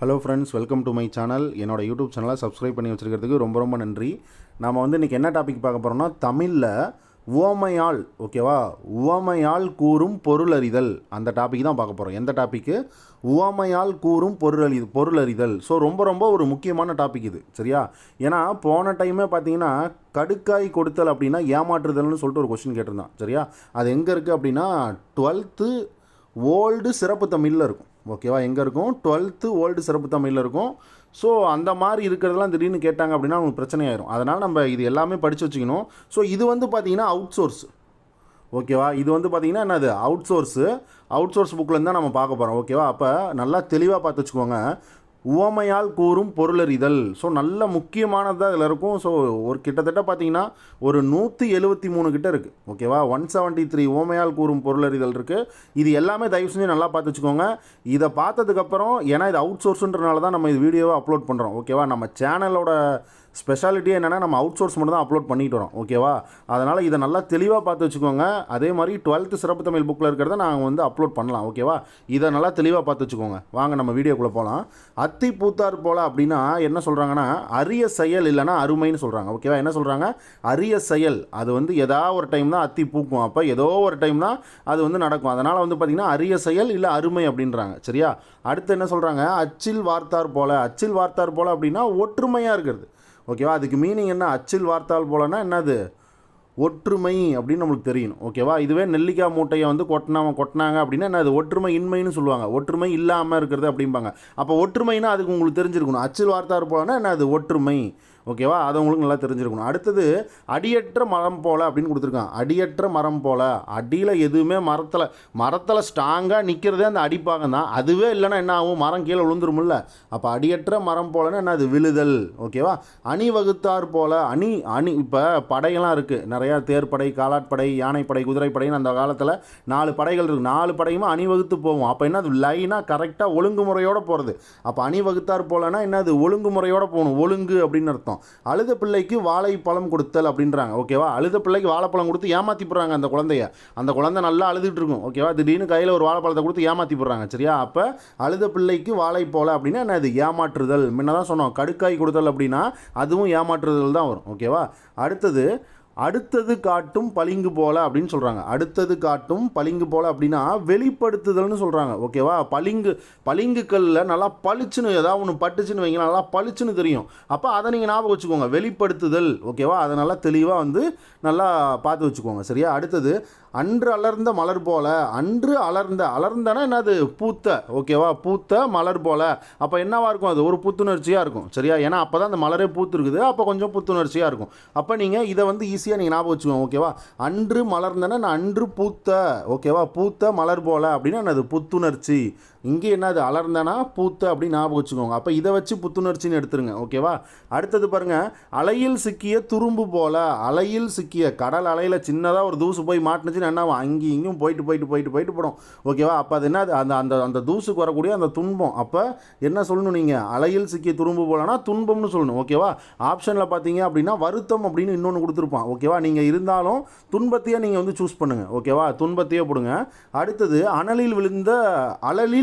Hello friends, welcome to my channel. என்னோடய YouTube சேனலை subscribe பண்ணி வச்சுருக்கிறதுக்கு ரொம்ப ரொம்ப நன்றி. நாம் இன்றைக்கி என்ன டாபிக் பார்க்க போகிறோம்னா, தமிழில் உவமையால், ஓகேவா, உவமையால் கூறும் பொருளறிதல், அந்த டாபிக் தான் பார்க்க போகிறோம். எந்த டாப்பிக்கு? உவமையால் கூறும் பொருளறிதல். ஸோ ரொம்ப ரொம்ப ஒரு முக்கியமான டாபிக் இது, சரியா? ஏன்னா போன டைமே பார்த்தீங்கன்னா கடுக்காய் கொடுத்தல் அப்படின்னா ஏமாற்றுதல்னு சொல்லிட்டு ஒரு கொஸ்டின் கேட்டிருந்தான், சரியா? அது எங்கே இருக்குது அப்படின்னா 12th ஓல்டு சிறப்பு தமிழில் இருக்கும், ஓகேவா? எங்கே இருக்கும்? 12th ஓல்டு சிறப்பு தமிழில் இருக்கும். ஸோ அந்த மாதிரி இருக்கிறதெல்லாம் திடீர்னு கேட்டாங்க அப்படின்னா உங்களுக்கு பிரச்சனையாயிரும். அதனால் நம்ம இது எல்லாமே படித்து வச்சுக்கணும். ஸோ இது பார்த்தீங்கன்னா அவுட் சோர்ஸ், ஓகேவா? இது பார்த்தீங்கன்னா என்னது? அவுட் சோர்ஸ் புக்கில் தான் நம்ம பார்க்க போகிறோம், ஓகேவா? அப்போ நல்லா தெளிவாக பார்த்து வச்சுக்கோங்க. உவமையால் கூறும் பொருளறிதல், ஸோ நல்ல முக்கியமானதாக இதில் இருக்கும். ஸோ ஒரு கிட்டத்தட்ட பார்த்தீங்கன்னா ஒரு 173 கிட்ட இருக்குது, ஓகேவா? 173 உவமையால் கூறும் பொருளறிதல் இருக்குது. இது எல்லாமே தயவு செஞ்சு நல்லா பார்த்து வச்சுக்கோங்க. இதை பார்த்ததுக்கப்புறம், ஏன்னா இது அவுட் சோர்ஸுன்றனால தான் நம்ம இது வீடியோவை அப்லோட் பண்ணுறோம், ஓகேவா? நம்ம சேனலோட ஸ்பெஷாலிட்டியே என்னென்னா நம்ம அவுட் சோர்ஸ் மட்டும் தான் அப்லோட் பண்ணிட்டு வரோம், ஓகேவா? அதனால் இதை நல்லா தெளிவாக பார்த்து வச்சுக்கோங்க. அதே மாதிரி 12th சிறப்பு தமிழ் புக்கில் இருக்கிறத நாங்கள் அப்லோட் பண்ணலாம், ஓகேவா? இதை நல்லா தெளிவாக பார்த்து வச்சுக்கோங்க. வாங்க நம்ம வீடியோக்குள்ளே போகலாம். அத்தி பூத்தார் போல் அப்படின்னா என்ன சொல்கிறாங்கன்னா, அரிய செயல் இல்லைனா அருமைன்னு சொல்கிறாங்க, ஓகேவா? என்ன சொல்கிறாங்க? அரிய செயல். அது ஏதாவது ஒரு டைம் தான் அத்தி பூக்கும், அப்போ ஏதோ ஒரு டைம் தான் அது நடக்கும். அதனால் பார்த்திங்கன்னா அரிய செயல் இல்லை அருமை அப்படின்றாங்க, சரியா? அடுத்து என்ன சொல்கிறாங்க? அச்சில் வார்த்தார் போல் அப்படின்னா ஒற்றுமையாக இருக்கிறது, ஓகேவா? அதுக்கு மீனிங் என்ன? அச்சில் வார்த்தால் போலனா என்னது? ஒற்றுமை அப்படின்னு நம்மளுக்கு தெரியணும், ஓகேவா? இதுவே நெல்லிக்காய் மூட்டையை கொட்டினாங்க அப்படின்னா என்னது? ஒற்றுமை இன்மைன்னு சொல்லுவாங்க. ஒற்றுமை இல்லாமல் இருக்கிறது அப்படிம்பாங்க. அப்போ ஒற்றுமைனா அதுக்கு உங்களுக்கு தெரிஞ்சிருக்கணும். அச்சில் வார்த்தார் போலனா என்னது? ஒற்றுமை, ஓகேவா? அது உங்களுக்கு நல்லா தெரிஞ்சிருக்கணும். அடுத்தது அடியற்ற மரம் போல் அப்படின்னு கொடுத்துருக்கான். அடியற்ற மரம் போல், அடியில் எதுவுமே மரத்தில் ஸ்ட்ராங்காக நிற்கிறதே அந்த அடிப்பாகம் தான். அதுவே இல்லைன்னா என்ன ஆகும்? மரம் கீழே விழுந்துருமில்ல. அப்போ அடியற்ற மரம் போலன்னா என்ன? அது விழுதல், ஓகேவா? அணி வகுத்தார் போல், அணி இப்போ படையெல்லாம் இருக்குது நிறையா. தேர்ப்படை, காலாட்படை, யானைப்படை, குதிரைப்படைன்னு அந்த காலத்தில் 4 படைகள் இருக்குது. 4 படையுமே அணிவகுத்து போகும். அப்போ என்ன? அது லைனாக கரெக்டாக ஒழுங்குமுறையோடு போகிறது. அப்போ அணி வகுத்தார் போலன்னா என்ன? அது ஒழுங்குமுறையோடு போகணும், ஒழுங்கு அப்படின்னு அர்த்தம். அழுத பிள்ளைக்கு வாழைப்பழம் கொடுத்தல் அப்படின்றாங்க, ஓகேவா? அழுத பிள்ளைக்கு வாழைப்பழம் கொடுத்து ஏமாற்றி போடுறாங்க அந்த குழந்தைய. அந்த குழந்தை நல்லா அழுதுட்டு இருக்கும், ஓகேவா? திடீர்னு கையில் ஒரு வாழைப்பழத்தை கொடுத்து ஏமாற்றி போடுறாங்க, சரியா? அப்போ அழுத பிள்ளைக்கு வாழை போல அப்படின்னா என்ன? அது ஏமாற்றுதல். முன்னதான் சொன்னோம், கடுக்காய் கொடுத்தல் அப்படின்னா அதுவும் ஏமாற்றுதல் தான் வரும், ஓகேவா? அடுத்தது காட்டும் பளிங்கு போல அப்படின்னு சொல்கிறாங்க. அடுத்தது காட்டும் பளிங்கு போல அப்படின்னா வெளிப்படுத்துதல்னு சொல்கிறாங்க, ஓகேவா? பளிங்குக்கல்ல நல்லா பளிச்சுன்னு ஏதாவது ஒன்று பட்டுச்சுன்னு வைங்க, நல்லா பளிச்சுன்னு தெரியும். அப்போ அதை நீங்கள் ஞாபகம் வச்சுக்கோங்க, வெளிப்படுத்துதல், ஓகேவா? அதை நல்லா தெளிவாக நல்லா பார்த்து வச்சுக்கோங்க, சரியா? அடுத்தது அன்று அலர்ந்த மலர் போல. அன்று அலர்ந்தனா என்னது? பூத்த, ஓகேவா? பூத்த மலர் போல. அப்போ என்னவா இருக்கும்? அது ஒரு புத்துணர்ச்சியாக இருக்கும், சரியா? ஏன்னா அப்போ தான் அந்த மலரே பூத்து இருக்குது, அப்போ கொஞ்சம் புத்துணர்ச்சியாக இருக்கும். அப்போ நீங்கள் இதை ஈஸியாக நீங்கள் ஞாபகம் வச்சுக்கோங்க, ஓகேவா? அன்று மலர்ந்தனா நான் அன்று பூத்த, ஓகேவா? பூத்த மலர் போல அப்படின்னா என்னது? புத்துணர்ச்சி. இங்கே என்னது? அலர்ந்தனா பூத்த அப்படின்னு ஞாபகம் வச்சுக்கோங்க. அப்போ இதை வச்சு புத்துணர்ச்சின்னு எடுத்துருங்க, ஓகேவா? அடுத்தது பாருங்கள், அலையில் சிக்கிய துரும்பு போல. அலையில் சிக்கிய, கடல் அலையில் சின்னதாக ஒரு தூசு போய் மாட்டினுச்சு என்ன அங்கேயும் இங்கேயும் போயிட்டு போடும், ஓகேவா? அப்போ அது என்ன? அந்த தூசுக்கு வரக்கூடிய அந்த துன்பம். அப்போ என்ன சொல்லணும் நீங்கள்? அலையில் சிக்கிய துரும்பு போலனா துன்பம்னு சொல்லணும், ஓகேவா? ஆப்ஷனில் பார்த்தீங்க அப்படின்னா வருத்தம் அப்படின்னு இன்னொன்று கொடுத்துருப்பான், ஓகேவா? நீங்கள் இருந்தாலும் துன்பத்தையே நீங்கள் சூஸ் பண்ணுங்கள், ஓகேவா? துன்பத்தையே போடுங்க. அடுத்தது அனலில்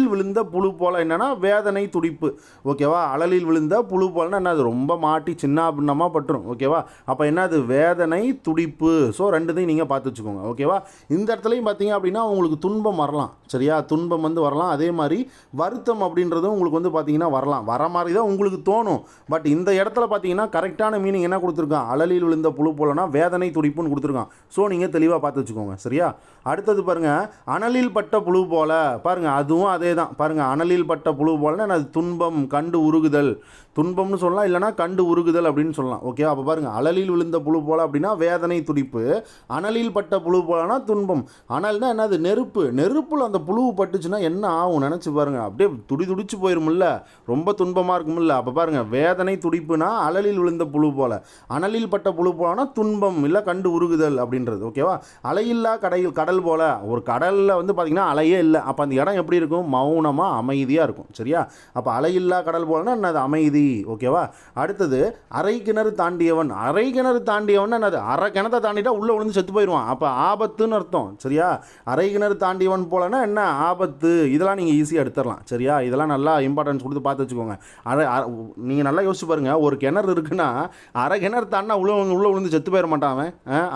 விழுந்த புழு போல என்னன்னா வேதனை துடிப்பு, ஓகேவா? அனலில் விழுந்த புழு போலன்னா என்ன? அது ரொம்ப மாட்டி சின்ன பின்னமாக பட்டுரும், ஓகேவா? அப்போ என்ன? அது வேதனை துடிப்பு. ஸோ ரெண்டுத்தையும் நீங்கள் பார்த்து வச்சுக்கோங்க, ஓகேவா? இந்த இடத்துலையும் பார்த்தீங்க அப்படின்னா உங்களுக்கு துன்பம் வரலாம், சரியா? துன்பம் வரலாம். அதே மாதிரி வருத்தம் அப்படின்றதும் உங்களுக்கு பார்த்தீங்கன்னா வர மாதிரி தான் உங்களுக்கு தோணும். பட் இந்த இடத்துல பார்த்தீங்கன்னா கரெக்டான மீனிங் என்ன கொடுத்துருக்கான்? அலலில் விழுந்த புழு போலனா வேதனை துடிப்புன்னு கொடுத்துருக்கான். ஸோ நீங்கள் தெளிவாக பார்த்து வச்சுக்கோங்க, சரியா? அடுத்தது பாருங்கள், அனலில் பட்ட புழு போல. பாருங்கள், அதுவும் அதே தான். பாருங்கள், அனலில் பட்ட புழு போலன்னா அது துன்பம், கண்டு உருகுதல். துன்பம்னு சொல்லலாம், இல்லைனா கண்டு உருகுதல் அப்படின்னு சொல்லலாம், ஓகேவா? அப்போ பாருங்கள், அனலில் விழுந்த புழு போல அப்படின்னா வேதனை துடிப்பு. அனலில் பட்ட புழு போலனா துன்பம். அனல்னா என்னது? நெருப்பில் அந்த புழு பட்டுச்சுன்னா என்ன ஆகும் நினச்சி பாருங்கள். அப்படியே துடிச்சு போயிருமில்ல, ரொம்ப துன்பமாக இருக்குமில்ல. அப்போ பாருங்கள், வேதனை துடிப்புனா அனலில் விழுந்த புழு போல. அனலில் பட்ட புழு போலனா துன்பம் இல்லை கண்டு உருகுதல் அப்படின்றது, ஓகேவா? அலையில்லா கடல் போல. ஒரு கடலில் பார்த்தீங்கன்னா அலையே இல்லை. அப்போ அந்த இடம் எப்படி இருக்கும்? மௌனமாக அமைதியாக இருக்கும், சரியா? அப்போ அலையில்லா கடல் போலனா என்னது? அமைதி, ஓகேவா? அடுத்தது அரை கிணறு தாண்டியவன். என்னது? அரை கிணத்தை தாண்டிட்டா உள்ளே விழுந்து செத்து போயிடுவான். அப்போ ஆபத்துன்னு ஆபத்துன்னு அர்த்தம். சரியா? அரை கிணறு தாண்டியவன் போலன்னா என்ன ஆபத்து, இதெல்லாம் நீங்கள் ஈஸியாக எடுத்துடலாம். சரியா? இதெல்லாம் நல்லா இம்பார்ட்டன்ஸ் கொடுத்து பார்த்து வச்சுக்கோங்க. நீங்கள் நல்லா யோசிச்சு பாருங்கள், ஒரு கிணறு இருக்குன்னா அரை கிணறு தாண்டினா உள்ளே விழுந்து செத்து போயிட மாட்டான்.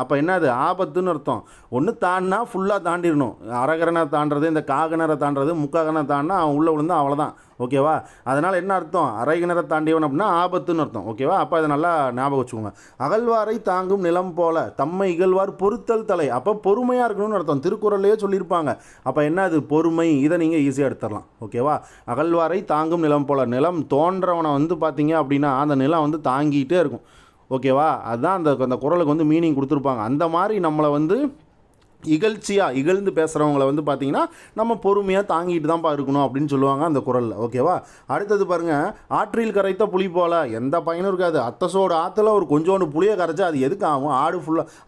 அப்போ என்னது ஆபத்துன்னு அர்த்தம். ஒன்று தாண்டினா ஃபுல்லாக தாண்டிடணும். அரை கிணறை தாண்டுறது, இந்த கிணறை தாண்டுறது, முக்கால் கிணறை தாண்டினா அவன் உள்ளே விழுந்தா அவ்வளோதான். ஓகேவா? அதனால் என்ன அர்த்தம், அரை கிணறை தாண்டியவன் அப்படின்னா ஆபத்துன்னு அர்த்தம். ஓகேவா? அப்போ அதை நல்லா ஞாபகம் வச்சுக்கோங்க. அகழ்வாரை தாங்கும் நிலம் போல தம்மை இகழ்வார் பொறுத்தல் தலை. அப்போ பொறுமையாக இருக்கணும்னு அர்த்தம். திருக்குறள்லேயே சொல்லியிருப்பாங்க. அப்போ என்ன அது பொறுமை, இதை நீங்கள் ஈஸியாக எடுத்துடலாம். ஓகேவா? அகழ்வாரை தாங்கும் நிலம் போல, நிலம் தோன்றவனை வந்து பார்த்தீங்க அப்படின்னா அந்த நிலம் வந்து தாங்கிட்டே இருக்கும். ஓகேவா? அதுதான் அந்த குறளுக்கு வந்து மீனிங் கொடுத்துருப்பாங்க. அந்த மாதிரி நம்மளை வந்து இகழ்ந்து பேசுகிறவங்கள வந்து பார்த்திங்கன்னா நம்ம பொறுமையாக தாங்கிட்டு தான்ப்பா இருக்கணும் அப்படின்னு சொல்லுவாங்க அந்த குறளில். ஓகேவா? அடுத்தது பாருங்கள், ஆற்றில் கரைத்த புளி போல் எந்த பயனும் இருக்காது. அத்தசோடு ஆற்றுல ஒரு கொஞ்சோண்டு புளியை கரைச்சா அது எதுக்கு ஆகும்?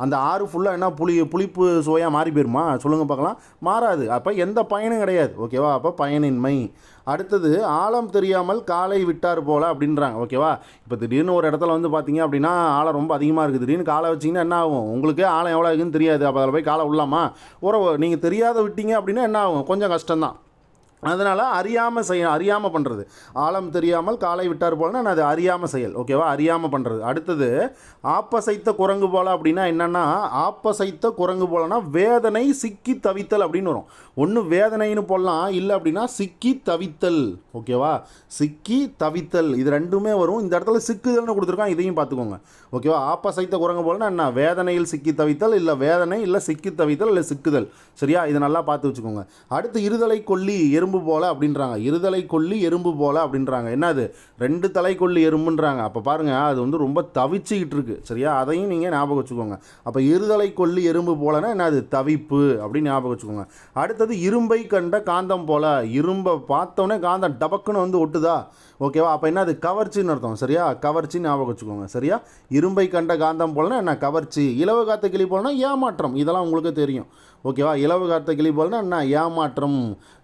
அந்த ஆறு ஃபுல்லாக என்ன புளிப்பு சுவையாக மாறி போயிருமா? சொல்லுங்கள் பார்க்கலாம். மாறாது. அப்போ எந்த பயனும் கிடையாது. ஓகேவா? அப்போ பயனின்மை. அடுத்தது ஆழம் தெரியாமல் காலை விட்டார் போல் அப்படின்றாங்க. ஓகேவா? இப்போ திடீர்னு ஒரு இடத்துல வந்து பார்த்தீங்க அப்படின்னா ஆழம் ரொம்ப அதிகமாக இருக்குது. திடீர்னு காலை வச்சிங்கன்னா என்ன ஆகும்? உங்களுக்கே ஆழம் எவ்வளோ இருக்குதுன்னு தெரியாது. அப்போ அதில் போய் காலை விடலாமா? நீங்கள் தெரியாத விட்டீங்க அப்படின்னா என்ன ஆகும்? கொஞ்சம் கஷ்டம்தான். அதனால் அறியாமல் பண்ணுறது. ஆழம் தெரியாமல் காலை விட்டார் போலன்னா அது அறியாமல் செயல். ஓகேவா? அறியாமல் பண்ணுறது. அடுத்தது ஆப்பசைத்த குரங்கு போல அப்படின்னா என்னென்னா, ஆப்பசைத்த குரங்கு போலனா வேதனை சிக்கி தவித்தல் அப்படின்னு வரும். ஒன்று வேதனைன்னு போடலாம், இல்லை அப்படின்னா சிக்கி தவித்தல். ஓகேவா? சிக்கி தவித்தல் இது ரெண்டுமே வரும். இந்த இடத்துல சிக்குதல்னு கொடுத்துருக்கான், இதையும் பார்த்துக்கோங்க. ஓகேவா? ஆப்பசைத்த குரங்கு போலனா என்ன, வேதனையில் சிக்கி தவித்தல், இல்லை வேதனை, இல்லை சிக்கி தவித்தல், இல்லை சிக்குதல். சரியா? இதை நல்லா பார்த்து வச்சுக்கோங்க. அடுத்து இருதலை கொல்லி எறும்பு போல அப்படின்றாங்க. இருதலை கொல்லி எறும்பு போல அப்படின்றாங்க. என்னது? 2 தலை கொல்லி எறும்புன்றாங்க. அப்போ பாருங்கள், அது வந்து ரொம்ப தவிச்சுக்கிட்டு இருக்கு. சரியா? அதையும் நீங்கள் ஞாபகம் வச்சுக்கோங்க. அப்போ இருதலை கொல்லி எறும்பு போலன்னா என்னது? தவிப்பு அப்படின்னு ஞாபகம் வச்சுக்கோங்க. அடுத்தது இரும்பை கண்ட காந்தம் போல, இரும்பை பார்த்தோன்னே காந்தம் டபக்குன்னு வந்து ஒட்டுதா? ஓகேவா? அப்போ என்ன அது? கவர்ச்சின்னு அர்த்தம். சரியா? கவர்ச்சின்னு ஞாபகம் வச்சுக்கோங்க. சரியா? இரும்பை கண்ட காந்தம் போலனா என்ன? கவர்ச்சி. இலவு காத்த கிளி போலனா ஏமாற்றம். இதெல்லாம் உங்களுக்கு தெரியும். ஓகேவா? இலவு காத்த கிளி போலனா என்ன? ஏமாற்றம்.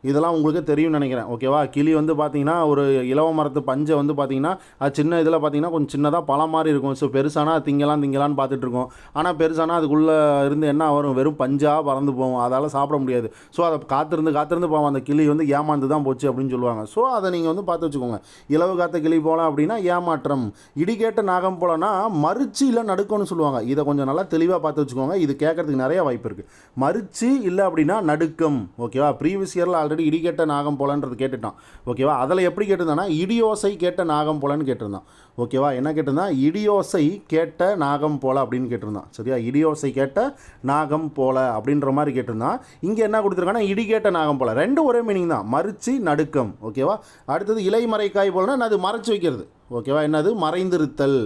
இதெல்லாம் உங்களுக்கு தெரியும்னு நினைக்கிறேன். ஓகேவா? கிளி வந்து பார்த்தீங்கன்னா ஒரு இலவ மரத்து பஞ்சை வந்து பார்த்தீங்கன்னா அது சின்ன இதில் பார்த்தீங்கன்னா கொஞ்சம் சின்னதாக பழம் மாதிரி இருக்கும். ஸோ பெருசானா திங்கலான்னு பார்த்துட்ருக்கோம். ஆனால் பெருசானா அதுக்குள்ளே இருந்து என்ன வரும்? வெறும் பஞ்சாக பறந்து போகும். அதால் சாப்பிட முடியாது. ஸோ அதை காத்திருந்து போவோம். அந்த கிளி வந்து ஏமாந்து தான் போச்சு அப்படின்னு சொல்லுவாங்க. ஸோ அதை நீங்கள் வந்து பார்த்து வச்சுக்கோங்க. இலவு காத்த கிளி போல அப்படின்னா ஏமாற்றம். இடி கேட்ட நாகம் போலனா மறுச்சு இல்லை நடுக்கம்னு சொல்லுவாங்க. இதை கொஞ்சம் நல்லா தெளிவாக பார்த்து வச்சுக்கோங்க. இது கேட்கறதுக்கு நிறைய வாய்ப்பு இருக்குது. மறுச்சு இல்லை அப்படின்னா நடுக்கம். ஓகேவா? ப்ரீவியஸ் இயரில் ஆல்ரெடி இடி கேட்ட நாகம் போலன்றது கேட்டுட்டான். ஓகேவா? அதில் எப்படி கேட்டிருந்தானா இடியோசை கேட்ட நாகம் போலன்னு கேட்டிருந்தான். ஓகேவா? என்ன கேட்டிருந்தான்? இடியோசை கேட்ட நாகம் போல அப்படின்னு கேட்டிருந்தான். சரியா? இடியோசை கேட்ட நாகம் போல அப்படின்ற மாதிரி கேட்டிருந்தான். இங்கே என்ன கொடுத்துருக்காங்கன்னா இடி கேட்ட நாகம் போல. ரெண்டும் ஒரே மீனிங் தான். மறுச்சு நடுக்கம். ஓகேவா? அடுத்தது இலை மறைக்காய் போலன்னா அது மறைச்சு வைக்கிறது. ஓகேவா? என்னது? மறைந்திருத்தல்.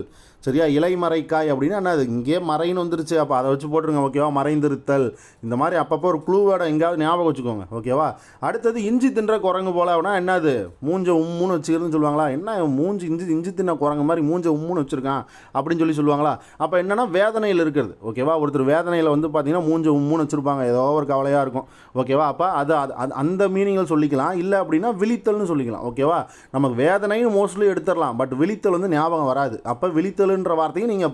சரியா? இலைமறைக்காய் அப்படின்னா என்னது? இங்கே மறைன்னு வந்துருச்சு. அப்போ அதை வச்சு போட்டுருங்க. ஓகேவா? மறைந்திருத்தல். இந்த மாதிரி அப்பப்போ ஒரு க்ளூ வேர்டை எங்கேயாவது ஞாபகம் வச்சுக்கோங்க. ஓகேவா? அடுத்தது இஞ்சி தின்ற குரங்கு போல அப்படின்னா என்னது? மூஞ்ச உம்முன்னு வச்சுக்கிறதுன்னு சொல்லுவாங்களா? என்ன இஞ்சி தின்ன குரங்கு மாதிரி மூஞ்ச உம்முன்னு வச்சுருக்கான் அப்படின்னு சொல்லுவாங்களா? அப்போ என்னென்னா வேதனையில் இருக்கிறது. ஓகேவா? ஒருத்தர் வேதனையில் வந்து பார்த்தீங்கன்னா மூஞ்ச உம்முன்னு வச்சுருப்பாங்க. ஏதோ ஒரு கவலையாக இருக்கும். ஓகேவா? அப்போ அது அந்த மீனிங்கில் சொல்லிக்கலாம். இல்லை அப்படின்னா விழித்தல்னு சொல்லிக்கலாம். ஓகேவா? நமக்கு வேதனைன்னு மோஸ்ட்லி எடுத்துடலாம். பட் விழித்தல் வந்து ஞாபகம் வராது. அப்போ விழித்தல் ன்ற வார்த்தையை நீங்கள்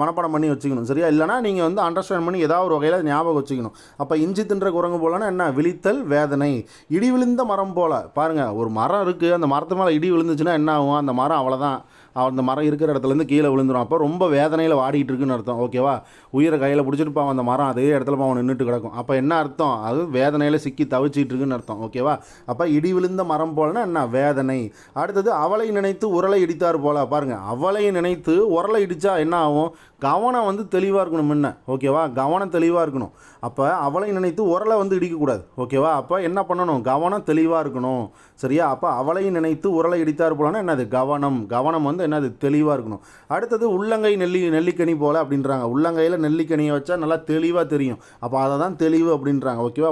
மனப்பாடம் பண்ணி வச்சுக்கணும். சரியா? இல்லைனா நீங்கள் வந்து அண்டர்ஸ்டாண்ட் பண்ணி ஏதாவது ஒரு வகையில் ஞாபகம் வச்சுக்கணும். அப்போ இஞ்சி தின்ற குரங்கு போலனா என்ன? விழித்தல், வேதனை. இடி விழுந்த மரம் போல. பாருங்கள், ஒரு மரம் இருக்குது. அந்த மரத்து மேலே இடி விழுந்துச்சுன்னா என்ன ஆகும்? அந்த மரம் அவ்வளோதான். அந்த மரம் இருக்கிற இடத்துலேருந்து கீழே விழுந்துடும். அப்போ ரொம்ப வேதனையில் வாடிட்டு இருக்குன்னு அர்த்தம். ஓகேவா? உயிரை கையில் பிடிச்சிட்டு பாவம் அந்த மரம் அதே இடத்துல பாவம் நின்றுட்டு கிடக்கும். அப்போ என்ன அர்த்தம்? அது வேதனையில் சிக்கி தவிச்சிட்டு இருக்குன்னு அர்த்தம். ஓகேவா? அப்போ இடி விழுந்த மரம் போலனா என்ன? வேதனை. அடுத்தது அவளை நினைத்து உரலை இடித்தார் போல. பாருங்கள், அவளை நினைத்து உரலை இடித்தா என்ன ஆகும்? கவனம் வந்து தெளிவாக இருக்கணும் முன்ன. ஓகேவா? கவனம் தெளிவாக இருக்கணும். அப்போ அவளை நினைத்து உரலை வந்து இடிக்கக்கூடாது. ஓகேவா? அப்போ என்ன பண்ணணும்? கவனம் தெளிவாக இருக்கணும். சரியா? அப்போ அவளை நினைத்து உரலை இடித்தார் போலன்னா என்னது? கவனம் வந்து என்னது? தெளிவாக இருக்கணும். அடுத்தது உள்ளங்கை நெல்லிக்கனி போல அப்படின்றாங்க. உள்ளங்கையில் நெல்லிக்கனியை வச்சா நல்லா தெளிவாக தெரியும். அப்போ அதை தான் தெளிவு அப்படின்றாங்க. ஓகேவா?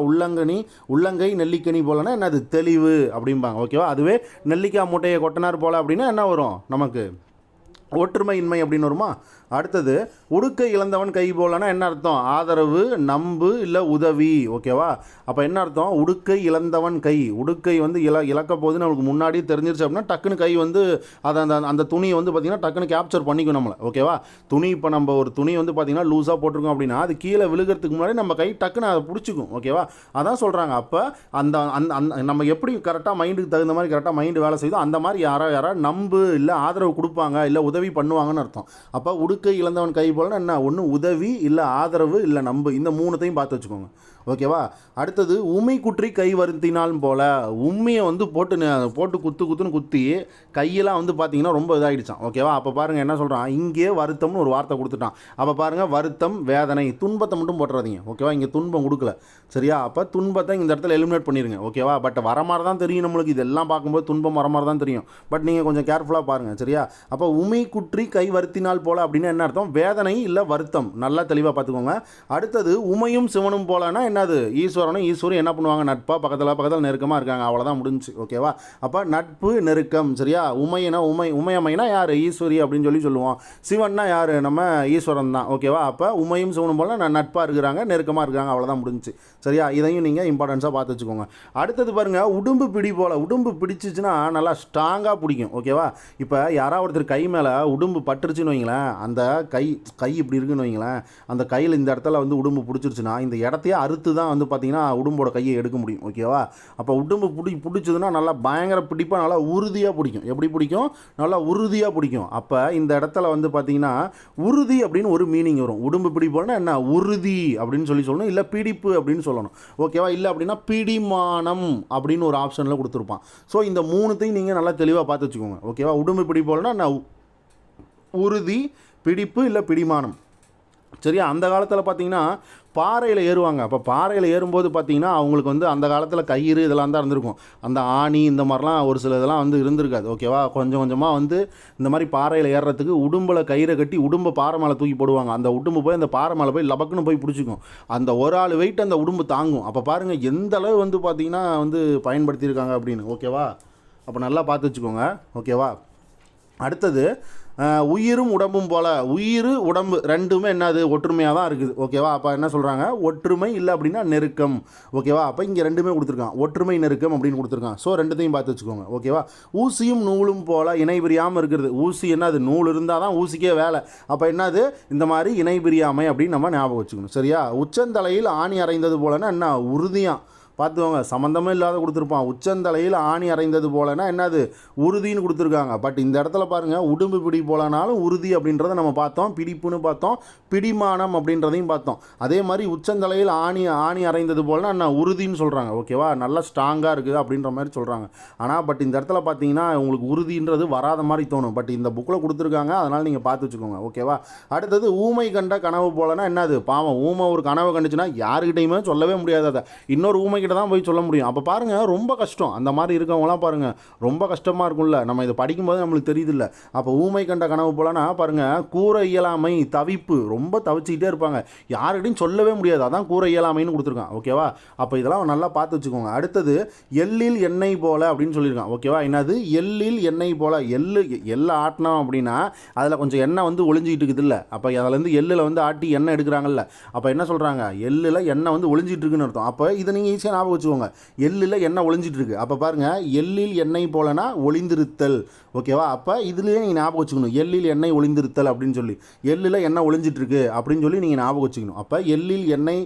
உள்ளங்கை நெல்லிக்கனி போலன்னா என்னது? தெளிவு அப்படிம்பாங்க. ஓகேவா? அதுவே நெல்லிக்காய் மூட்டையை கொட்டினார் போல அப்படின்னா என்ன வரும் நமக்கு? ஒற்றுமையின்மை அப்படின்னு வருமா? அடுத்தது உடுக்கை இழந்தவன் கை போலனா என்ன அர்த்தம்? ஆதரவு, நம்பு இல்லை உதவி. ஓகேவா? அப்போ என்ன அர்த்தம்? உடுக்கை இழந்தவன் கை. உடுக்கை வந்து இழக்க போகுதுன்னு நம்மளுக்கு முன்னாடியே தெரிஞ்சிருச்சு அப்படின்னா டக்குன்னு கை வந்து அதை அந்த துணியை வந்து பார்த்திங்கன்னா டக்குன்னு கேப்சர் பண்ணிக்கும் நம்மளை. ஓகேவா? துணி இப்போ நம்ம ஒரு துணி வந்து பார்த்திங்கன்னா லூஸாக போட்டிருக்கோம் அப்படின்னா அது கீழே விழுகிறதுக்கு முன்னாடி நம்ம கை டக்குன்னு அதை பிடிச்சிக்கும். ஓகேவா? அதான் சொல்கிறாங்க. அப்போ அந்த அந்த நம்ம எப்படி கரெக்டாக மைண்டுக்கு தகுந்த மாதிரி கரெக்டாக மைண்டு வேலை செய்யுதோ அந்த மாதிரி யாராவது நம்பு இல்லை ஆதரவு கொடுப்பாங்க இல்லை உதவி பண்ணுவாங்கன்னு அர்த்தம். அப்போ உடுக்கை இழந்தவன் கை போலன்னா என்ன? ஒன்று உதவி இல்லை ஆதரவு இல்லை நம்பு. இந்த மூணுத்தையும் பார்த்து வச்சுக்கோங்க. ஓகேவா? அடுத்தது உமை குற்றி கை வருத்தினாலும் போல். உண்மையை வந்து போட்டு குத்துன்னு குத்தி கையெல்லாம் வந்து பார்த்தீங்கன்னா ரொம்ப இதாகிடுச்சான். ஓகேவா? அப்போ பாருங்கள் என்ன சொல்கிறான், இங்கே வருத்தம்னு ஒரு வார்த்தை கொடுத்துட்டான். அப்போ பாருங்கள் வருத்தம், வேதனை, துன்பத்தை மட்டும் போட்டுறாதீங்க. ஓகேவா? இங்கே துன்பம் கொடுக்கல. சரியா? அப்போ துன்பத்தை இந்த இடத்துல எலிமினேட் பண்ணிடுங்க. ஓகேவா? பட் வர மாதிரி தான் தெரியும் நம்மளுக்கு. இதெல்லாம் பார்க்கும்போது துன்பம் வர மாதிரி தான் தெரியும். பட் நீங்கள் கொஞ்சம் கேர்ஃபுல்லாக பாருங்கள். சரியா? அப்போ உமை குற்றி கை வருத்தினால் போல் அப்படின்னு என்ன அர்த்தம்? வேதனை இல்லை வருத்தம். நல்லா தெளிவாக பார்த்துக்கோங்க. அடுத்தது உமையும் சிவனும் போலனா என்னது? ஈஸ்வரனும் ஈஸ்வரும் என்ன பண்ணுவாங்க? நட்பா பக்கத்தில் நெருக்கமாக இருக்காங்க. அவ்வளோதான் முடிஞ்சு. ஓகேவா? அப்போ நட்பு நெருக்கம். சரியா? உமையினா உமையம்மைனா யார்? ஈஸ்வரி அப்படின்னு சொல்லுவோம். சிவன்னா யார்? நம்ம ஈஸ்வரன் தான். ஓகேவா? அப்போ உமையும் சிவனும் போல நட்பாக இருக்கிறாங்க, நெருக்கமாக இருக்கிறாங்க. அவ்வளோதான் முடிஞ்சு. சரியா? இதையும் நீங்கள் இம்பார்ட்டன்ஸாக பார்த்து வச்சுக்கோங்க. அடுத்தது பாருங்கள், உடும்பு பிடி போல். உடும்பு பிடிச்சிச்சுன்னா நல்லா ஸ்ட்ராங்காக பிடிக்கும். ஓகேவா? இப்போ யாராவது ஒருத்தர் கை மேலே உடும்பு பட்டுருச்சுன்னு வைங்களேன், அந்த கை இப்படி இருக்குன்னு வைங்களேன், அந்த கையில் இந்த இடத்துல வந்து உடும்பு பிடிச்சிருச்சுன்னா இந்த இடத்தையே அறுத்து தான் வந்து பார்த்தீங்கன்னா உடும்போட கையை எடுக்க முடியும். ஓகேவா? அப்போ உடும்பு பிடிச்சதுன்னா நல்லா பயங்கர பிடிப்பாக நல்லா உறுதியாக பிடிக்கும். எப்படி பிடிக்கும்? நல்லா உறுதியாக பிடிக்கும். அப்போ இந்த இடத்துல வந்து பார்த்தீங்கன்னா உறுதி அப்படின்னு ஒரு மீனிங் வரும். உடும்பு பிடிப்போம்னா என்ன? உறுதி அப்படின்னு சொல்லணும், இல்லை பிடிப்பு அப்படின்னு சொல்லணும். ஓகேவா? இல்லை அப்படின்னா பிடிமானம் அப்படின்னு ஒரு ஆப்ஷனில் கொடுத்துருப்பான். ஸோ இந்த மூணுத்தையும் நீங்கள் நல்லா தெளிவாக பார்த்து வச்சுக்கோங்க. ஓகேவா? உடும்பு பிடிப்போம்னா என்ன? உறுதி, பிடிப்பு இல்லை பிடிமானம். சரியா? அந்த காலத்தில் பார்த்தீங்கன்னா பாறையில் ஏறுவாங்க. அப்போ பாறையில் ஏறும்போது பார்த்தீங்கன்னா அவங்களுக்கு வந்து அந்த காலத்தில் கயிறு இதெல்லாம் தான் இருந்திருக்கும். அந்த ஆணி இந்த மாதிரிலாம் ஒரு சில இதெல்லாம் வந்து இருந்திருக்காது. ஓகேவா? கொஞ்சம் கொஞ்சமாக வந்து இந்த மாதிரி பாறையில் ஏறுறதுக்கு உடும்பில் கயிறை கட்டி உடும்பை பாறை மேலே தூக்கி போடுவாங்க. அந்த உடும்பு போய் அந்த பாறை மேலே போய் லபக்குன்னு போய் பிடிச்சிக்கும். அந்த ஒரு ஆள் வெயிட் அந்த உடும்பு தாங்கும். அப்போ பாருங்கள் எந்த அளவு வந்து பார்த்திங்கன்னா வந்து பயன்படுத்தியிருக்காங்க அப்படின்னு. ஓகேவா? அப்போ நல்லா பார்த்து வச்சுக்கோங்க. ஓகேவா? அடுத்தது உயிரும் உடம்பும் போல். உயிர் உடம்பு ரெண்டுமே என்னது? ஒற்றுமையாக தான் இருக்குது. ஓகேவா? அப்போ என்ன சொல்கிறாங்க? ஒற்றுமை இல்லை அப்படின்னா நெருக்கம். ஓகேவா? அப்போ இங்கே ரெண்டுமே கொடுத்துருக்கான். ஒற்றுமை நெருக்கம் அப்படின்னு கொடுத்துருக்கான். ஸோ ரெண்டுத்தையும் பார்த்து வச்சுக்கோங்க. ஓகேவா? ஊசியும் நூலும் போல் இணை பிரியாமல் இருக்கிறது. ஊசி என்னது? நூல் இருந்தால் தான் ஊசிக்கே வேலை. அப்போ என்னது? இந்த மாதிரி இணை பிரியாமை அப்படின்னு நம்ம ஞாபகம் வச்சுக்கணும். சரியா? உச்சந்தலையில் ஆணி அறைந்தது போலன்னா என்ன? உறுதியாக பார்த்துக்கோங்க. சம்மந்தமே இல்லாத கொடுத்துருப்பான். உச்சந்தலையில் ஆணி அறைந்தது போலனா என்னது? உறுதின்னு கொடுத்துருக்காங்க. பட் இந்த இடத்துல பாருங்கள், உடும்பு பிடி போலனாலும் உறுதி அப்படின்றத நம்ம பார்த்தோம், பிடிப்புன்னு பார்த்தோம், பிடிமானம் அப்படின்றதையும் பார்த்தோம். அதே மாதிரி உச்சந்தலையில் ஆணி அறைந்தது போலனா என்ன? உறுதின்னு சொல்கிறாங்க. ஓகேவா? நல்லா ஸ்ட்ராங்காக இருக்குது அப்படின்ற மாதிரி சொல்கிறாங்க. ஆனால் பட் இந்த இடத்துல பார்த்தீங்கன்னா உங்களுக்கு உறுதின்றது வராத மாதிரி தோணும். பட் இந்த புக்கில் கொடுத்துருக்காங்க, அதனால் நீங்கள் பார்த்து வச்சுக்கோங்க. ஓகேவா? அடுத்தது ஊமை கண்ட கனவு போலனா என்னது? பாவம், ஊமை ஒரு கனவு கண்டுச்சுன்னா யாருக்கிட்டையுமே சொல்லவே முடியாது. அதை இன்னொரு ஊமை கிட்ட தான் போய் சொல்ல முடியும். அப்போ பாருங்கள் ரொம்ப கஷ்டம். அந்த மாதிரி இருக்கவங்களாம் பாருங்கள் ரொம்ப கஷ்டமாக இருக்கும்ல. நம்ம இதை படிக்கும்போது நம்மளுக்கு தெரியுதில்ல. அப்போ ஊமை கண்ட கனவு போலனா பாருங்கள், கூற இயலாமை, தவிப்பு, ரொம்ப தவிச்சிக்கிட்டே இருப்பாங்க, யாருக்கிட்டையும் சொல்லவே முடியாது. அதான் கூற இயலாமைன்னு கொடுத்துருக்கான். ஓகேவா? அப்போ இதெல்லாம் நல்லா பார்த்து வச்சுக்கோங்க. அடுத்தது எள்ளில் எண்ணெய் போல அப்படின்னு சொல்லியிருக்கான். ஓகேவா? என்னது? எள்ளில் எண்ணெய் போல. எள்ளை ஆட்டினோம் அப்படின்னா அதில் கொஞ்சம் எண்ணெய் வந்து ஒளிஞ்சிக்கிட்டு இருக்குது இல்லை? அப்போ அதிலேருந்து எள்ளில் வந்து ஆட்டி எண்ணெய் எடுக்கிறாங்கல்ல. அப்போ என்ன சொல்கிறாங்க? எள்ளில் எண்ணெய் வந்து ஒளிஞ்சிட்டு இருக்குன்னு அர்த்தம். அப்போ இதை நீங்கள் ஈஸியாக ஞாபகம் வச்சுக்கோங்க. எள்ளில் எண்ணெய் ஒளிஞ்சிட்டு இருக்கு. அப்போ பாருங்கள், எள்ளில் எண்ணெய் போலனா ஒளிந்திருத்தல். ஓகேவா? அப்போ இதுலேயே நீங்கள் ஞாபகம் வச்சுக்கணும், எள்ளில் எண்ணெய் ஒளிந்திருத்தல் அப்படின்னு சொல்லி. எள்ளில் எண்ணெய் ஒளிஞ்சிட்டு இருக்கு அப்படின்னு சொல்லி நீங்கள் ஞாபகம் வச்சுக்கணும். அப்போ எள்ளில்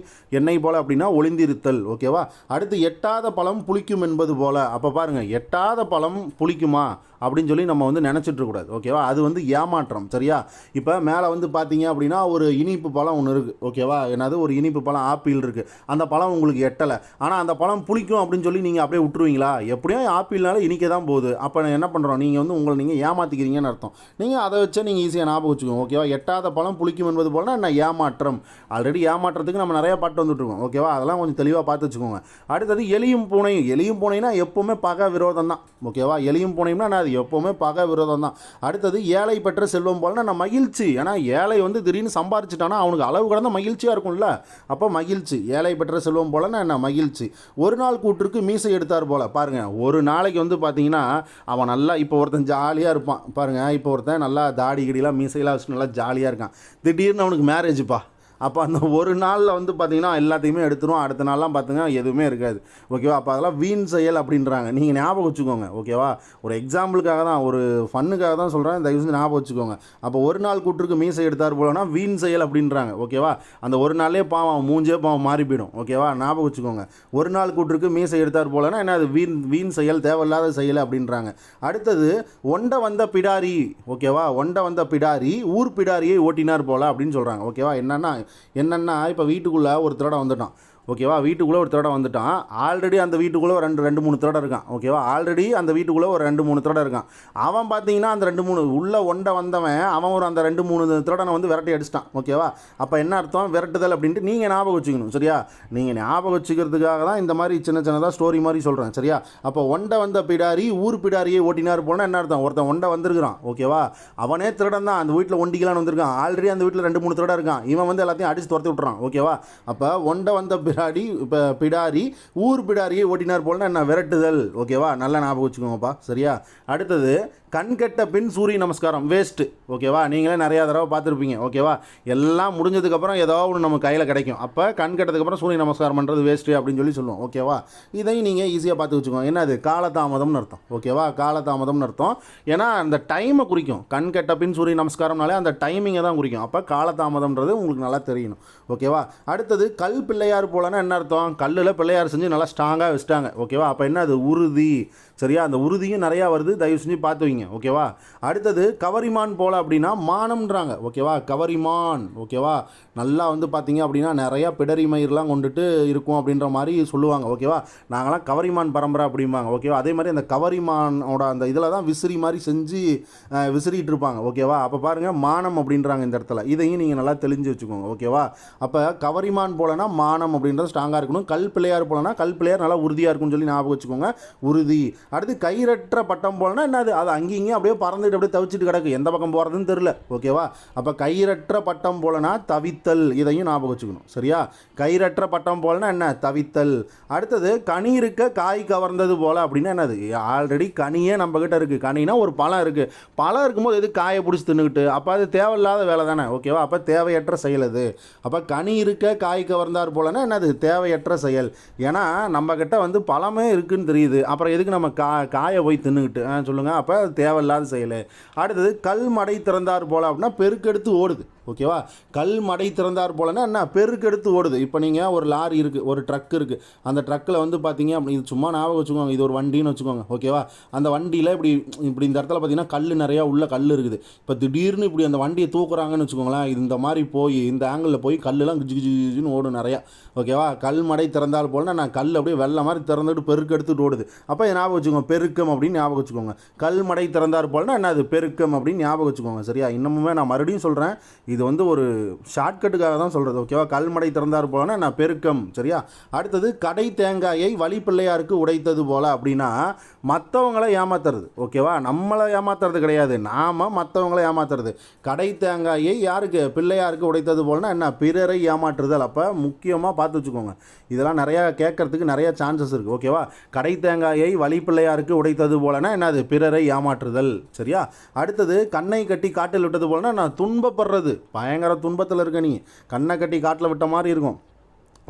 எண்ணெய் போல அப்படின்னா ஒளிந்திருத்தல். ஓகேவா? அடுத்து எட்டாத பழம் புளிக்கும் என்பது போல. அப்போ பாருங்கள், எட்டாத பழம் புளிக்குமா அப்படின்னு சொல்லி நம்ம வந்து நினச்சிட்டு இருக்கக்கூடாது. ஓகேவா? அது வந்து ஏமாற்றம். சரியா? இப்போ மேலே வந்து பார்த்தீங்க அப்படின்னா ஒரு இனிப்பு பழம் ஒன்று இருக்குது. ஓகேவா? என்னது? ஒரு இனிப்பு பழம் ஆப்பிள் இருக்குது. அந்த பழம் உங்களுக்கு எட்டலை, ஆனால் அந்த பழம் புளிக்கும் அப்படின்னு சொல்லி நீங்கள் அப்படியே விட்டுருவீங்களா? எப்படியும் ஆப்பிள்னால இனிக்க தான் போகுது. அப்போ என்ன பண்ணுறோம்? நீங்கள் வந்து உங்களை நீங்கள் ஏமாற்றிக்கிறீங்கன்னு அர்த்தம். நீங்கள் அதை வச்சு நீங்கள் ஈஸியாக ஞாபகம் வச்சுக்கோங்க. ஓகேவா? எட்டாத பழம் புளிக்கும் என்பது போல என்ன? ஏமாற்றம். ஆல்ரெடி ஏமாற்றத்துக்கு நம்ம நிறைய பாட்டு வந்துட்டுருக்கோம். ஓகேவா? அதெல்லாம் கொஞ்சம் தெளிவாக பார்த்து வச்சுக்கோங்க. அடுத்தது எலியும் பூனையும். எலியும் பூனைனா எப்போவுமே பகை விரோதம் தான். ஓகேவா? எலியும் பூனையும்னா அது எப்போவுமே பகை விரோதம் தான். அடுத்தது ஏழை பெற்ற செல்வம் போலனா நான் மகிழ்ச்சி. ஏன்னா ஏழை வந்து திடீர்னு சம்பாரிச்சிட்டானா அவனுக்கு அளவு கடந்த மகிழ்ச்சியாக இருக்கும்ல. அப்போ மகிழ்ச்சி. ஏழை பெற்ற செல்வம் போலனா என்ன? மகிழ்ச்சி. ஒரு நாள் கூற்றுக்கு மீசை எடுத்தார் போல். பாருங்கள், ஒரு நாளைக்கு வந்து பார்த்தீங்கன்னா அவன் நல்லா இப்போ ஒருத்தன் ஜாலியாக இருப்பான் பாருங்கள். இப்போ ஒருத்தன் நல்லா தாடி கிடிலாம் மீசையெல்லாம் வச்சு நல்லா ஜாலியாக இருக்கான். திடீர்னு அவனுக்கு மேரேஜுப்பா. அப்போ அந்த ஒரு நாளில் வந்து பார்த்திங்கன்னா எல்லாத்தையுமே எடுத்துரும். அடுத்த நாள்லாம் பார்த்திங்கன்னா எதுவுமே இருக்காது. ஓகேவா? அப்போ அதெல்லாம் வீண் செயல் அப்படின்றாங்க. நீங்கள் ஞாபகம் வச்சுக்கோங்க. ஓகேவா? ஒரு எக்ஸாம்பிளுக்காக தான், ஒரு ஃபன்னுக்காக தான் சொல்கிறேன். தயவு செஞ்சு ஞாபகம் வச்சுக்கோங்க. அப்போ ஒரு நாள் கூற்றுக்கு மீசை எடுத்தார் போலனா வீண் செயல் அப்படின்றாங்க. ஓகேவா? அந்த ஒரு நாளே பாவம் மூஞ்சே பாவம் மாறி போயிடும். ஓகேவா? ஞாபகம் வச்சுக்கோங்க. ஒரு நாள் கூற்றுக்கு மீசை எடுத்தார் போலனா என்ன, அது வீண் செயல், தேவையில்லாத செயல் அப்படின்றாங்க. அடுத்தது, ஒண்ட வந்த பிடாரி. ஓகேவா? ஒண்ட வந்த பிடாரி ஊர் பிடாரியை ஓட்டினார் போல அப்படின்னு சொல்கிறாங்க. ஓகேவா? என்னென்னா இப்போ வீட்டுக்குள்ளே ஒரு திருடன் வந்துட்டான். ஓகேவா? வீட்டுக்குள்ளே ஒரு திருடன் வந்துட்டான். ஆல்ரெடி அந்த வீட்டுக்குள்ளே ரெண்டு மூணு திருடன் இருக்கான். ஓகேவா? ஆல்ரெடி அந்த வீட்டுக்குள்ளே ஒரு 2-3 திருடன் இருக்கான். அவன் பார்த்தீங்கன்னா அந்த 2-3 உள்ளே ஒண்ட வந்தவன் அவன் ஒரு அந்த 2-3 திருடனை வந்து விரட்டி அடிச்சிட்டான். ஓகேவா? அப்போ என்ன அர்த்தம்? விரட்டுதல் அப்படின்ட்டு நீங்கள் ஞாபகம் வச்சுக்கணும். சரியா? நீங்கள் ஞாபகம் வச்சுக்கிறதுக்காக தான் இந்த மாதிரி சின்னதாக ஸ்டோரி மாதிரி சொல்கிறேன். சரியா? அப்போ ஒண்ட வந்த பிடாரி ஊர் பிடாரியை ஓட்டினார் போனால் என்ன அர்த்தம்? ஒருத்தன் ஒண்ட வந்திருக்கிறான். ஓகேவா? அவனே திருடன் தான். அந்த வீட்டில் ஒண்டிக்கலான்னு வந்திருக்கான். ஆல்ரெடி அந்த வீட்டில் 2-3 திருடன் இருக்கான். இவன் வந்து எல்லாத்தையும் அடித்து துரத்தி விட்டுறான். ஓகேவா? அப்போ ஒண்ட வந்த பிடாரி ஊர் பிடாரியை ஓட்டினார் போலன்னா என்ன, விரட்டுதல். ஓகேவா? நல்லா ஞாபகம் வச்சுக்கோங்கப்பா. சரியா? அடுத்தது, கண் கெட்ட பின் சூரிய நமஸ்காரம் வேஸ்ட்டு. ஓகேவா? நீங்களே நிறையா தடவை பார்த்துருப்பீங்க. ஓகேவா? எல்லாம் முடிஞ்சதுக்கப்புறம் ஏதோ ஒன்று நம்ம கையில் கிடைக்கும். அப்போ கண் கெட்டதுக்கப்புறம் சூரிய நமஸ்காரம் பண்ணுறது வேஸ்ட்டு அப்படின்னு சொல்லி சொல்லுவோம். ஓகேவா? இதையும் நீங்கள் ஈஸியாக பார்த்து வச்சுக்கோங்க. என்ன அது? காலதாமதம்னு அர்த்தம். ஓகேவா? காலதாமதம்னு அர்த்தம். ஏன்னா அந்த டைமை குறிக்கும். கண் கெட்ட பின் சூரிய நமஸ்காரம்னாலே அந்த டைமிங்கை தான் குறிக்கும். அப்போ காலதாமதம்ன்றது உங்களுக்கு நல்லா தெரியணும். ஓகேவா? அடுத்தது, கல் பிள்ளையார் போலன்னா என்ன அர்த்தம்? கல்லில் பிள்ளையார் செஞ்சு நல்லா ஸ்ட்ராங்காக வச்சுட்டாங்க. ஓகேவா? அப்போ என்ன அது? உறுதி. சரியா? அந்த உறுதியும் நிறையா வருது. தயவு செஞ்சு பார்த்து வைங்க. ஓகேவா? அடுத்தது, கவரிமான் போல் அப்படின்னா மானம்ன்றாங்க. ஓகேவா? கவரிமான். ஓகேவா? நல்லா வந்து பார்த்தீங்க அப்படின்னா நிறையா பிடரி மயிரெலாம் கொண்டுட்டு இருக்கும் அப்படின்ற மாதிரி சொல்லுவாங்க. ஓகேவா? நாங்களாம் கவரிமான் பரம்பரை அப்படிம்பாங்க. ஓகேவா? அதே மாதிரி அந்த கவரிமானோட அந்த இதில் தான் விசிறி மாதிரி செஞ்சு விசிறிட்டு இருப்பாங்க. ஓகேவா? அப்போ பாருங்கள், மானம் அப்படின்றாங்க இந்த இடத்துல. இதையும் நீங்கள் நல்லா தெளிஞ்சு வச்சுக்கோங்க. ஓகேவா? அப்போ கவரிமான் போலனா மானம் அப்படின்றது ஸ்ட்ராங்காக இருக்கணும். கல் பிள்ளையார் போலனா கல் பிள்ளையார் நல்லா உறுதியாக இருக்கும்னு சொல்லி ஞாபகம் வச்சுக்கோங்க. உறுதி. அடுத்து, கயிறற்ற பட்டம் போலனா என்னது? அது அங்கேயும் அப்படியே பறந்துட்டு அப்படியே தவிச்சிட்டு கிடக்கு. எந்த பக்கம் போகிறதுன்னு தெரில. ஓகேவா? அப்போ கயிறற்ற பட்டம் போலனா தவித்தல். இதையும் ஞாபகம் வச்சுக்கணும். சரியா? கயிறற்ற பட்டம் போலனா என்ன? தவித்தல். அடுத்தது, கனி இருக்க காய் கவர்ந்தது போல் அப்படின்னா என்னது? ஆல்ரெடி கனியே நம்மக்கிட்ட இருக்குது. கனினா ஒரு பழம் இருக்குது. பழம் இருக்கும்போது எது காயை பிடிச்சி தின்னுக்கிட்டு? அப்போ அது தேவையில்லாத வேலை தானே. ஓகேவா? அப்போ தேவையற்ற செயல் அது. அப்போ கனி இருக்க காய் கவர்ந்தார் போலனா என்னது? தேவையற்ற செயல். ஏன்னா நம்மக்கிட்ட வந்து பழமே இருக்குதுன்னு தெரியுது. அப்புறம் எதுக்கு நம்ம காயை போய் தின்னுக்கிட்டு சொல்லுங்கள்? அப்போ தேவையில்லாத செயல். அடுத்தது, கல் மடை திறந்தார் போல் அப்படின்னா பெருக்கெடுத்து ஓடுது. ஓகேவா? கல் மடை திறந்தார் போலன்னா என்ன? பெருக்கெடுத்து ஓடுது. இப்போ நீங்கள் ஒரு லாரி இருக்குது, ஒரு ட்ரக் இருக்குது. அந்த ட்ரக்கில் வந்து பார்த்தீங்க அப்படி, இது சும்மா ஞாபகம் வச்சுக்கோங்க, இது ஒரு வண்டின்னு வச்சுக்கோங்க. ஓகேவா? அந்த வண்டியில் இப்படி இந்த இடத்துல பார்த்தீங்கன்னா கல் நிறையா உள்ள கல் இருக்குது. இப்போ திடீர்னு இப்படி அந்த வண்டியை தூக்குறாங்கன்னு வச்சுக்கோங்களேன். இந்த மாதிரி போய் இந்த ஆங்கிளில் போய் கல்லுலாம் கிஜின்னு ஓடும் நிறையா. ஓகேவா? கல் மடை திறந்தால் போலனா நான் கல் அப்படியே வெள்ளை மாதிரி திறந்துட்டு பெருக்கெடுத்துட்டு ஓடுது. அப்போ ஞாபகம் வச்சுக்கோங்க, பெருக்கம் அப்படின்னு ஞாபகம் வச்சுக்கோங்க. கல் மடை திறந்தார் போலனா என்ன? அது பெருக்கம் அப்படின்னு ஞாபகம் வச்சுக்கோங்க. சரியா? இன்னமுமே நான் மறுபடியும் சொல்கிறேன், இது வந்து ஒரு ஷார்ட்கட்டுக்காக தான் சொல்கிறது. ஓகேவா? கல்மடை திறந்தார் போலனா நான் பெருக்கம். சரியா? அடுத்தது, கடை தேங்காயை வழி பிள்ளையாருக்கு உடைத்தது போல அப்படின்னா மற்றவங்களை ஏமாத்துறது. ஓகேவா? நம்மளை ஏமாத்துறது கிடையாது, நாம் மற்றவங்களை ஏமாத்துறது. கடை தேங்காயை யாருக்கு? பிள்ளையாருக்கு உடைத்தது போலனா என்ன? பிறரை ஏமாற்றுதல். அப்போ முக்கியமாக பார்த்து வச்சுக்கோங்க. இதெல்லாம் நிறையா கேட்கறதுக்கு நிறைய சான்சஸ் இருக்குது. ஓகேவா? கடை தேங்காயை வழி பிள்ளையாருக்கு உடைத்தது போலனா என்னது? பிறரை ஏமாற்றுதல். சரியா? அடுத்தது, கண்ணை கட்டி காட்டில் விட்டது போலனா நான் துன்பப்படுறது. பயங்கர துன்பத்தில் இருக்க நீ, கண்ணை கட்டி காட்டில் விட்ட மாதிரி இருக்கும்.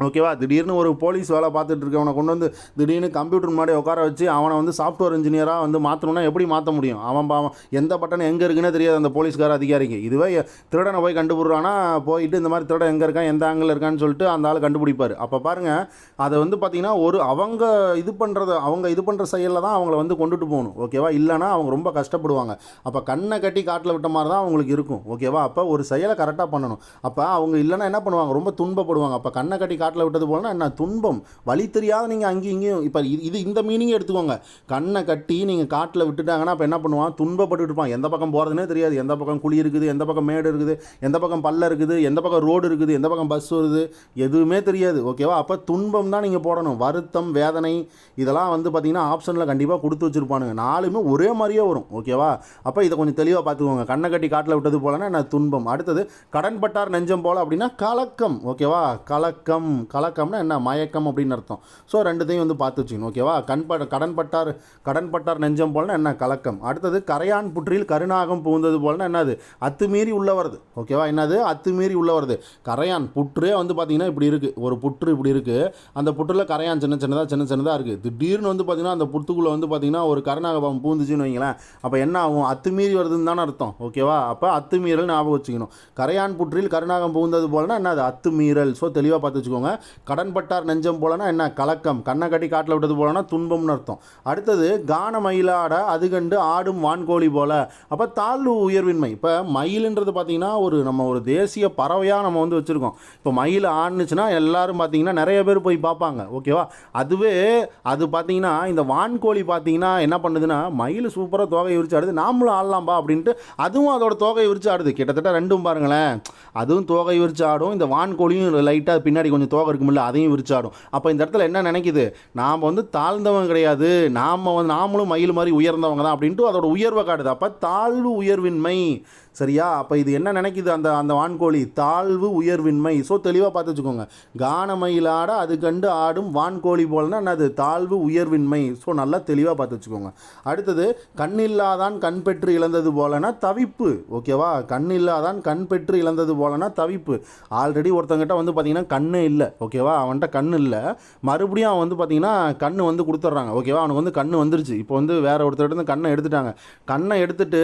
ஓகேவா? திடீர்னு ஒரு போலீஸ் வேலை பார்த்துட்டு இருக்கவனை கொண்டு வந்து திடீர்னு கம்ப்யூட்டர் முன்னாடி உட்கார வச்சு அவனை வந்து சாஃப்ட்வேர் இன்ஜினியராக வந்து மாற்றணும்னா எப்படி மாற்ற முடியும்? அவன் எந்த பட்டன் எங்கே இருக்குன்னே தெரியாது அந்த போலீஸ்கார அதிகாரிக்கு. இதுவே திருடனை போய் கண்டுபிடுறான்னா போயிட்டு இந்த மாதிரி திருடன் எங்கே இருக்கான், எந்த ஆங்கிள் இருக்கான்னு சொல்லிட்டு அந்த ஆள் கண்டுபிடிப்பார். அப்போ பாருங்கள், அதை வந்து பார்த்திங்கன்னா அவங்க இது பண்ணுற செயலில் தான் அவங்கள வந்து கொண்டுட்டு போகணும். ஓகேவா? இல்லைனா அவங்க ரொம்ப கஷ்டப்படுவாங்க. அப்போ கண்ணை கட்டி காட்டில் விட்ட மாதிரி தான் அவங்களுக்கு இருக்கும். ஓகேவா? அப்போ ஒரு செயலை கரெக்டாக பண்ணணும். அப்போ அவங்க இல்லைனா என்ன பண்ணுவாங்க? ரொம்ப துன்பப்படுவாங்க. அப்போ கண்ணை கட்டி காட்டில் விட்டது போலனா என்ன? துன்பம். வழி தெரியாத நீங்கள் அங்கேயும் இங்கேயும் இப்போ இந்த மீனிங்கே எடுத்துக்கோங்க. கண்ணை கட்டி நீங்கள் காட்டில் விட்டுட்டாங்கன்னா அப்போ என்ன பண்ணுவான்? துன்பப்பட்டு இருப்பான். எந்த பக்கம் போகிறதுனே தெரியாது. எந்த பக்கம் குழி இருக்குது, எந்த பக்கம் மேடு இருக்குது, எந்த பக்கம் பல்ல இருக்குது, எந்த பக்கம் ரோடு இருக்குது, எந்த பக்கம் பஸ் வருது, எதுவுமே தெரியாது. ஓகேவா? அப்போ துன்பம் தான் நீங்கள் போடணும். வருத்தம், வேதனை இதெல்லாம் வந்து பார்த்தீங்கன்னா ஆப்ஷனில் கண்டிப்பாக கொடுத்து வச்சுருப்பானுங்க. நாலுமே ஒரே மாதிரியே வரும். ஓகேவா? அப்போ இதை கொஞ்சம் தெளிவாக பார்த்துக்கோங்க. கண்ணை கட்டி காட்டில் விட்டது போலனா என்ன? துன்பம். அடுத்தது, கடன் பட்டார் நெஞ்சம் போல அப்படின்னா கலக்கம். ஓகேவா? கலக்கம். கலக்கம்னா என்ன, மயக்கம் அப்படின்னு அர்த்தம். ஸோ ரெண்டுத்தையும் வந்து பார்த்து வச்சுக்கணும். ஓகேவா. கடன்பட்டார் நெஞ்சம் போலனா என்ன, கலக்கம். அடுத்தது கரையான் புற்றில் கருநாகம் புகுந்தது போலனா என்னது, அத்துமீறி உள்ள வருது. ஓகேவா. என்னது, அத்துமீறி உள்ள வருது. கரையான் புற்றே வந்து பார்த்தீங்கன்னா இப்படி இருக்குது, ஒரு புற்று இப்படி இருக்குது, அந்த புற்றில் கரையான் சின்ன சின்னதாக இருக்குது. திடீர்னு வந்து பார்த்தீங்கன்னா அந்த புற்றுக்குள்ளே வந்து பார்த்தீங்கன்னா ஒரு கருநாகம் பூந்துச்சுன்னு வைங்களேன், அப்போ என்ன ஆகும், அத்துமீறி வருதுன்னு தானே அர்த்தம். ஓகேவா. அப்போ அத்துமீறல் ஞாபகம் வச்சுக்கணும். கரையான் புற்றில் கருநாகம் புகுந்தது போலனா என்ன, அது அத்துமீறல். ஸோ தெளிவாக பார்த்து வச்சுக்கோங்க. கடன்பட்டார் நெஞ்சம் போலனா என்ன, கலக்கம். கண்ணை கட்டி காட்டில் விட்டது போலனா துன்பம்னு அர்த்தம். அடுத்தது கான மயிலாட அது கண்டு ஆடும் வான்கோழி போல. அப்போ தாழ்வு உயர்வின்மை. இப்போ மயிலுன்றது பார்த்தீங்கன்னா நம்ம ஒரு தேசிய பறவையாக நம்ம வந்து வச்சுருக்கோம். இப்போ மயில் ஆடுனுச்சுன்னா எல்லாரும் பார்த்தீங்கன்னா நிறைய பேர் போய் பார்ப்பாங்க. ஓகேவா. அதுவே அது பார்த்தீங்கன்னா இந்த வான்கோழி பார்த்தீங்கன்னா என்ன பண்ணுதுன்னா, மயில் சூப்பராக தோகை விரிச்சு ஆடுது, நாமளும் ஆடலாம்பா அப்படின்ட்டு அதுவும் அதோட தோகை விரிச்சு ஆடுது. கிட்டத்தட்ட ரெண்டும் பாருங்களேன், அதுவும் தோகை விரிச்சு ஆடும், இந்த வான்கோழியும் லைட்டாக பின்னாடி கொஞ்சம் தோகை இருக்குமில்ல அதையும் விரிச்சு ஆடும். அப்போ இந்த இடத்துல என்ன நினைக்குது, நாம் வந்து தாழ்ந்தவங்க கிடையாது, நாமளும் மயில் மாதிரி உயர்ந்தவங்க தான் அப்படின்ட்டு அதோட உயர்வை காட்டுது. அப்போ தாழ்வு உயர்வின்மை. சரியா. அப்போ இது என்ன நினைக்குது அந்த வான்கோழி, தாழ்வு உயர்வின்மை. ஸோ தெளிவாக பார்த்து வச்சுக்கோங்க. கானமயிலாட அது கண்டு ஆடும் வான்கோழி போலனா என்னது, தாழ்வு உயர்வின்மை. ஸோ நல்லா தெளிவாக பார்த்து வச்சுக்கோங்க. அடுத்தது கண்ணில்லாதான் கண் பெற்று இழந்தது போலனா தவிப்பு. ஓகேவா. கண்ணில்லாதான் கண் பெற்று இழந்தது போலனா தவிப்பு. ஆல்ரெடி ஒருத்தங்கிட்ட வந்து பார்த்தீங்கன்னா கண்ணு இல்லை. ஓகேவா. அவன்கிட்ட கண்ணு இல்லை, மறுபடியும் அவன் வந்து பார்த்தீங்கன்னா கண்ணு வந்து கொடுத்துட்றாங்க. ஓகேவா. அவனுக்கு வந்து கண்ணு வந்துருச்சு. இப்போ வந்து வேற ஒருத்தர்கிட்ட கண்ணை எடுத்துட்டாங்க. கண்ணை எடுத்துட்டு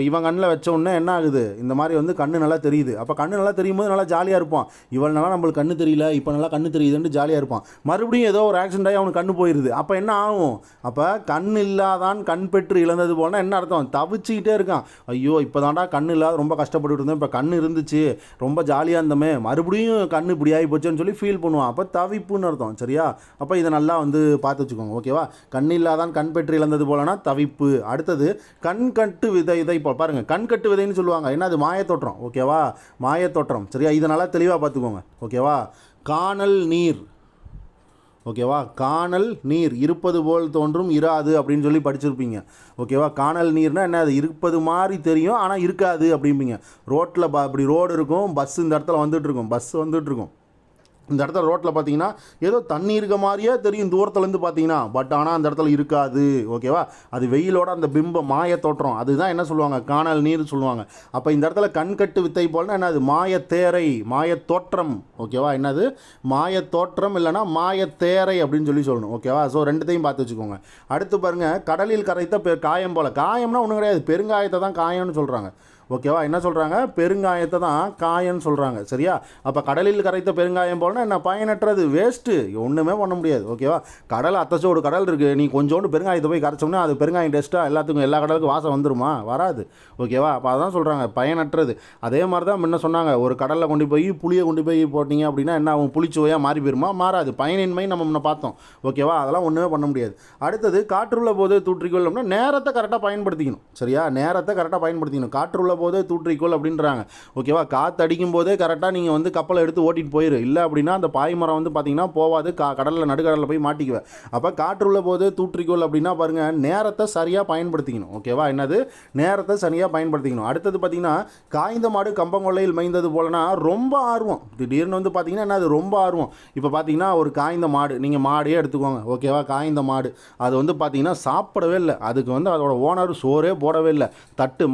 இவன் கண்ணில் வச்ச என்ன ஆகுது, இந்த மாதிரி வந்து கண்ணு நல்லா தெரியுது. அப்போ கண்ணு நல்லா தெரியும் போது நல்லா ஜாலியாக இருப்பான். இவள் நல்லா நம்மளுக்கு கண்ணு தெரியல, இப்போ நல்லா கண்ணு தெரியுதுன்னு ஜாலியாக இருப்பான். மறுபடியும் ஏதோ ஒரு ஆக்சிடென்ட் ஆகி அவனுக்கு கண்ணு போயிடுது. அப்போ என்ன ஆகும், அப்போ கண் இல்லாதான் கண் பெற்று இழந்தது போலனா என்ன அர்த்தம், தவிச்சிக்கிட்டே இருக்கான். ஐயோ இப்போ தாண்டா கண்ணு இல்லாத ரொம்ப கஷ்டப்பட்டு இருந்தேன், இப்போ கண்ணு இருந்துச்சு ரொம்ப ஜாலியாக இருந்தோமே, மறுபடியும் கண்ணு இப்படி ஆகி போச்சுன்னு சொல்லி ஃபீல் பண்ணுவான். அப்போ தவிப்புன்னு அர்த்தம். சரியா. அப்போ இதை நல்லா வந்து பார்த்து வச்சுக்கோங்க. ஓகேவா. கண் இல்லாதான் கண் பெற்று இழந்தது போலனா தவிப்பு. அடுத்தது கண் கட்டு விதை. இப்போ பாருங்கள், கண் கட்டு விதைன்னு சொல்லுவாங்க. என்ன, அது மாயத்தோற்றம். ஓகேவா. மாயத்தோற்றம். சரியா. இதை நல்லா தெளிவாக பார்த்துக்கோங்க. ஓகேவா. காணல் நீர். ஓகேவா. காணல் நீர் இருப்பது போல் தோன்றும் இராது அப்படின்னு சொல்லி படிச்சிருப்பீங்க. ஓகேவா. காணல் நீர்னால் என்ன, அது இருப்பது மாதிரி தெரியும் ஆனால் இருக்காது அப்படிம்பீங்க. ரோட்டில் இப்படி ரோடு இருக்கும், பஸ் இந்த இடத்துல வந்துட்டுருக்கும், பஸ் வந்துட்டுருக்கும். இந்த இடத்துல ரோட்டில் பார்த்தீங்கன்னா ஏதோ தண்ணி இருக்க மாதிரியே தெரியும் தூரத்துலேருந்து பார்த்தீங்கன்னா, பட் ஆனால் அந்த இடத்துல இருக்காது. ஓகேவா. அது வெயிலோட அந்த பிம்பம் மாய தோற்றம், அதுதான் என்ன சொல்லுவாங்க, காணல் நீர் சொல்லுவாங்க. அப்போ இந்த இடத்துல கண்கட்டு வித்தை போலனா என்னது, மாயத்தேரை, மாயத்தோற்றம். ஓகேவா. என்னது, மாயத்தோற்றம் இல்லைனா மாயத்தேரை அப்படின்னு சொல்லணும். ஓகேவா. ஸோ ரெண்டுத்தையும் பார்த்து வச்சுக்கோங்க. அடுத்து பாருங்கள், கடலில் கரைத்த காயம் போல். காயம்னா ஒன்றும் கிடையாது, பெருங்காயத்தை தான் காயம்னு சொல்கிறாங்க. ஓகேவா. என்ன சொல்கிறாங்க, பெருங்காயத்தை தான் காயம்னு சொல்கிறாங்க. சரியா. அப்போ கடலில் கரைத்த பெருங்காயம் போலனா என்ன, பயனற்றது, வேஸ்ட்டு, ஒன்றுமே பண்ண முடியாது. ஓகேவா. கடல் அத்தச்சோடு கடல் இருக்குது, நீ கொஞ்சோண்டு பெருங்காயத்தை போய் கரைச்சோம்னா அது பெருங்காயம் டெஸ்ட்டாக எல்லாத்துக்கும் எல்லா கடலுக்கும் வாசம் வந்துருமா, வராது. ஓகேவா. அப்போ அதான் சொல்கிறாங்க, பயனற்றது. அதே மாதிரி தான் முன்ன சொன்னாங்க, ஒரு கடலில் கொண்டு போய் புளியை கொண்டு போய் போட்டிங்க அப்படின்னா என்ன ஆகும், புளிச்சுவையாக மாறி போயிருமா, மாறாது. பயனின்மை நம்ம முன்ன பார்த்தோம். ஓகேவா. அதெல்லாம் ஒன்றுமே பண்ண முடியாது. அடுத்தது காற்றுள்ள போது தூற்றிக்கொள் அப்படின்னா நேரத்தை கரெக்டாக பயன்படுத்திக்கணும். சரியா. நேரத்தை கரெக்டாக பயன்படுத்திக்கணும். காற்றுள்ள போதே தூற்றிக்கொள் அப்படின்றாங்க. ஓகேவா. காற்று அடிக்கும் போதே கரெக்டாக நீங்கள் வந்து கப்பலை எடுத்து ஓட்டிட்டு போயிரு, இல்லை அப்படின்னா அந்த பாய்மரம் வந்து பார்த்தீங்கன்னா போவாது, கடலில் நடுக்கடலில் போய் மாட்டிக்குவேன். அப்போ காற்றுள்ள போது தூற்றிக்கொள் அப்படின்னா பாருங்கள், நேரத்தை சரியாக பயன்படுத்திக்கணும். ஓகேவா. என்னது, நேரத்தை சரியாக பயன்படுத்திக்கணும். அடுத்தது பார்த்தீங்கன்னா காய்ந்த மாடு கம்பங்கொள்ளையில் மைந்தது போலனா ரொம்ப ஆர்வம். திடீர்னு வந்து பார்த்தீங்கன்னா என்ன, அது ரொம்ப ஆர்வம். இப்போ பார்த்தீங்கன்னா ஒரு காய்ந்த மாடு, நீங்கள் மாடையே எடுத்துக்கோங்க. ஓகேவா. காய்ந்த மாடு அது வந்து பார்த்தீங்கன்னா சாப்பிடவே இல்லை, அதுக்கு வந்து அதோட ஓனர் சோறே போடவே இல்லை.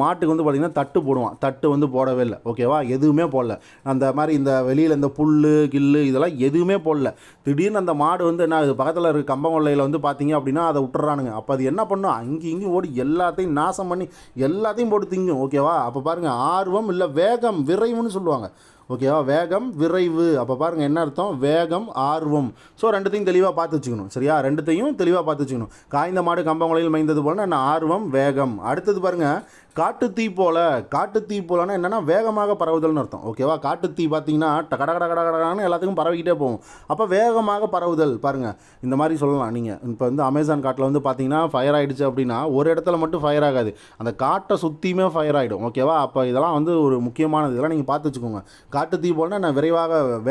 மாட்டுக்கு வந்து பார்த்தீங்கன்னா தட்டு போடுவான், தட்டு வந்து போடவே இல்லை. ஓகேவா. எதுவுமே போடல. அந்த மாதிரி இந்த வெளியில் இந்த புல் கில்லு இதெல்லாம் எதுவுமே போடல. திடீர்னு அந்த மாடு வந்து என்ன ஆகுது, பக்கத்தில் இருக்க கம்பங்கொள்ளையில் வந்து பார்த்தீங்க அப்படின்னா அதை விட்டுறானுங்க. அப்போ அது என்ன பண்ணும், அங்கேயும் இங்கேயும் ஓடி எல்லாத்தையும் நாசம் பண்ணி எல்லாத்தையும் போட்டு திங்கும். ஓகேவா. அப்போ பாருங்கள், ஆர்வம் இல்லை வேகம், விரைவுன்னு சொல்லுவாங்க. ஓகேவா. வேகம் விரைவு. அப்போ பாருங்கள் என்ன அர்த்தம், வேகம் ஆர்வம். ஸோ ரெண்டுத்தையும் தெளிவாக பார்த்து வச்சுக்கணும். சரியா. ரெண்டுத்தையும் தெளிவாக பார்த்து வச்சுக்கணும். காய்ந்த மாடு கம்பங்கொள்ளையில் மைந்தது போல என்ன, ஆர்வம் வேகம். அடுத்தது பாருங்கள், காட்டுத்தீ போல. காட்டுத்தீ போலன்னா என்னென்னா வேகமாக பரவுதல்னு அர்த்தம். ஓகேவா. காட்டுத்தீ பார்த்தீங்கன்னா கடகடன்னு எல்லாத்துக்கும் பரவிக்கிட்டே போகும். அப்போ வேகமாக பரவுதல். பாருங்கள், இந்த மாதிரி சொல்லலாம். நீங்கள் இப்போ வந்து அமேசான் காட்டில் வந்து பார்த்தீங்கன்னா ஃபயர் ஆகிடுச்சு அப்படின்னா ஒரு இடத்துல மட்டும் ஃபயர் ஆகாது, அந்த காட்டை சுற்றியுமே ஃபயர் ஆகிடும். ஓகேவா. அப்போ இதெல்லாம் வந்து ஒரு முக்கியமானது, இதெல்லாம் நீங்கள் பார்த்து வச்சுக்கோங்க. காட்டுத்தீ போலனா நான்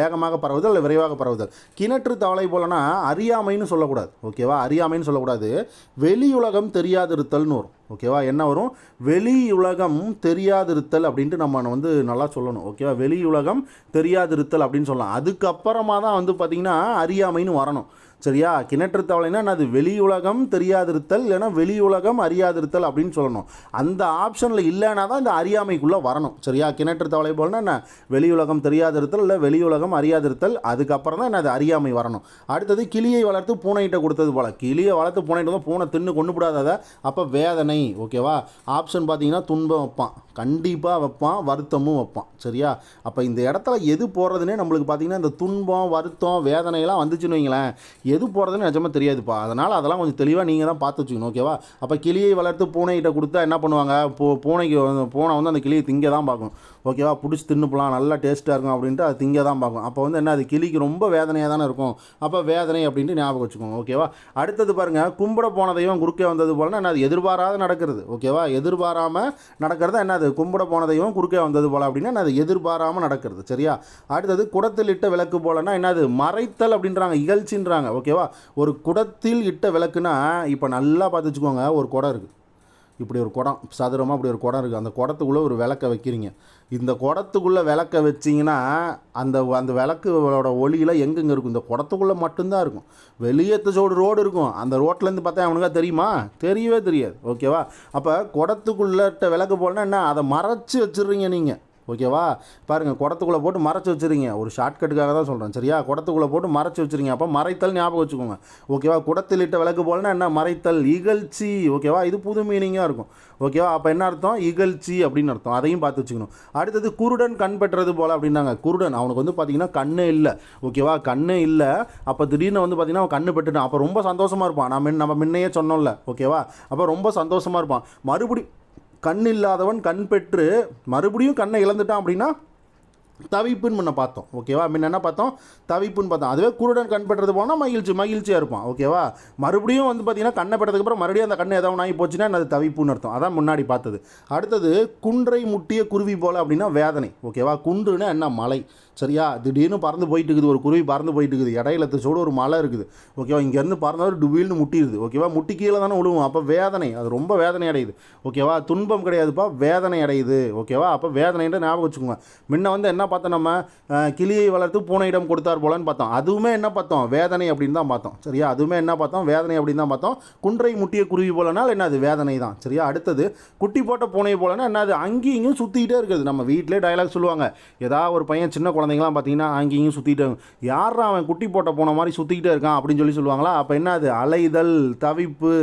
வேகமாக பரவுதல் இல்லை விரைவாக பரவுதல். கிணற்று தவளை போலனா அறியாமைன்னு சொல்லக்கூடாது. ஓகேவா. அறியாமைன்னு சொல்லக்கூடாது, வெளியுலகம் தெரியாதிருத்தல்னு வரும். ஓகேவா. என்ன வரும்? வெளியுலகம் தெரியாதிருத்தல் அப்படின்ட்டு நம்ம வந்து நல்லா சொல்லணும். ஓகேவா. வெளியுலகம் தெரியாதிருத்தல் அப்படின்னு சொல்லலாம். அதுக்கப்புறமா தான் வந்து பார்த்திங்கன்னா அறியாமைன்னு வரணும். சரியா. கிணற்று தவளைனா அது வெளியுலகம் தெரியாதிருத்தல் இல்லைன்னா வெளியுலகம் அறியாதிருத்தல் அப்படின்னு சொல்லணும். அந்த ஆப்ஷனில் இல்லைனா தான் இந்த அறியாமைக்குள்ளே வரணும். சரியா. கிணற்று தவளை போலனா என்ன? வெளியுலகம் தெரியாதிருத்தல் இல்லை வெளியுலகம் அறியாதிருத்தல். அதுக்கப்புறம் தான் என்ன? அது அறியாமை வரணும். அடுத்தது கிளியை வளர்த்து பூனைகிட்ட கொடுத்தது போல். கிளியை வளர்த்து பூனைகிட்ட பூனை தின்னு கொண்டு விடாததை, அப்போ வேதனை. ஓகேவா. ஆப்ஷன் பார்த்தீங்கன்னா துன்பம் வைப்பான், கண்டிப்பாக வைப்பான், வருத்தமும் வைப்பான். சரியா. அப்போ இந்த இடத்துல எது போடுறதுனே நம்மளுக்கு பார்த்தீங்கன்னா இந்த துன்பம் வருத்தம் வேதனையெல்லாம் வந்துச்சுன்னு வைங்களேன், எது போகிறதுன்னு நிஜமாக தெரியாதுப்பா. அதனால் அதெல்லாம் கொஞ்சம் தெளிவாக நீங்கள் தான் பார்த்து வச்சுக்கணும். ஓகேவா. அப்போ கிளியை வளர்த்து பூனைகிட்ட கொடுத்தா என்ன பண்ணுவாங்க? பூனை வந்து அந்த கிளியை திங்க தான் பார்க்கும். ஓகேவா. பிடிச்சி தின்னுப்பலாம், நல்லா டேஸ்ட்டாக இருக்கும் அப்படின்ட்டு அது திங்க தான் பார்க்கும். அப்போ வந்து என்ன? அது கிளிக்கு ரொம்ப வேதனையாக தானே இருக்கும். அப்போ வேதனை அப்படின்ட்டு ஞாபகம் வச்சுக்கோங்க. ஓகேவா. அடுத்தது பாருங்கள், கும்பிட போன தெய்வம் குறுக்கே வந்தது போலன்னா என்ன? அது எதிர்பாராத நடக்கிறது. ஓகேவா. எதிர்பாராமல் நடக்கிறது என்னது? கும்பிட போன தெய்வம் குறுக்கே வந்தது போல் அப்படின்னா அது எதிர்பாராமல் நடக்கிறது. சரியா. அடுத்தது குடத்தில் இட்ட விளக்கு போலன்னா என்னது? மறைத்தல் அப்படின்றாங்க, இகழ்ச்சின்றாங்க. ஓகேவா. ஒரு குடத்தில் இட்ட விளக்குனா இப்போ நல்லா பார்த்து வச்சுக்கோங்க. ஒரு குடம் இருக்குது, இப்படி ஒரு குடம் சதுரமாக இப்படி ஒரு குடம் இருக்குது. அந்த குடத்துக்குள்ளே ஒரு விளக்கை வைக்கிறீங்க. இந்த குடத்துக்குள்ளே விளக்கை வச்சிங்கன்னா அந்த அந்த விளக்குகளோட ஒளியில் எங்கெங்கே இருக்கும்? இந்த குடத்துக்குள்ளே மட்டும்தான் இருக்கும். வெளியேற்றோடு ரோடு இருக்கும். அந்த ரோட்லேருந்து பார்த்தா அவனுக்கா தெரியுமா? தெரியவே தெரியாது. ஓகேவா. அப்போ குடத்துக்குள்ளே விளக்கு போலன்னா என்ன? அதை மறைச்சி வச்சுடுறீங்க நீங்கள். ஓகேவா. பாருங்கள், குடத்துக்குள்ளே போட்டு மறைச்சி வச்சுருங்க. ஒரு ஷார்ட்கட்டுக்காக தான் சொல்கிறேன். சரியா. குடத்துக்குள்ளே போட்டு மறைச்சி வச்சுருங்க. அப்போ மறைத்தல் ஞாபகம் வச்சுக்கோங்க. ஓகேவா. குடத்தில் இட்ட விளக்கு போலன்னா என்ன? மறைத்தல், இகழ்ச்சி. ஓகேவா. இது புது மீனிங்காக இருக்கும். ஓகேவா. அப்போ என்ன அர்த்தம்? இகழ்ச்சி அப்படின்னு அர்த்தம். அதையும் பார்த்து வச்சுக்கணும். அடுத்தது குருடன் கண் பெற்றது போல் அப்படின்னாங்க. குருடன், அவனுக்கு வந்து பார்த்திங்கன்னா கண்ணே இல்லை. ஓகேவா. கண்ணே இல்லை. அப்போ திடீர்னு வந்து பார்த்திங்கன்னா அவன் கண்ணு பெற்றுட்டான். அப்போ ரொம்ப சந்தோஷமாக இருப்பான். நம்ம முன்னையே சொன்னோம்ல. ஓகேவா. அப்போ ரொம்ப சந்தோஷமாக இருப்பான். மறுபடியும் கண் இல்லாதவன் கண் பெற்று மறுபடியும் கண்ணை இழந்துட்டான் அப்படின்னா தவிப்புன்னு முன்ன பார்த்தோம். ஓகேவா. முன்ன என்ன பார்த்தோம்? தவிப்புன்னு பார்த்தோம். அதுவே குருடன் கண் பெற்றது போனால் மகிழ்ச்சியாக இருப்பான். ஓகேவா. மறுபடியும் வந்து பார்த்தீங்கன்னா கண்ணை பெற்றதுக்கு அப்புறம் மறுபடியும் அந்த கண்ணை எதாவது ஆகி போச்சுன்னா அது தவிப்புன்னு அர்த்தம். அதான் முன்னாடி பார்த்தது. அடுத்தது குன்றை முட்டிய குருவி போல் அப்படின்னா வேதனை. ஓகேவா. குன்றுன்னா என்ன? மலை. சரியா. திடீர்னு பறந்து போயிட்டு இருக்குது, ஒரு குருவி பறந்து போயிட்டு இருக்குது, இடையில சோடு ஒரு மலை இருக்குது. ஓகேவா. இங்கேருந்து பறந்தவர் டுவீல்னு முட்டிடுது. ஓகேவா. முட்டி கீழே தானே விழுவும். அப்போ வேதனை, அது ரொம்ப வேதனை அடையுது. ஓகேவா. துன்பம் கிடையாதுப்பா, வேதனை அடையுது. ஓகேவா. அப்போ வேதனைன்ற ஞாபகம் வச்சுக்கோங்க. முன்ன வந்து என்ன பார்த்தோம்? நம்ம கிளியை வளர்த்து பூனையிடம் கொடுத்தார் போலன்னு பார்த்தோம். அதுவுமே என்ன பார்த்தோம்? வேதனை அப்படின்னு தான் பார்த்தோம். சரியா. அதுவுமே என்ன பார்த்தோம்? வேதனை அப்படின்னு தான் பார்த்தோம். குன்றை முட்டிய குருவி போலனால் என்ன? அது வேதனை தான். சரியா. அடுத்தது குட்டி போட்ட பூனை போலன்னா என்ன? அது அங்கேயும் இங்கேயும் சுற்றிக்கிட்டே இருக்குது. நம்ம வீட்டிலே டயலாக் சொல்லுவாங்க. ஏதாவது ஒரு பையன் சின்ன குழந்தைங்களாம் பார்த்தீங்கன்னா அங்கேயும் சுற்றிட்டு, யாரா அவன் குட்டி போட்ட போன மாதிரி சுற்றிக்கிட்டே இருக்கான் அப்படின்னு சொல்லுவாங்களா. அப்போ என்ன? அது அலைதல், தவிப்பு.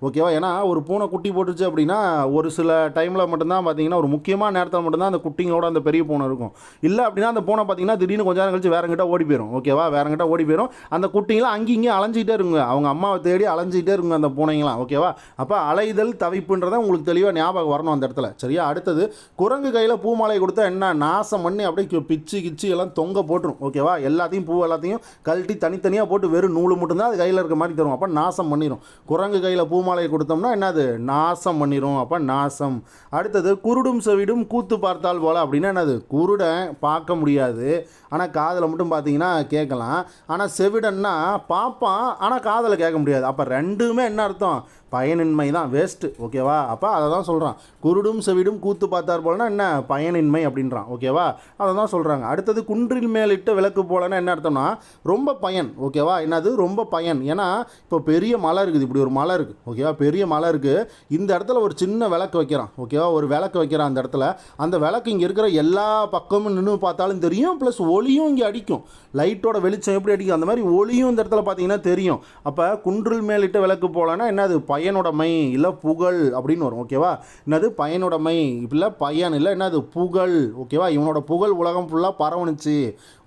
ஓகேவா. ஏன்னா ஒரு பூனை குட்டி போட்டுச்சு அப்படின்னா ஒரு சில டைமில் மட்டும்தான் பார்த்தீங்கன்னா ஒரு முக்கியமான நேரத்தில் மட்டும்தான் அந்த குட்டிங்களோட அந்த பெரிய பூனை இருக்கும். இல்லை அப்படின்னா அந்த பூனை பார்த்தீங்கன்னா திடீர்னு கொஞ்ச நேரம் கழிச்சு வேறங்கிட்ட ஓடி போயிடும். ஓகேவா. வேறங்கிட்ட ஓடி போயிடும். அந்த குட்டிங்களாம் அங்கேயும் இங்கேயும் அலைஞ்சிக்கிட்டே இருங்க. அவங்க அம்மாவை தேடி அலைஞ்சிக்கிட்டே இருங்க அந்த பூனைங்களாம். ஓகேவா. அப்போ அலைதல் தவிப்புன்றதை உங்களுக்கு தெளிவாக ஞாபகம் வரணும் அந்த இடத்துல. சரியா. அடுத்தது குரங்கு கையில் பூ மாலை கொடுத்தா என்ன? நாசம் பண்ணி அப்படியே பிச்சு கிச்சு எல்லாம் தொங்க போட்டுரும். ஓகேவா. எல்லாத்தையும் பூ எல்லாத்தையும் கழட்டி தனித்தனியாக போட்டு வெறும் நூல் மட்டும்தான் அது கையில் இருக்க மாதிரி தரும். அப்போ நாசம் பண்ணிடும். குரங்கு கையில் பூ மாலையை கொடுத்தோம்னா என்னது? நாசம் பண்ணிடும். அப்போ நாசம். அடுத்தது குருடும் செவிடும் கூத்து பார்த்தால் போல அப்படின்னா என்னது? குருடன் பார்க்க முடியாது, ஆனால் காதில் மட்டும் பார்த்தீங்கன்னா கேட்கலாம். ஆனால் செவிடன்னா பார்ப்பான், ஆனால் காதில் கேட்க முடியாது. அப்போ ரெண்டுமே என்ன அர்த்தம்? பயனின்மை தான், வேஸ்ட்டு. ஓகேவா. அப்போ அதை தான் சொல்கிறான். குருடும் செவிடும் கூத்து பார்த்தார் போலனா என்ன? பயனின்மை அப்படின்றான். ஓகேவா. அதை தான் சொல்கிறாங்க. அடுத்தது குன்றில் மேலிட்ட விளக்கு போலன்னா என்ன அர்த்தம்னா ரொம்ப பயன். ஓகேவா. என்னது? ரொம்ப பயன். ஏன்னா இப்போ பெரிய மலை இருக்குது, இப்படி ஒரு மலை இருக்குது. ஓகேவா. பெரிய மலை இருக்குது. இந்த இடத்துல ஒரு சின்ன விளக்கு வைக்கிறான். ஓகேவா. ஒரு விளக்கு வைக்கிறான் அந்த இடத்துல. அந்த விளக்கு இங்கே இருக்கிற எல்லா பக்கமும் நின்று பார்த்தாலும் தெரியும். ப்ளஸ் ஒளியும் இங்கே அடிக்கும். லைட்டோட வெளிச்சம் எப்படி அடிக்கும் அந்த மாதிரி ஒளியும் இந்த இடத்துல பார்த்தீங்கன்னா தெரியும். அப்போ குன்றில் மேலிட்ட விளக்கு போலன்னா என்னது? பயனுடைமை இல்லை புகழ் அப்படின்னு வரும். ஓகேவா. என்னது? பயனுடைமை இல்லை பயன் இல்லை என்னது? புகழ். ஓகேவா. இவனோட புகழ் உலகம் ஃபுல்லாக பரவணுச்சு.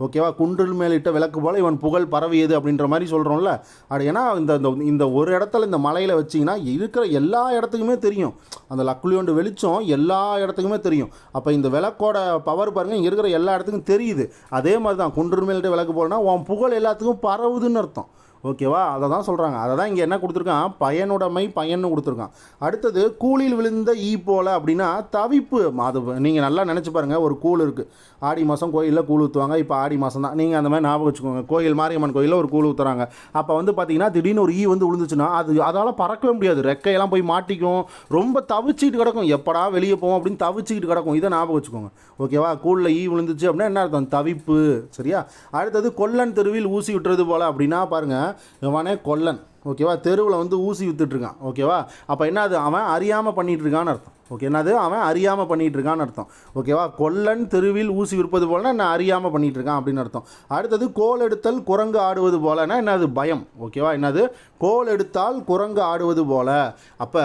ஓகேவா. குன்றில் மேலிட்ட விளக்கு போல் இவன் புகழ் பரவியது அப்படின்ற மாதிரி சொல்கிறோம்ல. அது ஏன்னா இந்த ஒரு இடத்துல இந்த மலையில் வச்சிங்கன்னா இருக்கிற எல்லா இடத்துக்குமே தெரியும். அந்த லக்குலியோண்டு வெளிச்சம் எல்லா இடத்துக்குமே தெரியும். அப்போ இந்த விளக்கோட பவர் பாருங்கள், இங்கே இருக்கிற எல்லா இடத்துக்கும் தெரியுது. அதே மாதிரி தான் குன்றில் மேலிட்ட விளக்கு போலனா உன் புகழ் எல்லாத்துக்கும் பரவுதுன்னு அர்த்தம். ஓகேவா? அதை தான் சொல்கிறாங்க. அதை தான் இங்கே என்ன கொடுத்துருக்கான், பயனுடைமை பயன்னு கொடுத்துருக்கான். அடுத்தது கூலில் விழுந்த ஈ போல அப்படின்னா தவிப்பு. அது நீங்கள் நல்லா நினச்சி பாருங்கள். ஒரு கூழ் இருக்குது, ஆடி மாதம் கோயிலில் கூழ் ஊற்றுவாங்க. இப்போ ஆடி மாதம் தான், நீங்கள் அந்த மாதிரி ஞாபகம் வச்சுக்கோங்க. கோயில் மாரியம்மன் கோயிலில் ஒரு கூழ் ஊற்றுறாங்க. அப்போ வந்து பார்த்தீங்கன்னா திடீர்னு ஒரு ஈ வந்து விழுந்துச்சுன்னா அதால் பறக்கவே முடியாது, ரெக்கையெல்லாம் போய் மாட்டிக்கும், ரொம்ப தவிச்சிக்கிட்டு கிடக்கும், எப்படா வெளியே போவோம் அப்படின்னு தவிச்சிக்கிட்டு கிடக்கும். இதை ஞாபகம் வச்சுக்கோங்க. ஓகேவா? கூழில் ஈ விழுந்துச்சு அப்படின்னா என்ன அர்த்தம், தவிப்பு. சரியா? அடுத்தது கொல்லன் தெருவில் ஊசி விட்டுறது போல் அப்படின்னா பாருங்கள், இவனே கொல்லன். ஓகேவா? தெருவில் வந்து ஊசி வித்துட்ருக்கான். ஓகேவா? அப்போ என்ன, அது அவன் அறியாமல் பண்ணிகிட்டு இருக்கான்னு அர்த்தம். ஓகே, என்னது, அவன் அறியாமல் பண்ணிகிட்டு இருக்கான்னு அர்த்தம். ஓகேவா? கொல்லன் தெருவில் ஊசி விற்பது போலனா என்ன, அறியாமல் பண்ணிகிட்டு இருக்கான் அப்படின்னு அர்த்தம். அடுத்தது கோல் எடுத்தல் குரங்கு ஆடுவது போலனா என்னது, பயம். ஓகேவா? என்னது, கோல் எடுத்தால் குரங்கு ஆடுவது போல. அப்போ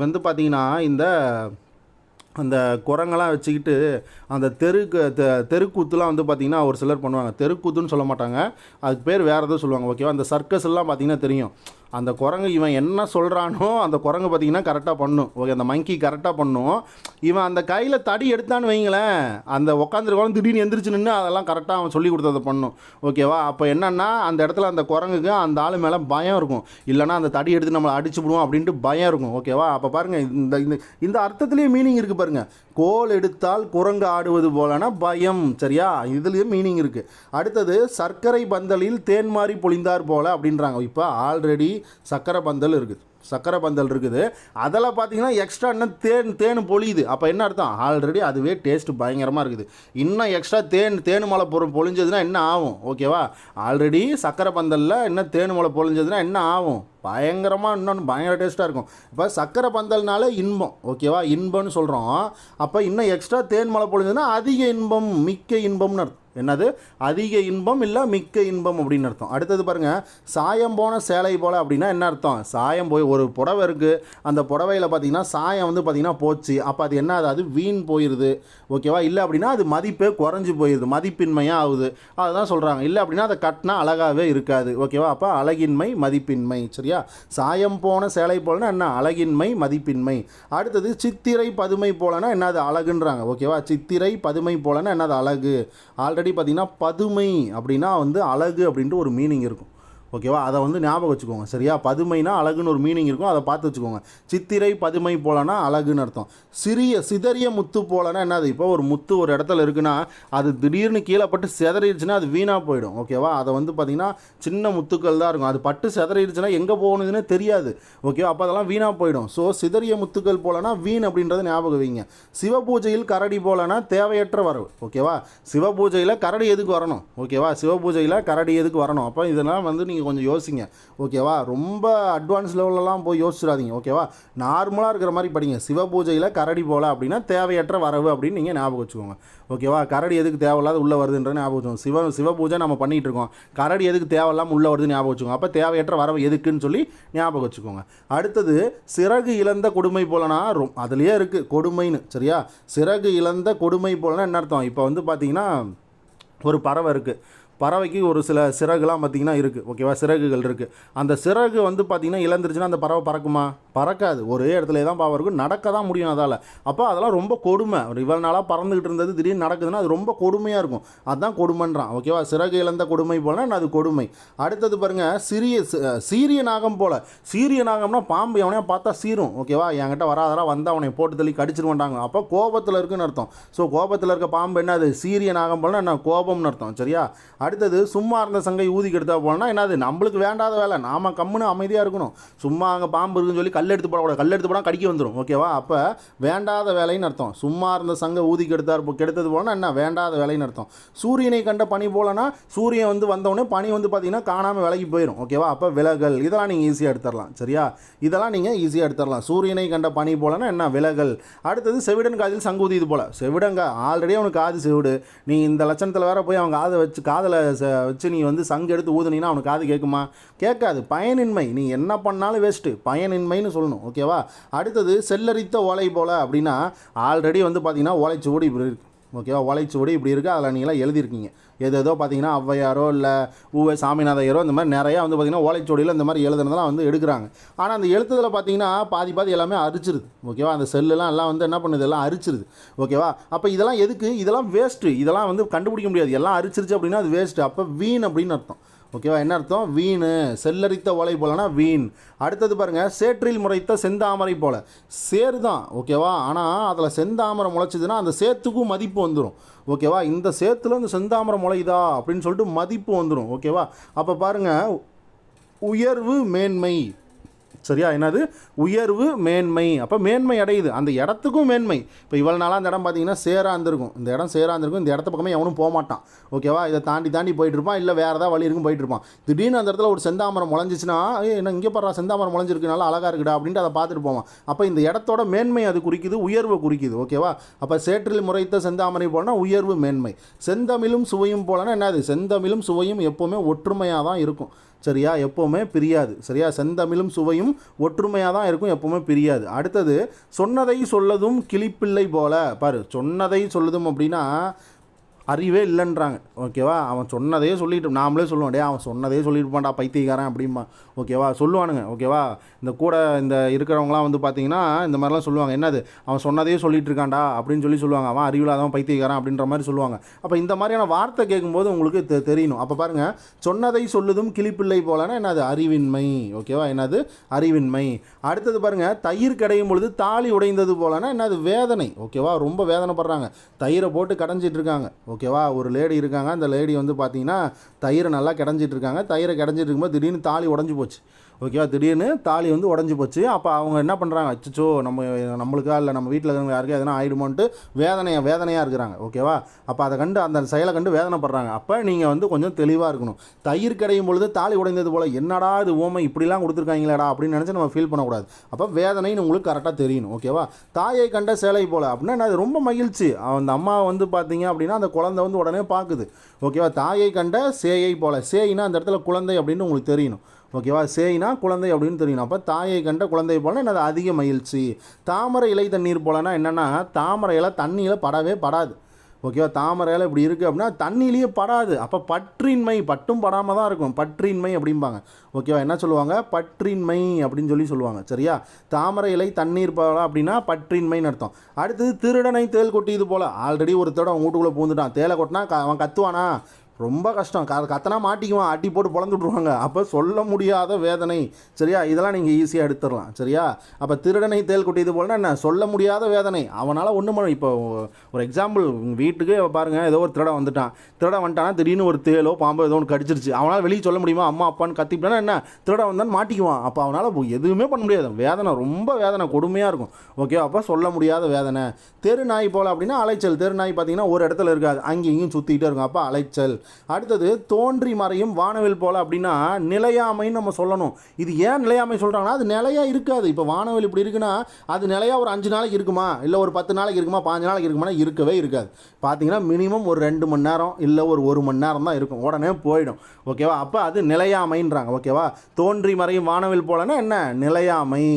வந்து பார்த்திங்கன்னா அந்த குரங்கெல்லாம் வச்சுக்கிட்டு அந்த தெருக்கூத்துலாம் வந்து பார்த்திங்கன்னா ஒரு சிலர் பண்ணுவாங்க. தெருக்கூத்துன்னு சொல்ல மாட்டாங்க, அதுக்கு பேர் வேறு எதுவும் சொல்லுவாங்க. ஓகேவா? அந்த சர்க்கஸ் எல்லாம் பார்த்திங்கன்னா தெரியும். அந்த குரங்கு இவன் என்ன சொல்கிறானோ அந்த குரங்கு பார்த்திங்கன்னா கரெக்டாக பண்ணும். ஓகே, அந்த மங்கி கரெக்டாக பண்ணும். இவன் அந்த கையில் தடி எடுத்தான்னு வைங்களேன், அந்த உட்காந்துருக்கோம் திடீர்னு எந்திரிச்சு நின்று அதெல்லாம் கரெக்டாக அவன் சொல்லி கொடுத்ததை பண்ணும். ஓகேவா? அப்போ என்னென்னா அந்த இடத்துல அந்த குரங்குக்கு அந்த ஆள் மேலே பயம் இருக்கும். இல்லைனா அந்த தடி எடுத்து நம்மளை அடிச்சுவிடுவோம் அப்படின்ட்டு பயம் இருக்கும். ஓகேவா? அப்போ பாருங்கள், இந்த அர்த்தத்துலேயே மீனிங் இருக்குது பாருங்கள். கோல் எடுத்தால் குரங்கு ஆடுவது போலனா பயம். சரியா? இதுலேயும் மீனிங் இருக்குது. அடுத்தது சர்க்கரை பந்தலில் தேன் மாறி பொழிந்தார் போல அப்படின்றாங்க. இப்போ ஆல்ரெடி சக்கரை பந்தல் இருக்குது, சக்கரை பந்தல் இருக்குது, அதில் பார்த்தீங்கன்னா எக்ஸ்ட்ரா இன்னும் தேன் பொழியுது. அப்போ என்ன அர்த்தம், ஆல்ரெடி அதுவே டேஸ்ட்டு பயங்கரமாக இருக்குது. இன்னும் எக்ஸ்ட்ரா தேன் மலை பொழிஞ்சதுன்னா என்ன ஆகும்? ஓகேவா? ஆல்ரெடி சக்கரை பந்தலில் இன்னும் தேன் மலை பொழிஞ்சதுன்னா என்ன ஆகும், பயங்கரமாக இன்னொன்று பயங்கர டேஸ்ட்டாக இருக்கும். இப்போ சக்கரை பந்தல்னால இன்பம். ஓகேவா? இன்பம்னு சொல்கிறோம். அப்போ இன்னும் எக்ஸ்ட்ரா தேன் மலை பொழிஞ்சதுன்னா அதிக இன்பம், மிக்க இன்பம்னு அர்த்தம். என்னது, அதிக இன்பம் இல்லை மிக்க இன்பம் அப்படின்னு அர்த்தம். அடுத்தது பாருங்கள், சாயம் போன சேலை போல் அப்படின்னா என்ன அர்த்தம், சாயம் போய் ஒரு புடவை இருக்குது, அந்த புடவையில் பார்த்தீங்கன்னா சாயம் வந்து பார்த்திங்கன்னா போச்சு. அப்போ அது என்ன, அது வீண் போயிடுது. ஓகேவா? இல்லை அப்படின்னா அது மதிப்பே குறைஞ்சி போயிடுது, மதிப்பின்மையாக ஆகுது. அதுதான் சொல்கிறாங்க. இல்லை அப்படின்னா அதை கட்டினா அழகாகவே இருக்காது. ஓகேவா? அப்போ அழகின்மை மதிப்பின்மை. சரியா? சாயம் போன சேலை போலனா என்ன, அழகின்மை மதிப்பின்மை. அடுத்தது சித்திரை பதுமை போலனா என்னது, அழகுன்றாங்க. ஓகேவா? சித்திரை பதுமை போலனா என்னது, அழகு. ஆல்ரெடி பார்த்தீங்கன்னா பதுமை அப்படின்னா வந்து அழகு அப்படின்ட்டு ஒரு மீனிங் இருக்கும். ஓகேவா? அதை வந்து ஞாபகம் வச்சுக்கோங்க. சரியா? பதுமைனா அழகுன்னு ஒரு மீனிங் இருக்கும், அதை பார்த்து வச்சுக்கோங்க. சித்திரை பதுமை போலனா அழகுன்னு அர்த்தம். சிதறிய முத்து போலனா என்னது, இப்போ ஒரு முத்து ஒரு இடத்துல இருக்குன்னா அது திடீர்னு கீழே பட்டு செதறிடுச்சுன்னா அது வீணாக போயிடும். ஓகேவா? அதை வந்து பார்த்திங்கன்னா சின்ன முத்துக்கள் தான் இருக்கும், அது பட்டு செதறிடுச்சுன்னா எங்கே போகணுதுன்னு தெரியாது. ஓகேவா? அப்போ அதெல்லாம் வீணாக போயிடும். ஸோ சிதறிய முத்துக்கள் போலனா வீண் அப்படின்றத ஞாபகம் வைங்க. சிவபூஜையில் கரடி போலனா தேவையற்ற வரவு. ஓகேவா? சிவபூஜையில் கரடி எதுக்கு வரணும்? ஓகேவா? சிவபூஜையில் கரடி எதுக்கு வரணும்? அப்போ இதெல்லாம் வந்து நீங்கள் கொஞ்சம் யோசிங்க. ஓகேவா? ரொம்ப அட்வான்ஸ் லெவலெலாம் போய் யோசிச்சிடாதீங்க. ஓகேவா? நார்மலாக இருக்கிற மாதிரி படிங்க. சிவபூஜையில் கரடி போல அப்படின்னா தேவையற்ற வரவு அப்படின்னு நீங்கள் ஞாபகம் வச்சுக்கோங்க. ஓகேவா? கரடி எதுக்கு தேவையில்லாத உள்ளே வருதுன்ற ஞாபகம் வச்சுக்கோங்க. சிவபூஜை நம்ம பண்ணிகிட்டு இருக்கோம், கரடி எதுக்கு தேவையில்லாமல் உள்ளே வருதுன்னு ஞாபகம் வச்சுக்கோங்க. அப்போ தேவையற்ற வரவு எதுக்குன்னு சொல்லி ஞாபகம் வச்சுக்கோங்க. அடுத்தது சிறகு இழந்த கொடுமை போலனா, அதுலேயே இருக்குது கொடுமைன்னு. சரியா? சிறகு இழந்த கொடுமை போலனா என்ன அர்த்தம், இப்போ வந்து பார்த்தீங்கன்னா ஒரு பறவை இருக்குது, பறவைக்கு ஒரு சில சிறகுலாம் பார்த்திங்கன்னா இருக்குது. ஓகேவா? சிறகுகள் இருக்குது. அந்த சிறகு வந்து பார்த்திங்கன்னா இழந்துருச்சுன்னா அந்த பறவை பறக்குமா? பறக்காது. ஒரே இடத்துல தான் பாவம் இருக்கும், நடக்க தான் முடியும் அதால். அப்போ அதெல்லாம் ரொம்ப கொடுமை. இவ்வளோ நாளாக பறந்துக்கிட்டு இருந்தது திடீர்னு நடக்குதுன்னா அது ரொம்ப கொடுமையாக இருக்கும். அதுதான் கொடுமைன்றான். ஓகேவா? சிறகு இழந்த கொடுமை போலனா அது கொடுமை. அடுத்தது பாருங்கள், சீரிய நாகம் போல். சீரிய நாகம்னா பாம்பு எவனையா பார்த்தா சீரும். ஓகேவா? என்கிட்ட வராதரா வந்து அவனை போட்டு தள்ளி கடிச்சிருவாண்டாங்க. அப்போ கோபத்தில் இருக்குன்னு அர்த்தம். ஸோ கோபத்தில் இருக்க பாம்பு என்ன, அது சீரிய நாகம் போலனா என்ன, கோபம்னு அர்த்தம். சரியா? அடுத்தது சும்மா இருந்த சங்கை ஊதி கெடுத்தா போனால் என்னது, நம்மளுக்கு வேண்டாத வேலை, நாம் கம்முன்னு அமைதியாக இருக்கணும். சும்மா அங்கே பாம்பு இருக்குன்னு சொல்லி கல் எடுத்து போடக்கூடாது, கல் எடுத்து போனால் கடிக்க வந்துடும். ஓகேவா? அப்போ வேண்டாத வேலைன்னு அர்த்தம். சும்மா இருந்த சங்கை ஊதி கெடுத்தது போலனா என்ன, வேண்டாத வேலைன்னு அர்த்தம். சூரியனை கண்ட பனி போலனா சூரியன் வந்து வந்தவுடனே பனி வந்து பார்த்திங்கன்னா காணாமல் விலகி போயிடும். ஓகேவா? அப்போ விலகல். இதெல்லாம் நீங்கள் ஈஸியாக எடுத்துடலாம். சரியா? இதெல்லாம் நீங்கள் ஈஸியாக எடுத்துடலாம். சூரியனை கண்ட பனி போலனா என்ன, விலகல். அடுத்தது செவிடன் காதில் சங்கூதி. இது போல் செவிடங்க ஆல்ரெடி அவனுக்கு காது செவிடு, நீ இந்த லட்சணத்தில் வேற போய் அவன் காதில் வச்சு நீ வந்து சங்கு எடுத்து ஊதுனீங்கன்னா அவனுக்கு காது கேட்குமா? கேட்காது. பயனின்மை. நீ என்ன பண்ணாலும் வேஸ்ட்டு, பயனின்மைன்னு சொல்லணும். ஓகேவா? அடுத்தது செல்லரித்த ஓலை போல் அப்படின்னா ஆல்ரெடி வந்து பார்த்தீங்கன்னா ஓலைச்சுவடி இப்படி இருக்குது. ஓகேவா? ஓலைச்சுவடி இப்படி இருக்குது, அதில் நீங்களாம் எழுதியிருக்கீங்க. ஏதோ பார்த்தீங்கன்னா ஔவையாரோ இல்லை ஊவே சாமிநாதையரோ இந்த மாதிரி நிறையா வந்து பார்த்திங்கன்னா ஓலைச்சுவடியில் இந்த மாதிரி எழுதுனதெல்லாம் வந்து எடுக்கிறாங்க. ஆனால் அந்த எழுத்துதில் பார்த்தீங்கன்னா பாதி எல்லாமே அரிச்சிருது. ஓகேவா? அந்த செல்லுலாம் எல்லாம் வந்து என்ன பண்ணுது, எல்லாம் அரிச்சிருது. ஓகேவா? அப்போ இதெல்லாம் எதுக்கு, இதெல்லாம் வேஸ்ட்டு, இதெல்லாம் வந்து கண்டுபிடிக்க முடியாது, எல்லாம் அரிச்சிருச்சு அப்படின்னா அது வேஸ்ட்டு. அப்போ வீண் அப்படின்னு அர்த்தம். ஓகேவா, என்ன அர்த்தம்? வீணு. செல்லரித்த ஓலை போலனா வீண். அடுத்தது பாருங்கள், சேற்றில் முளைத்த செந்தாமரை போல். சேரு தான், ஓகேவா, ஆனால் அதில் செந்தாமரை முளைச்சிதுன்னா அந்த சேத்துக்கும் மதிப்பு வந்துடும். ஓகேவா, இந்த சேத்துல இந்த செந்தாமரை முளையுதா அப்படின்னு சொல்லிட்டு மதிப்பு வந்துடும். ஓகேவா, அப்போ பாருங்கள், உயர்வு மேன்மை. சரியா, என்னது? உயர்வு மேன்மை. அப்போ மேன்மை அடையுது, அந்த இடத்துக்கும் மேன்மை. இப்போ இவ்வளோ நாளாக அந்த இடம் பார்த்தீங்கன்னா சேராக இருந்திருக்கும், இந்த இடம் சேராக இருந்திருக்கும், இந்த இடத்த பக்கமே எவனும் போக மாட்டான். ஓகேவா, இதை தாண்டி தாண்டி போயிட்டு இருப்பான், இல்லை வேறு ஏதாவது வழி இருக்கும் போயிட்டு இருப்பான். திடீர்னு அந்த இடத்துல ஒரு செந்தாமரம் முளைஞ்சிச்சுன்னா, என்ன இங்கே பாரு செந்தாமரம் முளைஞ்சிருக்கு, நல்லா அழகாக இருக்குடா அப்படின்ட்டு அதை பார்த்துட்டு போவான். அப்போ இந்த இடத்தோட மேன்மை அது குறிக்குது, உயர்வை குறிக்குது. ஓகேவா, அப்போ சேற்றில் முறைத்த செந்தாமரை போலனா உயர்வு மேன்மை. செந்தமிழும் சுவையும் போலனா என்னது? செந்தமிழும் சுவையும் எப்போவுமே ஒற்றுமையாக தான் இருக்கும். சரியா, எப்போவுமே பிரியாது. சரியா, செந்தமிழும் சுவையும் ஒற்றுமையாக தான் இருக்கும், எப்போவுமே பிரியாது. அடுத்தது, சொன்னதை சொல்லதும் கிளிப்பிள்ளை போல. பாரு, சொன்னதை சொல்லுதும் அப்படின்னா அறிவே இல்லைன்றாங்க. ஓகேவா, அவன் சொன்னதே சொல்லிட்டு, நாமளே சொல்லுவோம், டே அவன் சொன்னதே சொல்லியிருப்பான்டா பைத்தியக்காரன் அப்படிம்பா. ஓகேவா, சொல்லுவானுங்க. ஓகேவா, இந்த கூட இந்த இருக்கிறவங்களாம் வந்து பார்த்தீங்கன்னா இந்த மாதிரிலாம் சொல்லுவாங்க, என்னது அவன் சொன்னதே சொல்லிட்டு இருக்கான்டா அப்படின்னு சொல்லுவாங்க, அவன் அறிவில்லாதவன் பைத்தியக்காரன் அப்படின்ற மாதிரி சொல்லுவாங்க. அப்போ இந்த மாதிரியான வார்த்தை கேட்கும்போது உங்களுக்கு தெரியணும். அப்போ பாருங்கள், சொன்னதை சொல்லுதும் கிளிப்பிள்ளை போலனா என்னது? அறிவின்மை. ஓகேவா, என்னது? அறிவின்மை. அடுத்தது பாருங்கள், தயிர் கடையும் பொழுது தாலி உடைந்தது போலனா என்னது? வேதனை. ஓகேவா, ரொம்ப வேதனைப்படுறாங்க, தயிரை போட்டு கடைஞ்சிட்டு இருக்காங்க. ஓகேவா, ஒரு லேடி இருக்காங்க, அந்த லேடி வந்து பார்த்தீங்கன்னா தயிரை நல்லா கிடஞ்சிட்டு இருக்காங்க. தயிரை கிடஞ்சிட்டு இருக்கும்போது திடீர்னு தாலி உடஞ்சி போச்சு. ஓகேவா, திடீர்னு தாலி வந்து உடஞ்சி போச்சு. அப்போ அவங்க என்ன பண்ணுறாங்க, அச்சோ நம்மளுக்கா இல்லை நம்ம வீட்டில் இருக்கிறவங்க யாருக்கா எதனா ஆகிடுமோன்ட்டு வேதனையாக இருக்கிறாங்க. ஓகேவா, அப்போ அதை கண்டு அந்த செயலை கண்டு வேதனைப்படுறாங்க. அப்போ நீங்கள் வந்து கொஞ்சம் தெளிவாக இருக்கணும். தயிர் கிடையும் பொழுது தாலி உடைந்தது போல், என்னடா இது ஓமை இப்படிலாம் கொடுத்துருக்காங்களேடா அப்படின்னு நினச்சி நம்ம ஃபீல் பண்ணக்கூடாது. அப்போ வேதனைன்னு உங்களுக்கு கரெக்டாக தெரியணும். ஓகேவா, தாயை கண்ட சேலை போல் அப்படின்னா அது ரொம்ப மகிழ்ச்சி. அந்த அம்மா வந்து பார்த்தீங்க அப்படின்னா அந்த குழந்தை வந்து உடனே பார்க்குது. ஓகேவா, தாயை கண்ட சேயை போல். சேயினா அந்த இடத்துல குழந்தை அப்படின்னு உங்களுக்கு தெரியணும். ஓகேவா, சேயினா குழந்தை அப்படின்னு தெரியணும். அப்போ தாயை கண்ட குழந்தை போல என்னது? அதிக மகிழ்ச்சி. தாமரை இலை தண்ணீர் போலனா என்னென்னா, தாமரை இலை தண்ணியில் படவே படாது. ஓகேவா, தாமரை இலை இப்படி இருக்குது அப்படின்னா தண்ணியிலேயே படாது. அப்போ பற்றின்மை, பட்டும் படாமல் தான் இருக்கும், பற்றின்மை அப்படிம்பாங்க. ஓகேவா, என்ன சொல்லுவாங்க? பற்றின்மை அப்படின்னு சொல்லுவாங்க. சரியா, தாமரை இலை தண்ணீர் போல அப்படின்னா பற்றின்மைன்னு அர்த்தம். அடுத்தது, திருடனை தேல் கொட்டியது போல். ஆல்ரெடி ஒரு தடவை அவன் வீட்டுக்குள்ளே பூந்துட்டான், தேலை கொட்டினா அவன் கத்துவானா? ரொம்ப கஷ்டம், கத்தனா மாட்டிக்குவான், அட்டி போட்டு பொழந்து விட்ருவாங்க. அப்போ சொல்ல முடியாத வேதனை. சரியா, இதெல்லாம் நீங்கள் ஈஸியாக எடுத்துடலாம். சரியா, அப்போ திருடனை தேல் கொட்டியது போலனா என்ன? சொல்ல முடியாத வேதனை. அவனால் ஒன்றும் பண்ண. இப்போ ஒரு எக்ஸாம்பிள், வீட்டுக்கு பாருங்கள், ஏதோ ஒரு திருடன் வந்துட்டானா திடீர்னு ஒரு தேலோ பாம்போ ஏதோ ஒன்று கடிச்சிருச்சு, அவனால் வெளியே சொல்ல முடியுமா? அம்மா அப்பான்னு கத்திட்டானா என்ன? திருடன் வந்தான்னு மாட்டிக்குவான். அப்போ அவனால் எதுவுமே பண்ண முடியாது, வேதனை, ரொம்ப வேதனை, கொடுமையாக இருக்கும். ஓகே, அப்போ சொல்ல முடியாத வேதனை. தெரு நாய் போல் அப்படின்னா அலைச்சல். தெரு நாய் பார்த்தீங்கன்னா ஒரு இடத்துல இருக்காது, அங்கேயும் இங்கேயும் சுற்றிக்கிட்டே இருக்கும், அப்போ அலைச்சல். அடுத்தது, தோன்றி மறையும் வானவில் போல் அப்படின்னா நிலையாமைன்னு நம்ம சொல்லணும். இது ஏன் நிலையாமை சொல்கிறாங்கன்னா, அது நிலையாக இருக்காது. இப்போ வானவில் இப்படி இருக்குன்னா அது நிலையாக ஒரு 5 நாளைக்கு இருக்குமா, இல்லை ஒரு 10 நாளைக்கு இருக்குமா, 5 நாளைக்கு இருக்குமானா இருக்கவே இருக்காது. பார்த்தீங்கன்னா மினிமம் ஒரு 2 மணி நேரம் இல்லை ஒரு 1 மணி நேரம் தான் இருக்கும், உடனே போயிடும். ஓகேவா, அப்போ அது நிலையாமைன்றாங்க. ஓகேவா, தோன்றி மறையும் வானவில் போலனா என்ன? நிலையாமை.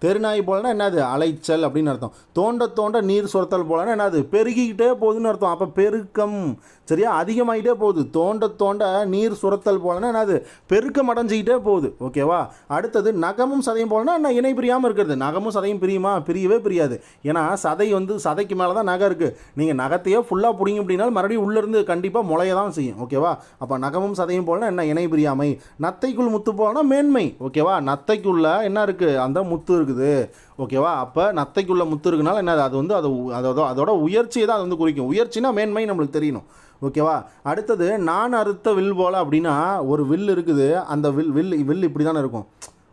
தெருநாய் போலனா என்னது? அலைச்சல் அப்படின்னு அர்த்தம். தோண்ட தோண்ட நீர் சுரத்தல் போலனா என்னது? பெருகிக்கிட்டே போகுதுன்னு அர்த்தம். அப்போ பெருக்கம். சரியா, அதிகமாகிட்டே போகுது. தோண்ட தோண்ட நீர் சுரத்தல் போலனா என்னது? பெருக்கம் அடைஞ்சிக்கிட்டே போகுது. ஓகேவா, அடுத்தது, நகமும் சதையும் போலனா என்ன? இணை பிரியாமல் இருக்கிறது. நகமும் சதையும் பிரியுமா? பிரியவே பிரியாது. ஏன்னா சதை வந்து சதைக்கு மேலே தான் நகை இருக்குது. நீங்கள் நகத்தையே ஃபுல்லாக பிடிங்க அப்படின்னாலும் மறுபடியும் உள்ளேருந்து கண்டிப்பாக முளைய தான் செய்யும். ஓகேவா, அப்போ நகமும் சதையும் போலனா என்ன? இணை பிரியாமை. நத்தைக்குள் முத்து போலனா மேன்மை. ஓகேவா, நத்தைக்குள்ளே என்ன இருக்குது? அந்த முத்து இருக்குது. ஓகேவா, அப்போ நத்தைக்குள்ளே முத்து இருக்குனால என்ன? அது வந்து அதோட உயர்ச்சியை தான் அது வந்து குறிக்கும். உயர்ச்சினா மேன்மை நம்மளுக்கு தெரியணும். ஓகேவா, அடுத்தது, நான் அறுத்த வில் போல் அப்படின்னா ஒரு வில் இருக்குது, அந்த வில் இப்படி தானே இருக்கும்.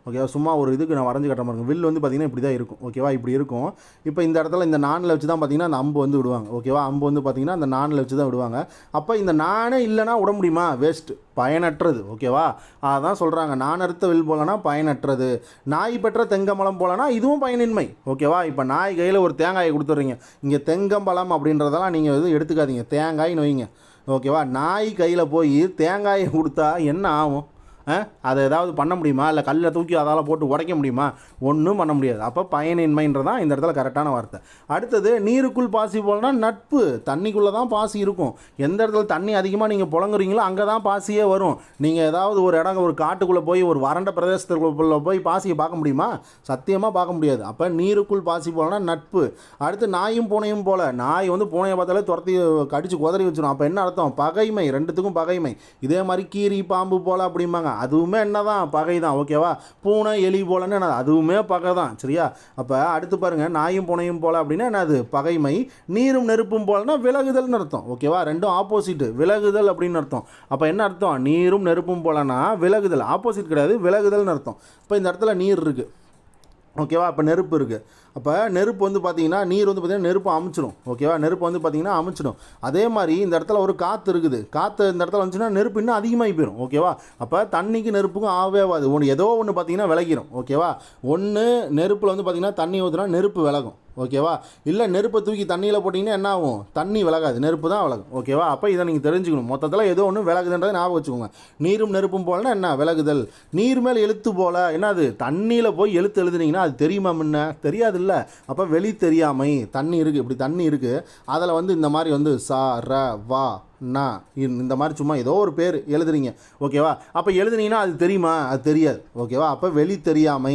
ஓகேவா, சும்மா ஒரு இதுக்கு நான் வரைஞ்சி கட்டுற மாதிரி இருக்கும். வில் வந்து பார்த்திங்கன்னா இப்படி தான் இருக்கும். ஓகேவா, இப்படி இருக்கும். இப்போ இந்த இடத்துல இந்த நானில் வச்சு தான் பார்த்திங்கன்னா அந்த அம்பு வந்து விடுவாங்க. ஓகேவா, அம்பு வந்து பார்த்திங்கன்னா அந்த நானில் வச்சு தான் விடுவாங்க. அப்போ இந்த நானே இல்லைனா விட முடியுமா? வேஸ்ட்டு, பயனற்றது. ஓகேவா, அதான் சொல்கிறாங்க, நான் அறுத்த வில் போலனா பயனற்றது. நாய் பெற்ற தெங்கம்பழம் போலனா இதுவும் பயனின்மை. ஓகேவா, இப்போ நாய் கையில் ஒரு தேங்காயை கொடுத்துட்றீங்க, இங்கே தெங்கம்பழம் அப்படின்றதெல்லாம் நீங்கள் எதுவும் எடுத்துக்காதீங்க, தேங்காய்னு வைங்க. ஓகேவா, நாய் கையில் போய் தேங்காயை கொடுத்தா என்ன ஆகும்? அதை ஏதாவது பண்ண முடியுமா? இல்லை கல்லை தூக்கி அதால் போட்டு உடைக்க முடியுமா? ஒன்றும் பண்ண முடியாது. அப்போ பயனின்மைன்றதான் இந்த இடத்துல கரெக்டான வார்த்தை. அடுத்தது நீருக்குள் பாசி போலனா நட்பு. தண்ணிக்குள்ளே தான் பாசி இருக்கும். எந்த இடத்துல தண்ணி அதிகமாக நீங்கள் புழங்குறீங்களோ அங்கே தான் பாசியே வரும். நீங்கள் ஏதாவது ஒரு இடம் ஒரு காட்டுக்குள்ளே போய் ஒரு வறண்ட பிரதேசத்துக்குள்ளே போய் பாசியை பார்க்க முடியுமா? சத்தியமாக பார்க்க முடியாது. அப்போ நீருக்குள் பாசி போலனா நட்பு. அடுத்து நாயும் பூனையும் போல. நாய் வந்து பூனையை பார்த்தாலே துரத்தி கடிச்சு குதறி வச்சிடும். அப்போ என்ன அர்த்தம்? பகைமை. ரெண்டுத்துக்கும் பகைமை. இதே மாதிரி கீரி பாம்பு போல அப்படிம்பாங்க. அதுவுமே என்னதான்? பகை தான். ஓகேவா? பூனை எலி போலன்னு என்ன? அதுவுமே பகை தான். சரியா? அப்போ அடுத்து பாருங்கள், நாயும் பூனையும் போல அப்படின்னா என்னது? பகைமை. நீரும் நெருப்பும் போலனா விலகுதல்னு அர்த்தம். ஓகேவா? ரெண்டும் ஆப்போசிட். விலகுதல் அப்படின்னு அர்த்தம். அப்போ என்ன அர்த்தம்? நீரும் நெருப்பும் போலனா விலகுதல். ஆப்போசிட் கிடையாது, விலகுதல்னு அர்த்தம். இப்போ இந்த இடத்துல நீர் இருக்குது. ஓகேவா? இப்போ நெருப்பு இருக்குது. அப்போ நெருப்பு வந்து பார்த்திங்கன்னா நீர் வந்து பார்த்திங்கன்னா நெருப்பு அமுச்சிடும். ஓகேவா? நெருப்பு வந்து பார்த்திங்கன்னா அமுச்சிடும். அதே மாதிரி இந்த இடத்துல ஒரு காற்று இருக்குது. காற்று இந்த இடத்துல வந்துச்சுன்னா நெருப்பு இன்னும் அதிகமாகி போயிடும். ஓகேவா? அப்போ தண்ணிக்கு நெருப்புக்கும் ஆகவே ஆகாது. ஒன்று ஏதோ ஒன்று பார்த்திங்கன்னா விலகிடும். ஓகேவா? ஒன்று நெருப்பில் வந்து பார்த்திங்கன்னா தண்ணி ஊற்றுனா நெருப்பு விலகும். ஓகேவா? இல்லை நெருப்பை தூக்கி தண்ணியில் போட்டிங்கன்னா என்ன ஆகும்? தண்ணி விலகாது, நெருப்பு தான் விலகும். ஓகேவா? அப்போ இதை நீங்கள் தெரிஞ்சுக்கணும். மொத்தத்தில் ஏதோ ஒன்று விலகுதுன்றதை ஞாபகம் வச்சுக்கோங்க. நீரும் நெருப்பும் போலனா என்ன? விலகுதல். நீர் மேல் எழுத்து போல என்னது? தண்ணியில் போய் எழுத்து எழுதுனீங்கன்னா அது தெரியுமா? முன்ன தெரியாது இல்லை. அப்போ வெளி தெரியாமை. தண்ணி இருக்குது, இப்படி தண்ணி இருக்குது, அதில் வந்து இந்த மாதிரி வந்து சா ர வா நா இந்த மாதிரி சும்மா ஏதோ ஒரு பேர் எழுதுறீங்க. ஓகேவா? அப்போ எழுதுனீங்கன்னா அது தெரியுமா? அது தெரியாது. ஓகேவா? அப்போ வெளி தெரியாமை.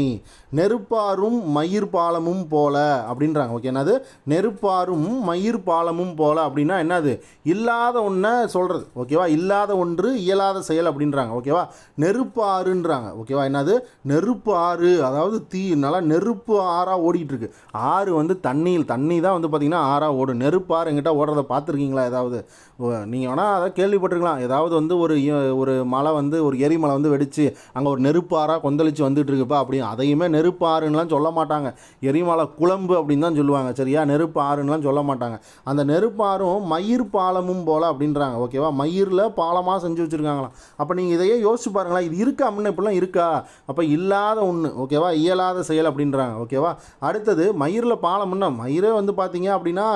நெருப்பாரும் மயிர் பாலமும் போல அப்படின்றாங்க. ஓகே, என்னது? நெருப்பாரும் மயிர் பாலமும் போல அப்படின்னா என்னது? இல்லாத ஒன்றை சொல்கிறது. ஓகேவா? இல்லாத ஒன்று இயலாத செயல் அப்படின்றாங்க. ஓகேவா? நெருப்பாறுன்றாங்க. ஓகேவா? என்னது? நெருப்பு ஆறு. அதாவது நல்லா நெருப்பு ஆறாக ஓடிட்டுருக்கு. ஆறு வந்து தண்ணி தான் வந்து பார்த்திங்கன்னா ஆறாக ஓடும். நெருப்பு ஆறு எங்கிட்ட ஓடுறத பார்த்துருக்கீங்களா? ஏதாவது நீங்கள் வேணால் அதை கேள்விப்பட்டிருக்கலாம். ஏதாவது வந்து ஒரு மலை வந்து ஒரு எரிமலை வந்து வெடித்து அங்கே ஒரு நெருப்பு ஆறாக கொந்தளிச்சு வந்துட்டு இருக்குப்பா அப்படின்னு. அதையுமே நெருப்பு ஆறுன்னெலாம் சொல்ல மாட்டாங்க. எரிமலை குழம்பு அப்படின்னு தான் சொல்லுவாங்க. சரியா? நெருப்பு ஆறுன்னெலாம் சொல்ல மாட்டாங்க. அந்த நெருப்பு ஆறும் மயிர் பாலமும் போல் அப்படின்றாங்க. ஓகேவா? மயிரில் பாலமாக செஞ்சு வச்சுருக்காங்களாம். அப்போ நீங்கள் இதையே யோசிச்சு பாருங்களா, இது இருக்கா? முன்ன இப்படிலாம் இருக்கா? அப்போ இல்லாத ஒன்று. ஓகேவா? இயலாத செயல் அப்படின்றாங்க. ஓகேவா? அடுத்தது மயிரில் பாலம்னா மயிரே வந்து பார்த்தீங்க அப்படின்னா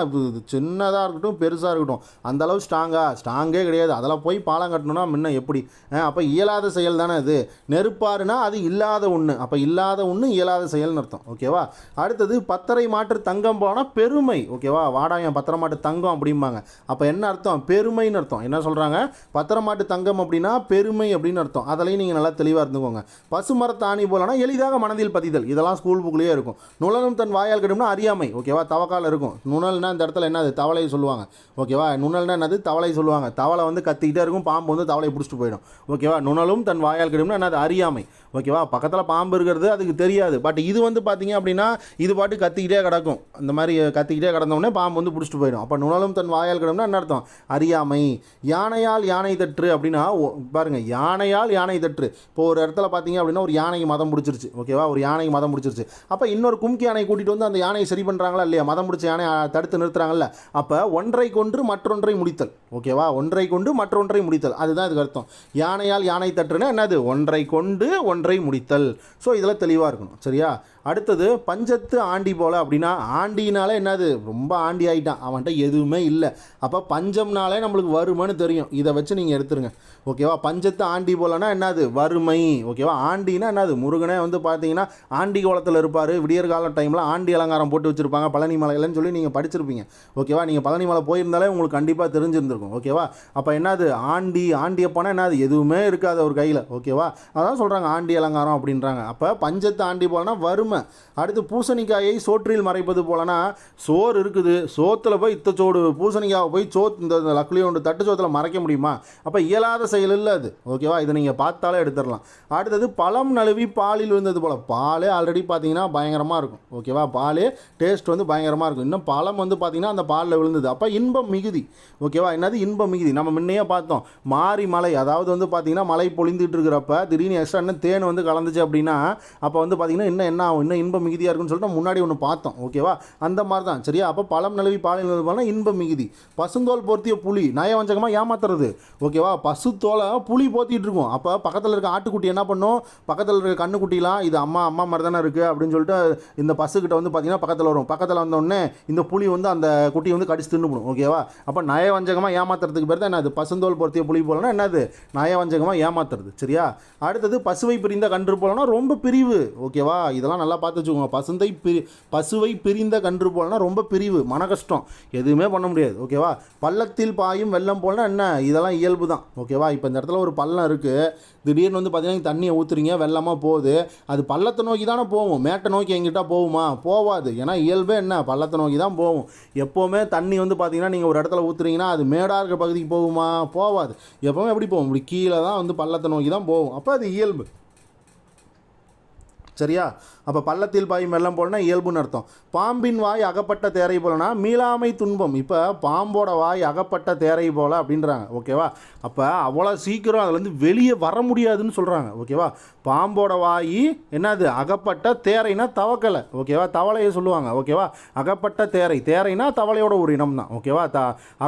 சின்னதாக இருக்கட்டும் பெருசாக இருக்கட்டும் அந்தளவு ஸ்ட்ராங்கே கிடையாது. அதெல்லாம் போய் பாலம் கட்டணும்னா முன்ன எப்படி? அப்போ இயலாத செயல் தானே அது. நெருப்பாருனா அது இல்லாத ஒன்று. அப்போ இல்லாத ஒன்று இயலாத செயல்னு அர்த்தம். ஓகேவா? அடுத்தது பத்தரை மாற்று தங்கம் போனால் பெருமை. ஓகேவா? வாடாயம் பத்தரை மாட்டு தங்கம் அப்படிம்பாங்க. அப்போ என்ன அர்த்தம்? பெருமைன்னு அர்த்தம். என்ன சொல்கிறாங்க? பத்தரை மாட்டு தங்கம் அப்படின்னா பெருமை அப்படின்னு அர்த்தம். அதிலையும் நீங்கள் நல்லா தெளிவாக இருந்துக்கோங்க. பசுமரத்தாணி போலனா எளிதாக மனதில் பதிதல். இதெல்லாம் ஸ்கூல் புக்லேயே இருக்கும். நுழலும் தன் வாயால் கெடும்னா அறியாமை. ஓகேவா? தவக்கால் இருக்கும். நுணல்னா இந்த இடத்துல என்னது? தவளை சொல்லுவாங்க. ஓகேவா? நுணல்னா என்னது? தவளை சொல்லுவாங்க. தவளை வந்து கத்திக்கிட்டே இருக்கும், பாம்பு வந்து தவளையை பிடிச்சிட்டு போயிடும். ஓகேவா? நுணலும் தன் வாயால் கெடும்னா என்னது? அறியாமை. ஓகேவா? பக்கத்தில் பாம்பு இருக்கிறது அதுக்கு தெரியாது. பட் இது வந்து பார்த்தீங்க அப்படின்னா இது பாட்டு கத்திக்கிட்டே கிடக்கும். இந்த மாதிரி கத்திக்கிட்டே கிடந்தோடனே பாம்பு வந்து பிடிச்சிட்டு போயிடும். அப்போ நுணலும் தன் வாயால் கெடும்னா என்ன அர்த்தம்? அறியாமை. யானையால் யானை தற்று அப்படின்னா பாருங்கள், யானையால் யானை தற்று. இப்போ ஒரு இடத்துல பார்த்தீங்க அப்படின்னா ஒரு யானைக்கு மதம் பிடிச்சிருச்சு. ஓகேவா? ஒரு யானைக்கு மதம் பிடிச்சிருச்சு. அப்போ இன்னொரு கும்கி யானை கூட்டிகிட்டு வந்து அந்த யானையை சரி பண்ணுறாங்களா இல்லையா? மதம் பிடிச்ச யானை தடுத்து நிறுத்துறாங்கல்ல. அப்போ ஒன்றை கொன்று மற்றொன்றை முடித்தல். ஓகேவா? ஒன்றை கொண்டு மற்றொன்றை முடித்தல். அதுதான் இதுக்கு அர்த்தம். யானையால் யானை தற்றுனா என்னது? ஒன்றை கொண்டு ஒன்றை முடித்தல். ஸோ இதில் தெளிவாக இருக்கணும். சரியா? அடுத்தது பஞ்சத்து ஆண்டி போல் அப்படின்னா ஆண்டினாலே என்னது? ரொம்ப ஆண்டி ஆகிட்டான், அவன்கிட்ட எதுவுமே இல்லை. அப்போ பஞ்சம்னாலே நம்மளுக்கு வறுமைன்னு தெரியும். இதை வச்சு நீங்கள் எடுத்துருங்க. ஓகேவா? பஞ்சத்து ஆண்டி போலனா என்னது? வறுமை. ஓகேவா? ஆண்டினா என்னது? முருகனே வந்து பார்த்தீங்கன்னா ஆண்டி கோலத்தில் இருப்பார். விடியற் கால டைமில் ஆண்டி அலங்காரம் போட்டு வச்சுருப்பாங்க பழனி மலையிலன்னு சொல்லி நீங்கள் படிச்சிருப்பீங்க. ஓகேவா? நீங்கள் பழனி மலை போயிருந்தாலே உங்களுக்கு கண்டிப்பாக தெரிஞ்சிருந்திருக்கும். ஓகேவா? அப்போ என்னது? ஆண்டியப்பனா என்னது? எதுவுமே இருக்காது ஒரு கையில். ஓகேவா? அதான் சொல்கிறாங்க ஆண்டி அலங்காரம் அப்படின்றாங்க. அப்போ பஞ்சத்து ஆண்டி போலனா வறுமை. அடுத்து பூசணிக்காயை சோற்றில் மறைப்பது போலனா சோறு இருக்குது, சோத்தில் போய் இத்தச்சோடு பூசணிக்காவை போய் இந்த லக்குலியோண்டு தட்டு சோத்தில் மறைக்க முடியுமா? அப்போ இயலாத செயல் இல்லை அது. ஓகேவா? இதை நீங்கள் பார்த்தாலே எடுத்துடலாம். அடுத்தது பழம் நழுவி பாலில் விழுந்தது போல். பாலே ஆல்ரெடி பார்த்தீங்கன்னா பயங்கரமாக இருக்கும். ஓகேவா? பாலே டேஸ்ட் வந்து பயங்கரமாக இருக்கும். இன்னும் பழம் வந்து பார்த்தீங்கன்னா அந்த பாலில் விழுந்தது. அப்போ இன்பம் மிகுதி. ஓகேவா? என்னது? இன்பம் மிகுதி. நம்ம முன்னையே பார்த்தோம். மாறி மலை, அதாவது வந்து பார்த்தீங்கன்னா மழை பொழிந்துட்டு இருக்கிறப்ப திடீர்னு எக்ஸ்ட்ரா இன்னும் தேன் வந்து கலந்துச்சு அப்படின்னா அப்போ வந்து பார்த்தீங்கன்னா இன்னும் என்ன ஆகும்? இன்னும் இன்ப மிகுதியாக இருக்குன்னு சொல்லிட்டு முன்னாடி ஒன்று பார்த்தோம். ஓகேவா, அந்த மாதிரி தான். சரியா, அப்போ பழம் நிலவி பாலில் நிலவினா இன்ப மிகுதி. பசுந்தோல் போர்த்திய புலி நயவஞ்சகமாக ஏமாத்துறது. ஓகேவா, பசுத்தோலை புலி போத்திட்டு இருக்கும். அப்போ பக்கத்தில் இருக்க ஆட்டுக்குட்டி என்ன பண்ணும், பக்கத்தில் இருக்க கண்ணுக்குட்டிலாம் இது அம்மா அம்மா மாதிரி தானே இருக்குது அப்படின்னு சொல்லிட்டு இந்த பசுக்கிட்ட வந்து பார்த்தீங்கன்னா பக்கத்தில் வரும். பக்கத்தில் வந்தோடனே இந்த புலி வந்து அந்த குட்டியை வந்து கடிச்சு தின்னு போடும். ஓகேவா, அப்போ நயவஞ்சகமாக ஏமாத்துறதுக்கு பேர் தான் என்னது, பசுந்தோல் பொருத்திய புலி போலனா என்னது, நயவஞ்சகமாக ஏமாத்துறது. சரியா, அடுத்தது பசுவை பிரிந்த கன்று போலனா ரொம்ப பிரிவு. ஓகேவா, இதெல்லாம் நல்லா பார்த்து வச்சுக்கோங்க. பசுவை பிரிந்த கன்று போலனா ரொம்ப பிரிவு, மன கஷ்டம், எதுவுமே பண்ண முடியாது. ஓகேவா, பள்ளத்தில் பாயும் வெள்ளம் போலனா என்ன, இதெல்லாம் இயல்பு தான். ஓகேவா, இப்போ இந்த இடத்துல ஒரு பள்ளம் இருக்குது, திடீர்னு வந்து பார்த்தீங்கன்னா தண்ணியை ஊற்றுறீங்க, வெள்ளமாக போகுது, அது பள்ளத்தை நோக்கி தானே போகும், மேட்டை நோக்கி எங்கிட்ட போகுமா, போவாது. ஏன்னா இயல்பே என்ன, பள்ளத்தை நோக்கி தான் போகும். எப்போவுமே தண்ணி வந்து பார்த்தீங்கன்னா நீங்கள் ஒரு இடத்துல ஊற்றுறீங்கன்னா அது மேடாக இருக்க பகுதிக்கு போகுமா, போவாது. எப்போவுமே எப்படி போகும், இப்படி கீழே தான் வந்து பள்ளத்தை நோக்கி தான் போகும். அப்போ அது இயல்பு. சரியா, அப்போ பள்ளத்தில் பாயும் வெள்ளம் போலனா இயல்புன்னு அர்த்தம். பாம்பின் வாய் அகப்பட்ட தேரை போலனா மீளாமை துன்பம். இப்போ பாம்போட வாய் அகப்பட்ட தேரை போல அப்படின்றாங்க. ஓகேவா, அப்போ அவ்வளோ சீக்கிரம் அதுலேருந்து வெளியே வர முடியாதுன்னு சொல்கிறாங்க. ஓகேவா, பாம்போட வாய் என்னது, அகப்பட்ட தேரைனா தவக்கலை. ஓகேவா, தவளையை சொல்லுவாங்க. ஓகேவா, அகப்பட்ட தேரை, தேரைனா தவளையோட ஒரு இனம் தான். ஓகேவா,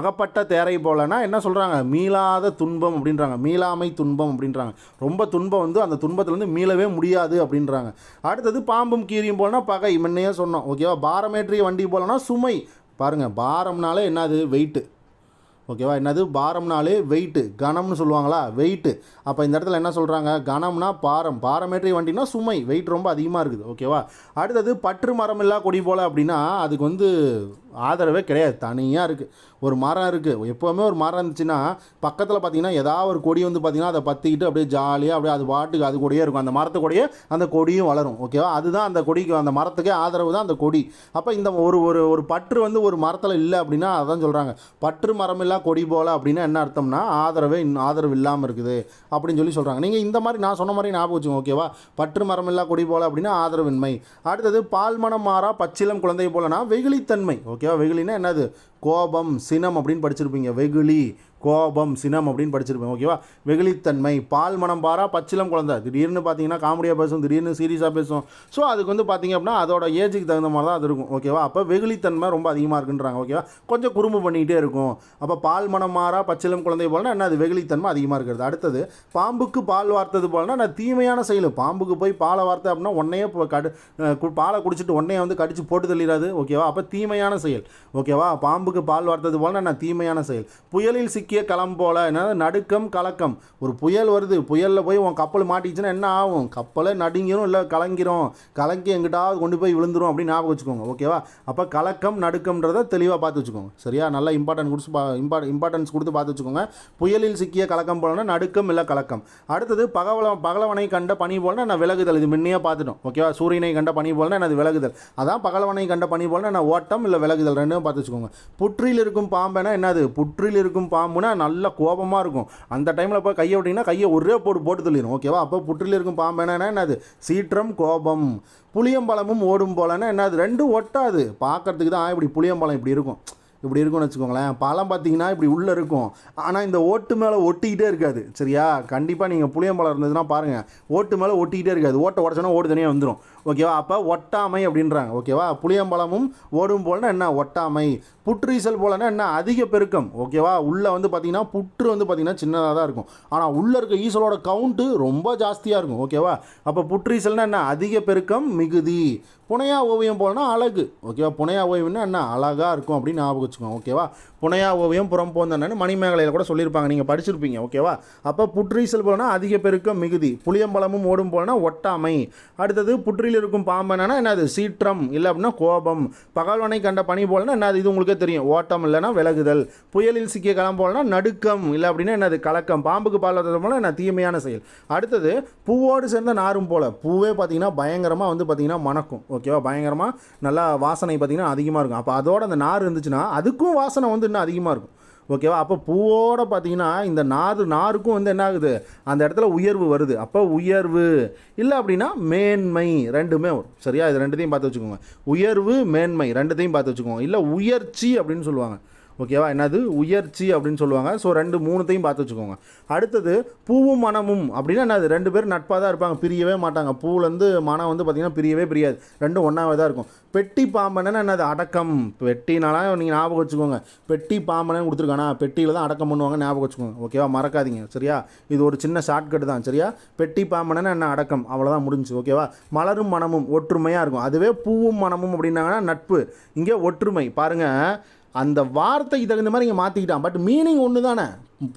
அகப்பட்ட தேரை போலனா என்ன சொல்கிறாங்க, மீளாத துன்பம் அப்படின்றாங்க, மீளாமை துன்பம் அப்படின்றாங்க. ரொம்ப துன்பம் வந்து அந்த துன்பத்துலேருந்து மீளவே முடியாது அப்படின்றாங்க. அடுத்தது பாம்பும் கீரியும் போலனா பகை, முன்னையே சொன்னோம். ஓகேவா, பாரமேற்றிய வண்டி போலனா சுமை. பாருங்கள், பாரம்னாலே என்னது, வெயிட்டு. ஓகேவா, என்னது பாரம்னாலே வெயிட்டு, கனம்னு சொல்லுவாங்களா, வெயிட்டு. அப்போ இந்த இடத்துல என்ன சொல்கிறாங்க, கனம்னா பாரம், பாரமேற்றிய வண்டினா சுமை, வெயிட் ரொம்ப அதிகமாக இருக்குது. ஓகேவா, அடுத்தது பற்று மரம் இல்லா கொடி போல் அப்படின்னா அதுக்கு வந்து ஆதரவே கிடையாது, தனியாக இருக்குது. ஒரு மரம் இருக்குது, எப்போவுமே ஒரு மரம் இருந்துச்சுன்னா பக்கத்தில் பார்த்தீங்கன்னா ஏதாவது ஒரு கொடி வந்து பார்த்திங்கன்னா அதை பற்றிக்கிட்டு அப்படியே ஜாலியாக அப்படியே அது பாட்டுக்கு அது கூடயே இருக்கும், அந்த மரத்து கூடயே அந்த கொடியும் வளரும். ஓகேவா, அதுதான் அந்த கொடிக்கு, அந்த மரத்துக்கே ஆதரவு தான் அந்த கொடி. அப்போ இந்த ஒரு ஒரு ஒரு பற்று வந்து ஒரு மரத்தில் இல்லை அப்படின்னா அதான் சொல்கிறாங்க பற்று மரம் இல்லா கொடி போல். அப்படின்னா என்ன அர்த்தம்னா ஆதரவு இல்லாமல் இருக்குது அப்படின்னு சொல்லி சொல்கிறாங்க. நீங்கள் இந்த மாதிரி நான் சொன்ன மாதிரி ஞாபகம் வச்சுக்கோங்க. ஓகேவா, பற்று மரம் இல்லா கொடி போல் அப்படின்னா ஆதரவின்மை. அடுத்தது பால் மனம் மாறா பச்சிலம் குழந்தை போலனா வெகுளித்தன்மை. ஓகேவா, வெகுளினா என்னது, கோபம், சினம் அப்படின்னு படிச்சிருப்பீங்க. வெகுளி, கோபம், சினம் அப்படின்னு படிச்சிருப்பேன். ஓகேவா, வெகுளித்தன்மை. பால் மனம் பாரா பச்சிலம் குழந்தை, திடீர்னு பார்த்தீங்கன்னா காமெடியாக பேசும், திடீர்னு சீரியஸாக பேசும். ஸோ அதுக்கு வந்து பார்த்தீங்க அப்படின்னா அதோட ஏஜுக்கு தகுந்த மாதிரி தான் அது இருக்கும். ஓகேவா, அப்போ வெகுளித்தன்மை ரொம்ப அதிகமாக இருக்குன்றாங்க. ஓகேவா, கொஞ்சம் குறும்பு பண்ணிக்கிட்டே இருக்கும். அப்போ பால் மனம் மாறா பச்சிலம் குழந்தை போலனா என்ன, அது வெகுளித்தன்மை அதிகமாக இருக்கிறது. அடுத்தது பாம்புக்கு பால் வார்த்தது போலனா நான் தீமையான செயல். பாம்புக்கு போய் பாலை வார்த்தை அப்படின்னா உன்னையே பாலை குடிச்சிட்டு உன்னையே வந்து கடிச்சு போட்டு தள்ளிடாது. ஓகேவா, அப்போ தீமையான செயல். ஓகேவா, பாம்புக்கு பால் வார்த்தது போலனா நான் தீமையான செயல். புயலில் சிக்கிய களம் போல, என்ன, நடுக்கம் கலக்கம். ஒரு புயல் வருது, புயலில் போய் உன் கப்பல் மாட்டிச்சுன்னா என்ன ஆகும், கப்பலை நடுங்கிரும், இல்லை கலங்கி எங்கிட்டாவது கொண்டு போய் விழுந்துரும் அப்படின்னு ஞாபகம் வச்சுக்கோங்க. ஓகேவா, அப்போ கலக்கம் நடுக்கம்ன்றதை தெளிவாக பார்த்து வச்சுக்கோங்க. சரியா, நல்லா இம்பார்ட்டன்ஸ் கொடுத்து பார்த்து வச்சுக்கோங்க. புயலில் சிக்கிய கலக்கம் போலனா நடுக்கம் இல்லை கலக்கம். அடுத்தது பகலவனை கண்ட பனி போலனா நான் விலகுதல். இது முன்னையே பார்த்துட்டோம். ஓகேவா, சூரியனை கண்ட பனி போலனா அது விலகுதல். அதான் பகலவனை கண்ட பனி போலனா நான் ஓட்டம் இல்லை விலகுதல், ரெண்டும் பார்த்து வச்சுக்கோங்க. புற்றில் இருக்கும் பாம்புனா என்னது, புற்றில் இருக்கும் பாம்புனா நல்ல கோபமாக இருக்கும். அந்த டைமில் போய் கையை விட்டிங்கன்னா கையை ஒரே போட்டு தள்ளிடும். ஓகேவா, அப்போ புற்றில் இருக்கும் பாம்புனா என்னது, சீற்றம், கோபம். புளியம்பழமும் ஓடும் போலன்னா என்னது, ரெண்டும் ஒட்டாது. பார்க்கறதுக்கு தான் இப்படி புளியம்பழம் இப்படி இருக்கும்னு வச்சுக்கோங்களேன். பழம் பார்த்தீங்கன்னா இப்படி உள்ளே இருக்கும், ஆனால் இந்த ஓட்டு மேலே ஒட்டிக்கிட்டே இருக்காது. சரியா, கண்டிப்பாக நீங்கள் புளியம்பழம் இருந்ததுன்னா பாருங்கள், ஓட்டு மேலே ஒட்டிக்கிட்டே இருக்காது, ஓட்டை உடச்சோன்னா ஓடு தனியாக வந்துடும். ஓகேவா, அப்போ ஒட்டாமை அப்படின்றாங்க. ஓகேவா, புளியம்பழமும் ஓடும் போலனா என்ன, ஒட்டாமை. புற்றீசல் போலனா என்ன, அதிக பெருக்கம். ஓகேவா, உள்ளே வந்து பார்த்திங்கன்னா புற்று வந்து பார்த்திங்கன்னா சின்னதாக தான் இருக்கும், ஆனால் உள்ளே இருக்க ஈசலோட கவுண்ட்டு ரொம்ப ஜாஸ்தியாக இருக்கும். ஓகேவா, அப்போ புற்றீசல்னா என்ன, அதிக பெருக்கம், மிகுதி. புனையா ஓவியம் போலனா அழகு. ஓகேவா, புனையா ஓவியம்னா என்ன, அழகாக இருக்கும் அப்படின்னு ஞாபகம் வச்சுக்கோங்க. ஓகேவா, புனையா ஓவியம் புறம் போந்தன்னு மணிமேகலையில் கூட சொல்லியிருப்பாங்க, நீங்கள் படிச்சிருப்பீங்க. ஓகேவா, அப்போ புற்றீசல் போலனா அதிக பெருக்கம், மிகுதி. புளியம்பழமும் ஓடும் போலனா ஒட்டாமை. அடுத்தது புற்றில் இருக்கும் பாம்பனா என்னது, சீற்றம், இல்லை அப்படின்னா கோபம். பகல்வனை கண்ட பனி போலனா என்னது, இது உங்களுக்கே தெரியும், ஓட்டம் இல்லைனா விலகுதல். புயலில் சிக்கிய களம் போலனா நடுக்கம், இல்லை அப்படின்னா என்னது, கலக்கம். பாம்புக்கு பால் வார்த்தது போல என்ன, தீமையான செயல். அடுத்தது பூவோடு சேர்ந்த நாரும் போல. பூவே பார்த்தீங்கன்னா பயங்கரமாக வந்து பார்த்தீங்கன்னா மணக்கும். ஓகேவா, பயங்கரமாக நல்லா வாசனை பார்த்தீங்கன்னா அதிகமாக இருக்கும். அப்போ அதோட அந்த நார் இருந்துச்சுன்னா அதுக்கும் வாசனை வந்து இன்னும் அதிகமாக இருக்கும். ஓகேவா, அப்போ பூவோட பார்த்தீங்கன்னா இந்த நாருக்கும் வந்து என்ன ஆகுது, அந்த இடத்துல உயர்வு வருது. அப்போ உயர்வு இல்லை அப்படின்னா மேன்மை, ரெண்டுமே வரும். சரியா, இது ரெண்டுத்தையும் பார்த்து வச்சுக்கோங்க. உயர்வு, மேன்மை ரெண்டுத்தையும் பார்த்து வச்சுக்கோங்க. இல்லை உயர்ச்சி அப்படின்னு சொல்லுவாங்க. ஓகேவா. என்னது உயர்ச்சி அப்படின்னு சொல்லுவாங்க. ஸோ 2 3த்தையும் பார்த்து வச்சுக்கோங்க. அடுத்தது பூவும் மனமும் அப்படின்னா என்னது, 2 பேரும் நட்பாக தான் இருப்பாங்க, பிரியவே மாட்டாங்க. பூலேருந்து மனம் வந்து பார்த்திங்கன்னா பிரியவே பிரியாது, ரெண்டும் ஒன்றாவே தான் இருக்கும். பெட்டி பாம்பனைன்னா என்னது, அடக்கம். பெட்டினாலாம் நீங்கள் ஞாபகம் வச்சுக்கோங்க, பெட்டி பாம்பனை கொடுத்துருக்கானா, பெட்டியில் தான் அடக்கம் பண்ணுவாங்க, ஞாபகம் வச்சுக்கோங்க. ஓகேவா, மறக்காதீங்க சரியா. இது ஒரு சின்ன ஷார்ட்கட் தான் சரியா. பெட்டி பாம்பனைன்னா என்ன, அடக்கம், அவ்வளோதான் முடிஞ்சு. ஓகேவா. மலரும் மனமும் ஒற்றுமையாக இருக்கும். அதுவே பூவும் மனமும் அப்படின்னாங்கன்னா நட்பு, இங்கே ஒற்றுமை. பாருங்கள், அந்த வார்த்தைக்கு தகுந்த மாதிரி இங்கே மாற்றிக்கிட்டான், பட் மீனிங் ஒன்று தானே.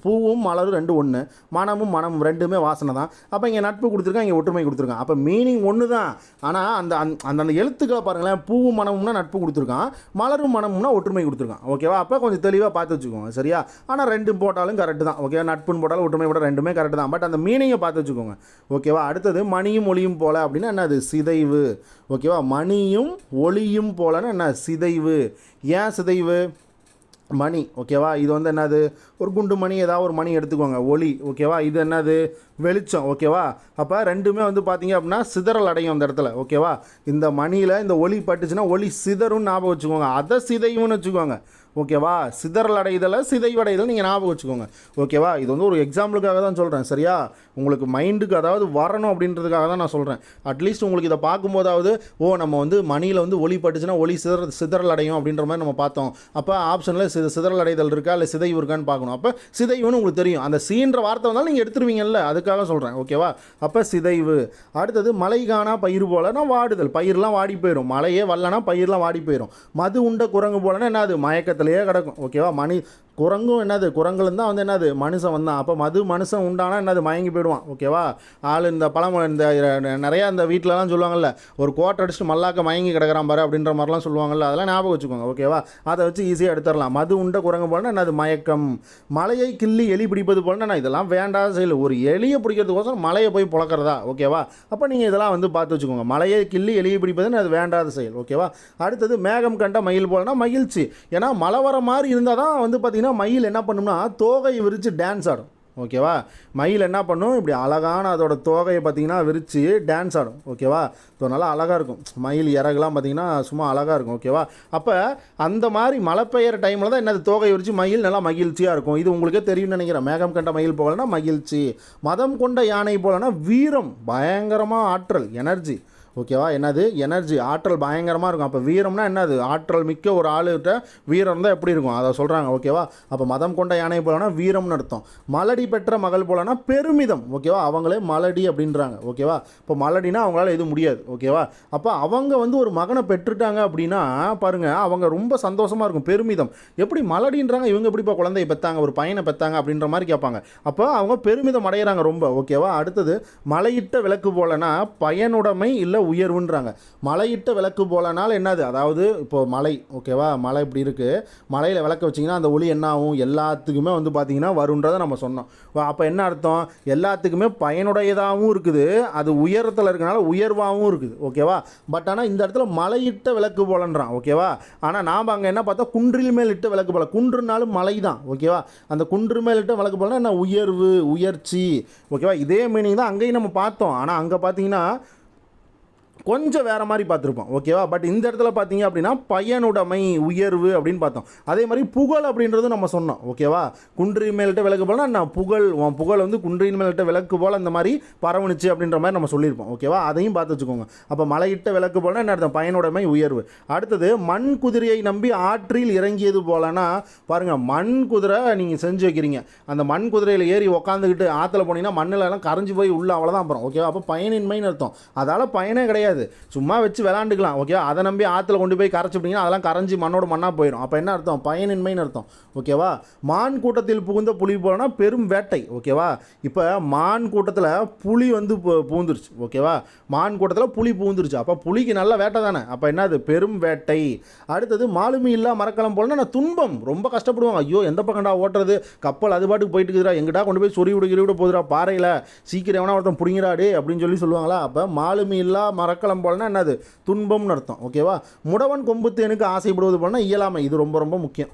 பூவும் மலரும் 2 ஒன்று, மனமும் மனமும் 2மே வாசனை தான். அப்போ இங்கே நட்பு கொடுத்துருக்கான், இங்கே ஒற்றுமை கொடுத்துருக்கான். அப்போ மீனிங் ஒன்று தான். ஆனால் அந்த அந்த எழுத்துக்களை பாருங்களேன், பூவும் மனமும்னா நட்பு கொடுத்துருக்கான், மலரும் மனமும்னா ஒற்றுமை கொடுத்துருக்கான். ஓகேவா. அப்போ கொஞ்சம் தெளிவாக பார்த்து வச்சுக்கோங்க சரியா. ஆனால் 2 போட்டாலும் கரெக்டு தான். ஓகேவா, நட்புன்னு போட்டாலும் ஒற்றுமை போட்டால் 2மே கரெக்டு தான். பட் அந்த மீனிங்கை பார்த்து வச்சுக்கோங்க. ஓகேவா. அடுத்தது மணியும் ஒளியும் போல அப்படின்னா என்னது, சிதைவு. ஓகேவா. மணியும் ஒளியும் போலன்னா என்ன, சிதைவு. ஏன் சிதைவு, மணி. ஓகேவா. இது வந்து என்னது, ஒரு குண்டு மணி, ஏதாவது ஒரு மணி எடுத்துக்கோங்க. ஒளி. ஓகேவா. இது என்னது, வெளிச்சம். ஓகேவா. அப்போ 2மே வந்து பார்த்தீங்க அப்படின்னா சிதறல் அடையும் அந்த இடத்துல. ஓகேவா. இந்த மணியில் இந்த ஒளி பட்டுச்சுன்னா ஒளி சிதறும்னு ஞாபகம் வச்சுக்கோங்க, அதை சிதைவுன்னு வச்சுக்கோங்க. ஓகேவா. சிதறல் அடைதலை சிதைவடைதல் நீங்கள் ஞாபகம் வச்சுக்கோங்க. ஓகேவா. இது வந்து ஒரு எக்ஸாம்பிளுக்காக தான் சொல்கிறேன் சரியா. உங்களுக்கு மைண்டுக்கு அதாவது வரணும் அப்படின்றதுக்காக தான் நான் சொல்கிறேன். அட்லீஸ்ட் உங்களுக்கு இதை பார்க்கும்போதாவது, நம்ம வந்து மணியில் வந்து ஒளி பட்டுச்சுன்னா ஒளி சிதறல் அடையும் அப்படின்ற மாதிரி நம்ம பார்த்தோம். அப்போ ஆப்ஷனில் சிதறல் அடைதல் இருக்கா இல்லை சிதைவு இருக்கான்னு பார்க்கணும். அப்போ சிதைவுன்னு உங்களுக்கு தெரியும், அந்த சீன்ற வார்த்தை வந்தாலும் நீங்கள் எடுத்துருவீங்கல்ல, அதுக்காக சொல்கிறேன். ஓகேவா. அப்போ சிதைவு. அடுத்தது மழை காணா பயிர் போலனா வாடுதல், பயிரெலாம் வாடி போயிடும். மழையே வரலனா பயிரெலாம் வாடி போயிடும். மது உண்ட குரங்கு போலனா என்னது, மயக்கத்திலேயே கிடக்கும். ஓகேவா. குரங்கும் என்னது, குரங்குல தான் வந்து என்னது மனுஷன் வந்தான். அப்போ மனுஷன் உண்டானா என்னது, மயங்கி போயிடுவான். ஓகேவா. ஆள் இந்த பழமொழி இந்த நிறையா இந்த வீட்டிலலாம் சொல்லுவாங்கல்ல, ஒரு கோட்டை அடிச்சுட்டு மல்லாக்க மயங்கி கிடக்கிறான் பாரு அப்படின்ற மாதிரிலாம் சொல்லுவாங்கல்ல, அதெல்லாம் ஞாபகம் வச்சுக்கோங்க. ஓகேவா. அதை வச்சு ஈஸியாக எடுத்துடலாம். மது உண்ட குரங்கு போலனா என்னது, மயக்கம். மலையை கிள்ளி எலி பிடிப்பது போலனா இதெல்லாம் வேண்டாத செயல். ஒரு எலியை பிடிக்கிறதுக்கோசரம் மலையை போய் புழக்கிறதா. ஓகேவா. அப்போ நீங்கள் இதெல்லாம் வந்து பார்த்து வச்சுக்கோங்க. மலையை கிள்ளி எலியை பிடிப்பதுன்னு அது வேண்டாத செயல். ஓகேவா. அடுத்தது மேகம் கண்ட மயில் போலனா மகிழ்ச்சி. ஏன்னா மழை வர மாதிரி இருந்தால் தான் வந்து பார்த்திங்கன்னா மயில் என்ன பண்ணும்னா தோகையை விரித்து டான்ஸ் ஆடும். ஓகேவா. மயில் என்ன பண்ணும், இப்படி அழகான அதோட தோகையை பார்த்திங்கன்னா விரித்து டான்ஸ் ஆடும். ஓகேவா. ஸோ நல்லா அழகாக இருக்கும். மயில் இறகுலாம் பார்த்திங்கன்னா சும்மா அழகாக இருக்கும். ஓகேவா. அப்போ அந்த மாதிரி மழை பெய்கிற டைமில் தான் என்னது, தோகையை விரித்து மயில் நல்லா மகிழ்ச்சியாக இருக்கும். இது உங்களுக்கே தெரியும்னு நினைக்கிறேன். மேகம் கண்ட மயில் போலனா மகிழ்ச்சி. மதம் கொண்ட யானை போலனா வீரம், பயங்கரமாக ஆற்றல், எனர்ஜி. ஓகேவா. என்னது, எனர்ஜி, ஆற்றல் பயங்கரமாக இருக்கும். அப்போ வீரம்னா என்னது, ஆற்றல் மிக்க ஒரு ஆளுகிட்ட வீரம் தான் எப்படி இருக்கும் அதை சொல்கிறாங்க. ஓகேவா. அப்போ மதம் கொண்ட யானை போலனா வீரம்னு அர்த்தம். மலடி பெற்ற மகள் போலனா பெருமிதம். ஓகேவா. அவங்களே மலடி அப்படின்றாங்க. ஓகேவா. இப்போ மலடினா அவங்களால எதுவும் முடியாது. ஓகேவா. அப்போ அவங்க வந்து ஒரு மகனை பெற்றுட்டாங்க அப்படின்னா பாருங்கள், அவங்க ரொம்ப சந்தோஷமாக இருக்கும். பெருமிதம். எப்படி மலடின்றாங்க, இவங்க எப்படிப்பா குழந்தைய பெற்றாங்க, ஒரு பையனை பெற்றாங்க அப்படின்ற மாதிரி கேட்பாங்க. அப்போ அவங்க பெருமிதம் அடைகிறாங்க ரொம்ப. ஓகேவா. அடுத்தது மலையிட்ட விளக்கு போலனா பயனுடைமை இல்லை உயர்வுன்றாங்க. மலையிட்ட விளக்கு போலனால என்னது, அதாவது இப்போது மலை. ஓகேவா. மலை இப்படி இருக்குது, மலையில் விளக்க வச்சிங்கன்னா அந்த ஒளி என்ன ஆகும், எல்லாத்துக்குமே வந்து பார்த்திங்கன்னா வருன்றதை நம்ம சொன்னோம். அப்போ என்ன அர்த்தம், எல்லாத்துக்குமே பயனுடையதாகவும் இருக்குது, அது உயரத்தில் இருக்கனால உயர்வாகவும் இருக்குது. ஓகேவா. பட் ஆனால் இந்த இடத்துல மலையிட்ட விளக்கு போலன்றான். ஓகேவா. ஆனால் நாம் அங்கே என்ன பார்த்தா குன்றில் மேல் இட்ட விளக்கு போல, குன்றுனாலும் மலை தான். ஓகேவா. அந்த குன்று மேல் இட்ட விளக்கு போலனா என்ன, உயர்வு, உயர்ச்சி. ஓகேவா. இதே மீனிங் தான் அங்கேயும் நம்ம பார்த்தோம். ஆனால் அங்கே பார்த்தீங்கன்னா கொஞ்சம் வேறு மாதிரி பார்த்துருப்போம். ஓகேவா. பட் இந்த இடத்துல பார்த்தீங்க அப்படின்னா பயனுடைமை, உயர்வு அப்படின்னு பார்த்தோம். அதே மாதிரி புகழ் அப்படின்றது நம்ம சொன்னோம். ஓகேவா. குன்றின் மேலிட்ட விளக்கு போல நான் புகழ், உன் புகழ் வந்து குன்றின் மேலிட்ட விளக்கு போல் அந்த மாதிரி பரவணிச்சு அப்படின்ற மாதிரி நம்ம சொல்லியிருப்போம். ஓகேவா. அதையும் பார்த்து வச்சுக்கோங்க. அப்போ மலையிட்ட விளக்கு போல என்ன அர்த்தம், பயனுடைமை, உயர்வு. அடுத்தது மண் குதிரையை நம்பி ஆற்றில் இறங்கியது போலனா பாருங்கள், மண் குதிரை நீங்கள் செஞ்சு வைக்கிறீங்க, அந்த மண் குதிரையில் ஏறி உட்காந்துக்கிட்டு ஆற்றுல போனீங்கன்னா மண்ணில் எல்லாம் கரைஞ்சி போய் உள்ள அவ்வளோதான் அப்புறம். ஓகேவா. அப்போ பயனின்மைன்னு அர்த்தம். அதால் பயனே கிடையாது, சும்மா வச்சு விளாண்டுக்கலாம். ஓகே. அதை நம்பி ஆற்றுல கொண்டு போய் கரைச்சி விட்டீங்கன்னா அதெல்லாம் கரைஞ்சி மண்ணோட மண்ணாக போயிடும். அப்போ என்ன அர்த்தம், பயனின்மைன்னு அர்த்தம். ஓகேவா. மான் கூட்டத்தில் புகுந்த புலி போலனா பெரும் வேட்டை. ஓகேவா. இப்போ மான் கூட்டத்தில் புலி வந்து பூந்துருச்சு. ஓகேவா. மான் கூட்டத்தில் புலி பூந்துருச்சு, அப்போ புலிக்கு நல்ல வேட்டை தானே. அப்போ என்னது, பெரும் வேட்டை. அடுத்தது மாலுமி இல்லா மரக்கலம் போலனா நான் துன்பம், ரொம்ப கஷ்டப்படுவாங்க. ஐயோ எந்த பக்கம்டா ஓட்டுறது, கப்பல் அது பாட்டுக்கு போயிட்டு இருக்குதுடா, எங்கிட்டா கொண்டு போய் சொறி விட போதுடா பாறையில், சீக்கிரம் எவனா ஒருத்தன் பிடிங்கிறாடே அப்படின்னு சொல்லுவாங்களா. அப்போ மாலுமி இல்லா மரக்கலம் போலனா என்னது, துன்பம்னு அர்த்தம். ஓகேவா. முடவன் கொம்பு தேனுக்கு ஆசைப்படுவது போலனா இயலாமை. இது ரொம்ப ரொம்ப முக்கியம்.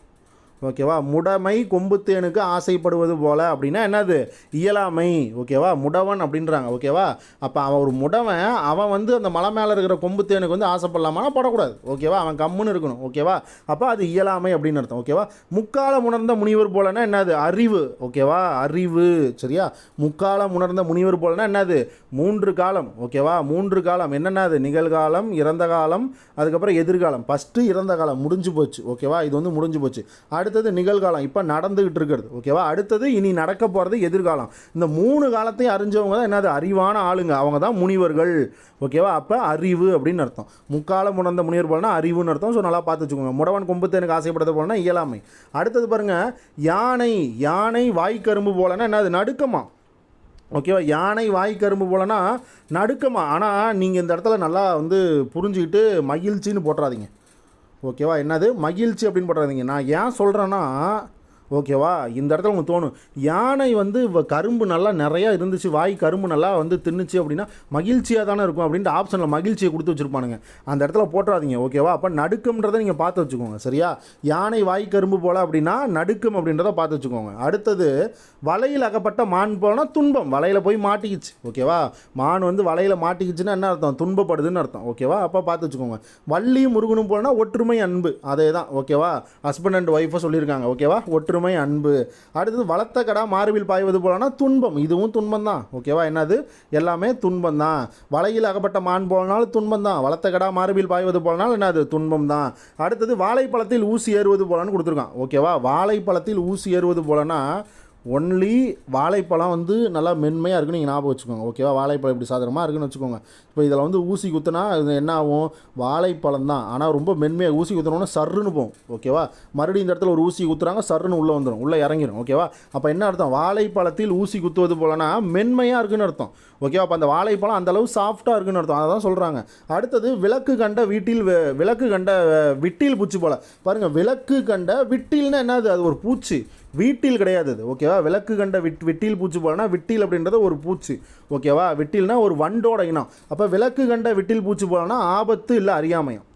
ஓகேவா. முடமை கொம்புத்தேனுக்கு ஆசைப்படுவது போல் அப்படின்னா என்னது, இயலாமை. ஓகேவா, முடவன் அப்படின்றாங்க. ஓகேவா, அப்போ அவன் ஒரு முடவன், அவன் வந்து அந்த மலை மேலே இருக்கிற கொம்புத்தேனுக்கு வந்து ஆசைப்படலாமானா படக்கூடாது. ஓகேவா, அவன் கம்முன்னு இருக்கணும். ஓகேவா, அப்போ அது இயலாமை அப்படின்னு அர்த்தம். ஓகேவா, முக்காலம் உணர்ந்த முனிவர் போலன்னா என்னது, அறிவு. ஓகேவா, அறிவு. சரியா, முக்காலம் உணர்ந்த முனிவர் போலன்னா என்னது, 3 காலம். ஓகேவா, 3 காலம் என்னென்னது, நிகழ்காலம், இறந்த காலம், அதுக்கப்புறம் எதிர்காலம். ஃபஸ்ட்டு இறந்த காலம் முடிஞ்சு போச்சு. ஓகேவா, இது வந்து முடிஞ்சு போச்சு. அடுத்தது நிகழ்காலம், இப்போ நடந்துகிட்டு இருக்கிறது. ஓகேவா, அடுத்தது இனி நடக்க போகிறது எதிர்காலம். இந்த 3 காலத்தையும் அறிஞ்சவங்க தான் என்னது, அறிவான ஆளுங்க, அவங்க தான் முனிவர்கள். ஓகேவா, அப்போ அறிவு அப்படின்னு அர்த்தம். முக்காலம் உணர்ந்த முனிவர் போலனா அறிவுன்னு அர்த்தம். ஸோ நல்லா பார்த்து வச்சுக்கோங்க. முடவன் கொம்புத்தேனுக்கு ஆசைப்படுறது போலனா இயலாமை. அடுத்தது பாருங்கள், யானை. யானை வாய்க்கரும்பு போலனா என்னது, நடுக்கமா. ஓகேவா, யானை வாய்க்கரும்பு போலனா நடுக்கமா. ஆனால் நீங்கள் இந்த இடத்துல நல்லா வந்து புரிஞ்சுக்கிட்டு மகிழ்ச்சின்னு போட்டுறாதீங்க. ஓகேவா, என்னது மகிழ்ச்சி அப்படின்னு போட்டுறாதீங்க. நான் ஏன் சொல்கிறேன்னா, ஓகேவா, இந்த இடத்துல உங்களுக்கு தோணும், யானை வந்து கரும்பு நல்லா நிறையா இருந்துச்சு, வாய் கரும்பு நல்லா வந்து தின்னுச்சு அப்படின்னா மகிழ்ச்சியாக தானே இருக்கும் அப்படின்ட்டு ஆப்ஷனில் மகிழ்ச்சியை கொடுத்து வச்சுருப்பானுங்க. அந்த இடத்துல போட்டுறாதீங்க. ஓகேவா, அப்போ நடுக்கம்ன்றதை நீங்கள் பார்த்து வச்சுக்கோங்க. சரியா, யானை வாய் கரும்பு போல் அப்படின்னா நடுக்கம் அப்படின்றத பார்த்து வச்சுக்கோங்க. அடுத்தது, வலையில் அகப்பட்ட மான் போனால் துன்பம். வலையில் போய் மாட்டிக்கிச்சு. ஓகேவா, மான் வந்து வலையில் மாட்டிக்கிச்சுன்னா என்ன அர்த்தம், துன்பப்படுதுன்னு அர்த்தம். ஓகேவா, அப்போ பார்த்து வச்சுக்கோங்க. வள்ளியும் முருகனும் போலனா ஒற்றுமை அன்பு. அதே தான். ஓகேவா, ஹஸ்பண்ட் அண்ட் ஒய்ஃபை சொல்லியிருக்காங்க. ஓகேவா, ஒற்றுமை அன்பு. அடுத்தது, வளர்த்த கடா மார்பில் பாய்வது போலனா துன்பம். இதுவும் துன்பம் தான். ஓகேவா, என்னது, எல்லாமே துன்பம் தான். வலையில் அகப்பட்ட மான் போலனாலும் துன்பம் தான். வளர்த்த கடா மார்பில் பாய்வது போலனாலும் என்னது, துன்பம் தான். அடுத்தது, வாழைப்பழத்தில் ஊசி ஏறுவது போலன்னு கொடுத்துருக்கான். ஓகேவா, வாழைப்பழத்தில் ஊசி ஏறுவது போலனா ஒன்லி வாழைப்பழம் வந்து நல்லா மென்மையாக இருக்குன்னு நீங்கள் ஞாபகம் வச்சுக்கோங்க. ஓகேவா, வாழைப்பழம் இப்படி சாதாரணமாக இருக்குன்னு வச்சுக்கோங்க. இப்போ இதில் வந்து ஊசி குத்துனா இது என்ன ஆகும், வாழைப்பழம் தான், ஆனால் ரொம்ப மென்மையாக. ஊசி குத்துனோன்னா சர்ருன்னு போகும். ஓகேவா, மறுபடியும் இந்த இடத்துல ஒரு ஊசி குத்துறாங்க, சர்ருன்னு உள்ளே வந்துடும், உள்ளே இறங்கிடும். ஓகேவா, அப்போ என்ன அர்த்தம், வாழைப்பழத்தில் ஊசி குத்துவது போலனா மென்மையாக இருக்குன்னு அர்த்தம். ஓகேவா, அப்போ அந்த வாழைப்பழம் அந்தளவு சாஃப்டாக இருக்குன்னு அர்த்தம். அதை தான் சொல்கிறாங்க. அடுத்தது, விளக்கு கண்ட வீட்டில் விளக்கு கண்ட விட்டில் பூச்சி போல். பாருங்கள், விளக்கு கண்ட விட்டில்னா என்னது, அது ஒரு பூச்சி, வீட்டில் கிடையாது அது. ஓகேவா, விளக்கு கண்ட விட்டில் பூச்சி போலனா விட்டில் அப்படின்றது ஒரு பூச்சி. ஓகேவா, விட்டில்னா ஒரு வண்டோட இனம். அப்போ விளக்கு கண்ட விட்டில் பூச்சி போலனா ஆபத்து இல்லை அறியாமையம்.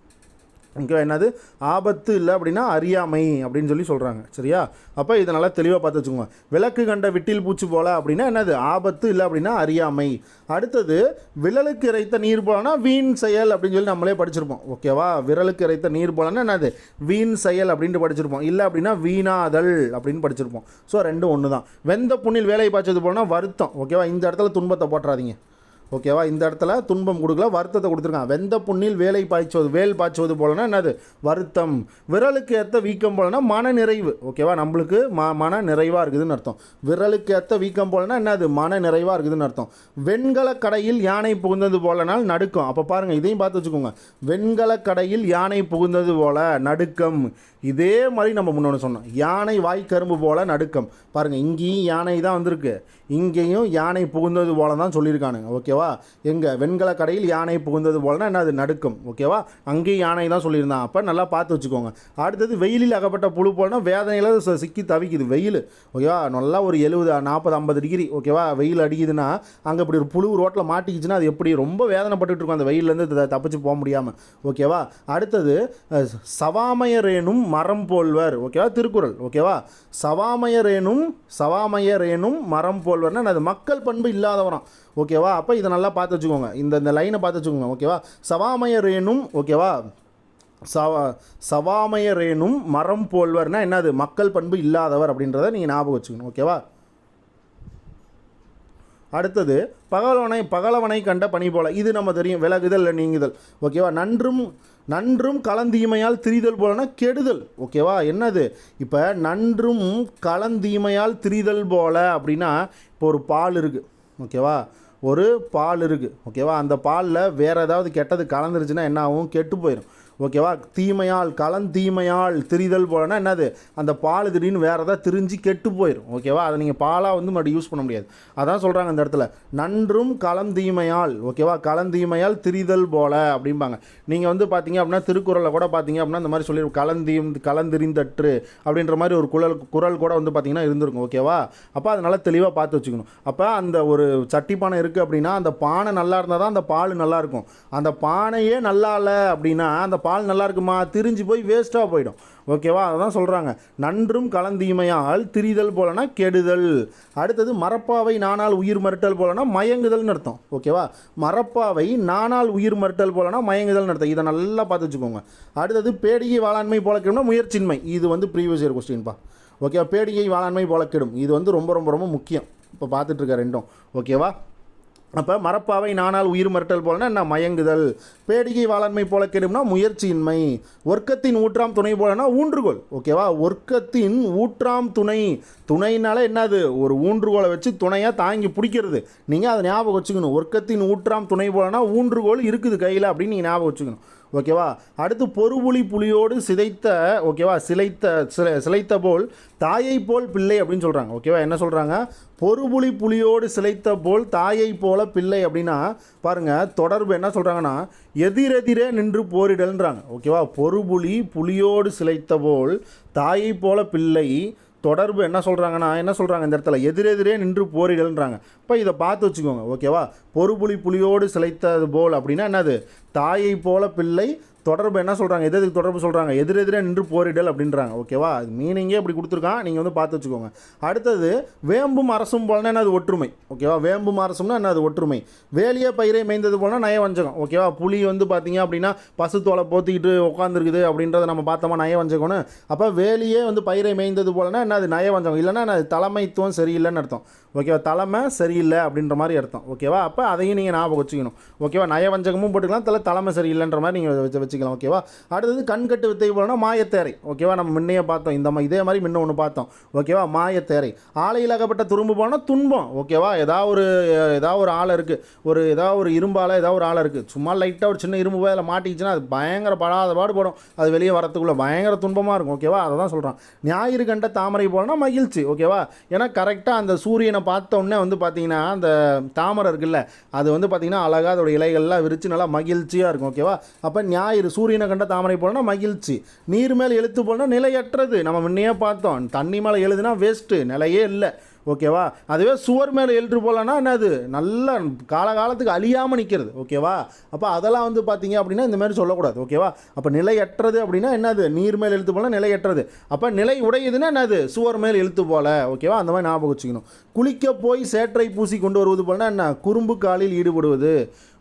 ஓகேவா, என்னது, ஆபத்து இல்லை அப்படின்னா அறியாமை அப்படின்னு சொல்லி சொல்கிறாங்க. சரியா, அப்போ இதை நல்லா தெளிவாக பார்த்து வச்சுக்கோங்க. விளக்கு கண்ட விட்டில் பூச்சி போல அப்படின்னா என்னது, ஆபத்து இல்லை அப்படின்னா அறியாமை. அடுத்தது, விரலுக்கு இறைத்த நீர் போலனா வீண் செயல் அப்படின்னு சொல்லி நம்மளே படிச்சிருப்போம். ஓகேவா, விரலுக்கு இறைத்த நீர் போலன்னா என்னது, வீண் செயல் அப்படின்ட்டு படிச்சிருப்போம். இல்லை அப்படின்னா வீணாதல் அப்படின்னு படிச்சிருப்போம். ஸோ ரெண்டும் ஒன்று தான். வெந்த புண்ணில் வேலை பாய்ச்சது போலனா வருத்தம். ஓகேவா, இந்த இடத்துல துன்பத்தை போட்டுறாதீங்க. ஓகேவா, இந்த இடத்துல துன்பம் கொடுக்கல, வருத்தத்தை கொடுத்துருக்கான். வெந்த புண்ணில் வேல் பாய்ச்சுவது போலனா என்னது, வருத்தம். விரலுக்கு ஏற்ற வீக்கம் போலனா மன நிறைவு. ஓகேவா, நம்மளுக்கு மன நிறைவாக இருக்குதுன்னு அர்த்தம். விரலுக்கு ஏற்ற வீக்கம் போலனா என்னது, மன நிறைவாக இருக்குதுன்னு அர்த்தம். வெண்கல கடையில் யானை புகுந்தது போலனால் நடுக்கம். அப்போ பாருங்கள், இதையும் பார்த்து வச்சுக்கோங்க. வெண்கல கடையில் யானை புகுந்தது போல நடுக்கம். இதே மாதிரி நம்ம முன்னோன்னு சொன்னோம், யானை வாய் கரும்பு போல நடுக்கம். பாருங்கள், இங்கேயும் யானை தான் வந்திருக்கு, இங்கேயும் யானை புகுந்தது போல தான் சொல்லியிருக்கானுங்க. ஓகேவா, எங்கே வெண்கல கடையில் யானை புகுந்தது போலனா என்னது, நடுக்கம். ஓகேவா, அங்கேயும் யானை தான் சொல்லியிருந்தான். அப்போ நல்லா பார்த்து வச்சுக்கோங்க. அடுத்தது, வெயிலில் அகப்பட்ட புழு போலனா வேதனையில் சிக்கி தவிக்குது. வெயில். ஓகேவா, நல்லா ஒரு 70, 40, 50 டிகிரி. ஓகேவா, வெயில் அடிக்குதுன்னா அங்கே இப்படி ஒரு புழு ரோட்டில் மாட்டிக்கிச்சுன்னா அது எப்படி ரொம்ப வேதனைப்பட்டு இருக்கும் அந்த வெயிலேருந்து தப்பிச்சு போக முடியாமல். ஓகேவா, அடுத்தது, சவாமயரேனும் மரம் போல்வர். ஓகேவா, திருக்குறள். ஓகேவா, சவாமயரேனும் மரம் போல்வர்னா அது மக்கள் பண்பு இல்லாதவராம். ஓகேவா, அப்போ இதை நல்லா பார்த்து வச்சுக்கோங்க. இந்த லைனை பார்த்து வச்சுக்கோங்க. ஓகேவா, சவாமயரேனும். ஓகேவா, சவாமயரேனும் மரம் போல்வர்னா என்னது, மக்கள் பண்பு இல்லாதவர் அப்படின்றத நீங்கள் ஞாபகம் வச்சுக்கணும். ஓகேவா, அடுத்தது, பகலவனை கண்ட பனி போல. இது நம்ம தெரியும், விலகுதல் நீங்குதல். ஓகேவா, நன்றும் கலந்தீமையால் திரிதல் போலனா கெடுதல். ஓகேவா, என்னது, இப்போ நன்றும் கலந்தீமையால் திரிதல் போல அப்படின்னா, இப்போ ஒரு பால் இருக்குது. ஓகேவா, ஒரு பால் இருக்குது. ஓகேவா, அந்த பாலில் வேறு ஏதாவது கெட்டது கலந்துருச்சுன்னா என்ன ஆகும், கெட்டு போயிடும். ஓகேவா, கலந்தீமையால் திரிதல் போலனா என்னது, அந்த பால் திடீர்னு வேறு ஏதாவது திரிஞ்சு கெட்டு போயிடும். ஓகேவா, அதை நீங்கள் பாலாக வந்து மறுபடியும் யூஸ் பண்ண முடியாது. அதான் சொல்கிறாங்க இந்த இடத்துல, நன்றும் கலந்தீமையால். ஓகேவா, கலந்தீமையால் திரிதல் போல அப்படிம்பாங்க. நீங்கள் வந்து பார்த்தீங்க அப்படின்னா திருக்குறளில் கூட பார்த்தீங்க அப்படின்னா இந்த மாதிரி சொல்லி கலந்திரிந்தற்று அப்படின்ற மாதிரி ஒரு குறள் கூட வந்து பார்த்தீங்கன்னா இருந்திருக்கும். ஓகேவா, அப்போ அதனால தெளிவாக பார்த்து வச்சுக்கணும். அப்போ அந்த ஒரு சட்டி பானை இருக்குது அப்படின்னா அந்த பானை நல்லா இருந்தால் தான் அந்த பால் நல்லாயிருக்கும். அந்த பானையே நல்லா இல்லை அப்படின்னா அந்த பால் நல்லா இருக்குமா, திரிஞ்சு போய் வேஸ்ட்டாக போயிடும். ஓகேவா, அதான் சொல்கிறாங்க. நன்றும் கலந்தீமையால் திரிதல் போலனா கெடுதல். அடுத்தது மரப்பாவை நானால் உயிர் மறுத்தல் போலனா மயங்குதல்னு அர்த்தம். ஓகேவா, மரப்பாவை நானால் உயிர் மறுத்தல் போலனா மயங்குதல்னு அர்த்தம். இதை நல்லா பார்த்து வச்சுக்கோங்க. அடுத்தது பேடிகை வாளாண்மை போல கெடும்னா முயற்சியின்மை. இது வந்து ப்ரீவியஸ் இயர் கொஸ்டின்ப்பா. ஓகேவா, பேடிகை வாளாண்மை போல கெடும், இது வந்து ரொம்ப ரொம்ப ரொம்ப முக்கியம். இப்போ பார்த்துட்டு இருக்க ரெண்டும். ஓகேவா, அப்போ மரப்பாவை நானால் உயிர் மறுத்தல் போலனா என்ன, மயங்குதல். பேடிகை வாளாண்மை போல கெடும்னா முயற்சியின்மை. ஒர்க்கத்தின் ஊற்றாம் துணை போலனா ஊன்றுகோல். ஓகேவா, ஒர்க்கத்தின் ஊற்றாம் துணை, துணைனால என்னது, ஒரு ஊன்றுகோலை வச்சு துணையாக தாங்கி பிடிக்கிறது. நீங்கள் அதை ஞாபகம் வச்சுக்கணும். ஒர்க்கத்தின் ஊற்றாம் துணை போலனா ஊன்றுகோல் இருக்குது கையில் அப்படின்னு நீங்கள் ஞாபகம் வச்சுக்கணும். ஓகேவா, அடுத்து பொறுபுலி புலியோடு சிதைத்த, ஓகேவா, சிலைத்த போல் தாயை போல் பிள்ளை அப்படின்னு சொல்கிறாங்க. ஓகேவா, என்ன சொல்கிறாங்க, பொறுபுலி புலியோடு சிலைத்த போல் தாயை போல பிள்ளை அப்படின்னா பாருங்கள், தொடர்பு என்ன சொல்கிறாங்கன்னா எதிரெதிரே நின்று போரிடல்ன்றாங்க. ஓகேவா, பொறுபுலி புலியோடு சிலைத்த போல் தாயை போல பிள்ளை, தொடர்பு என்ன சொல்கிறாங்கன்னா, என்ன சொல்கிறாங்க இந்த இடத்துல, எதிரெதிரே நின்று போரிடல்ன்றாங்க. இப்போ இதை பார்த்து வச்சுக்கோங்க. ஓகேவா, பொறுபுலி புலியோடு சிலைத்தது போல் அப்படின்னா என்னது, தாயை போல பிள்ளை. தொடர்பு என்ன சொல்கிறாங்க, எதுக்கு தொடர்பு சொல்கிறாங்க, எதிரெதிரே நின்று போரிடல் அப்படின்றாங்க. ஓகேவா, அது மீனிங்கே அப்படி கொடுத்துருக்கான், நீங்கள் வந்து பார்த்து வச்சுக்கோங்க. அடுத்தது வேம்பும் அரசும் போலனா என்னது, ஒற்றுமை. ஓகேவா, வேம்பும் அரசும்னா என்னது, ஒற்றுமை. வேலியே பயிரை மேய்ந்தது போலனா நயவஞ்சகம். ஓகேவா, புலி வந்து பார்த்தீங்க அப்படின்னா பசுத்தோலை போத்திக்கிட்டு உட்காந்துருக்குது அப்படின்றத நம்ம பார்த்தோமா, நயவஞ்சகம்னு. அப்போ வேலியே வந்து பயிரை மேய்ந்தது போலனா என்னது, நயவஞ்சகம். இல்லைன்னா என்னது, தலைமைத்துவம் சரியில்லைன்னு அர்த்தம். ஓகேவா, தலைமை சரியில்லை அப்படின்ற மாதிரி அர்த்தம். ஓகேவா, அப்போ அதையும் நீங்கள் ஞாபகம் வச்சுக்கணும். ஓகேவா, நயவஞ்சகமும் போட்டுக்கலாம், தலைமை சரியில்லைன்ற மாதிரி நீங்கள் வச்சுக்கலாம். ஓகேவா, அடுத்தது கண்கட்டு வித்தை போலனா மாயத்தேரை. ஓகேவா, நம்ம முன்னையே பார்த்தோம், இதே மாதிரி முன்ன ஒன்று பார்த்தோம். ஓகேவா, மாயத்தேரை. ஆலையில் அகப்பட்ட துரும்பு போனா துன்பம். ஓகேவா, ஏதாவது ஒரு ஆளை இருக்குது, ஏதாவது ஒரு இரும்பால் ஏதாவது ஒரு ஆளை இருக்குது, சும்மா லைட்டாக ஒரு சின்ன இரும்பு போய் அதில் மாட்டிக்கிச்சுன்னா அது பயங்கர பாடுபடும், அது வெளியே வரத்துக்குள்ளே பயங்கர துன்பமாக இருக்கும். ஓகேவா, அதை தான் சொல்கிறான். ஞாயிறு கண்ட தாமரை போலனா மகிழ்ச்சி. ஓகேவா, ஏன்னா கரெக்டாக அந்த சூரியனை பார்த்த உடனே வந்து பார்த்தீங்கன்னா அந்த தாமரை இருக்குல்ல, அது வந்து பார்த்தீங்கன்னா அழகாக அதோட இலைகள்லாம் விரித்து நல்லா மகிழ்ச்சியாக இருக்கும். ஓகேவா, அப்போ ஞாயிறு சூரியனை கண்ட தாமரை போலனா மகிழ்ச்சி. நீர் மேல் எழுத்து போலனா நிலையற்றது. நம்ம முன்னையே பார்த்தோம், தண்ணி மேலே எழுதுனா வேஸ்ட்டு, நிலையே இல்லை. ஓகேவா, அதுவே சுவர் மேலே எழுத்து போலனா என்னது, நல்ல காலகாலத்துக்கு அழியாமல் நிற்கிறது. ஓகேவா, அப்போ அதெல்லாம் வந்து பார்த்தீங்க அப்படின்னா இந்த மாதிரி சொல்லக்கூடாது. ஓகேவா, அப்போ நிலையற்றது அப்படின்னா என்னது, நீர் மேல் எழுத்து போல நிலையற்றது. அப்போ நிலை உடையுதுன்னா என்னது, சுவர் மேல் எழுத்து போல. ஓகேவா, அந்த மாதிரி ஞாபகம் வச்சுக்கணும். குளிக்க போய் சேற்றை பூசி கொண்டு வருவது போலனா என்ன, குறும்பு காலில் ஈடுபடுவது.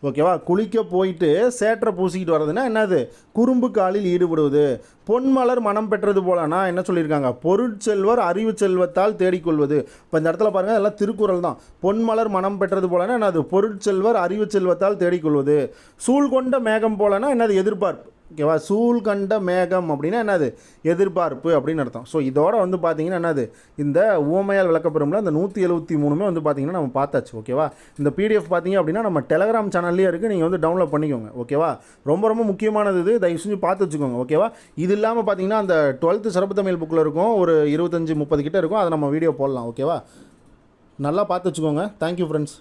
ஓகேவா, குளிக்க போயிட்டு சேற்றை பூசிக்கிட்டு வர்றதுன்னா என்னது, குறும்பு காலில் ஈடுபடுவது. பொன்மலர் மனம் பெற்றது போலனா என்ன சொல்லியிருக்காங்க, பொருட்செல்வர் அறிவு செல்வத்தால் தேடிக்கொள்வது. இப்போ இந்த இடத்துல பாருங்கள், அதெல்லாம் திருக்குறள் தான். பொன்மலர் மனம் பெற்றது போலனா என்னது, பொருட்செல்வர் அறிவு செல்வத்தால் தேடிக்கொள்வது. சூழ் கொண்ட மேகம் போலனா என்னது, எதிர்பார்ப்பு. ஓகேவா, சூழ் கண்ட மேகம் அப்படின்னா என்னது, எதிர்பார்ப்பு அப்படின்னு அர்த்தம். ஸோ இதோட வந்து பார்த்தீங்கன்னா என்னது, இந்த உவமையால் விளக்கப்பெறும்ல இந்த 173 வந்து பார்த்தீங்கன்னா நம்ம பார்த்தாச்சு. ஓகேவா, இந்த பிடிஎஃப் பார்த்தீங்க அப்படின்னா நம்ம டெலகிராம் சேனல்லேயே இருக்குது, நீங்கள் வந்து டவுன்லோட் பண்ணிக்கோங்க. ஓகேவா, ரொம்ப ரொம்ப முக்கியமானது இது, தயவு செஞ்சு பார்த்து வச்சுக்கோங்க. ஓகேவா, இது இல்லாமல் பார்த்தீங்கன்னா அந்த 12th சிறப்பு தமிழ் புக்கில் இருக்கும், ஒரு 25-30 கிட்ட இருக்கும், அதை நம்ம வீடியோ போடலாம். ஓகேவா, நல்லா பார்த்து வச்சுக்கோங்க. Thank you friends.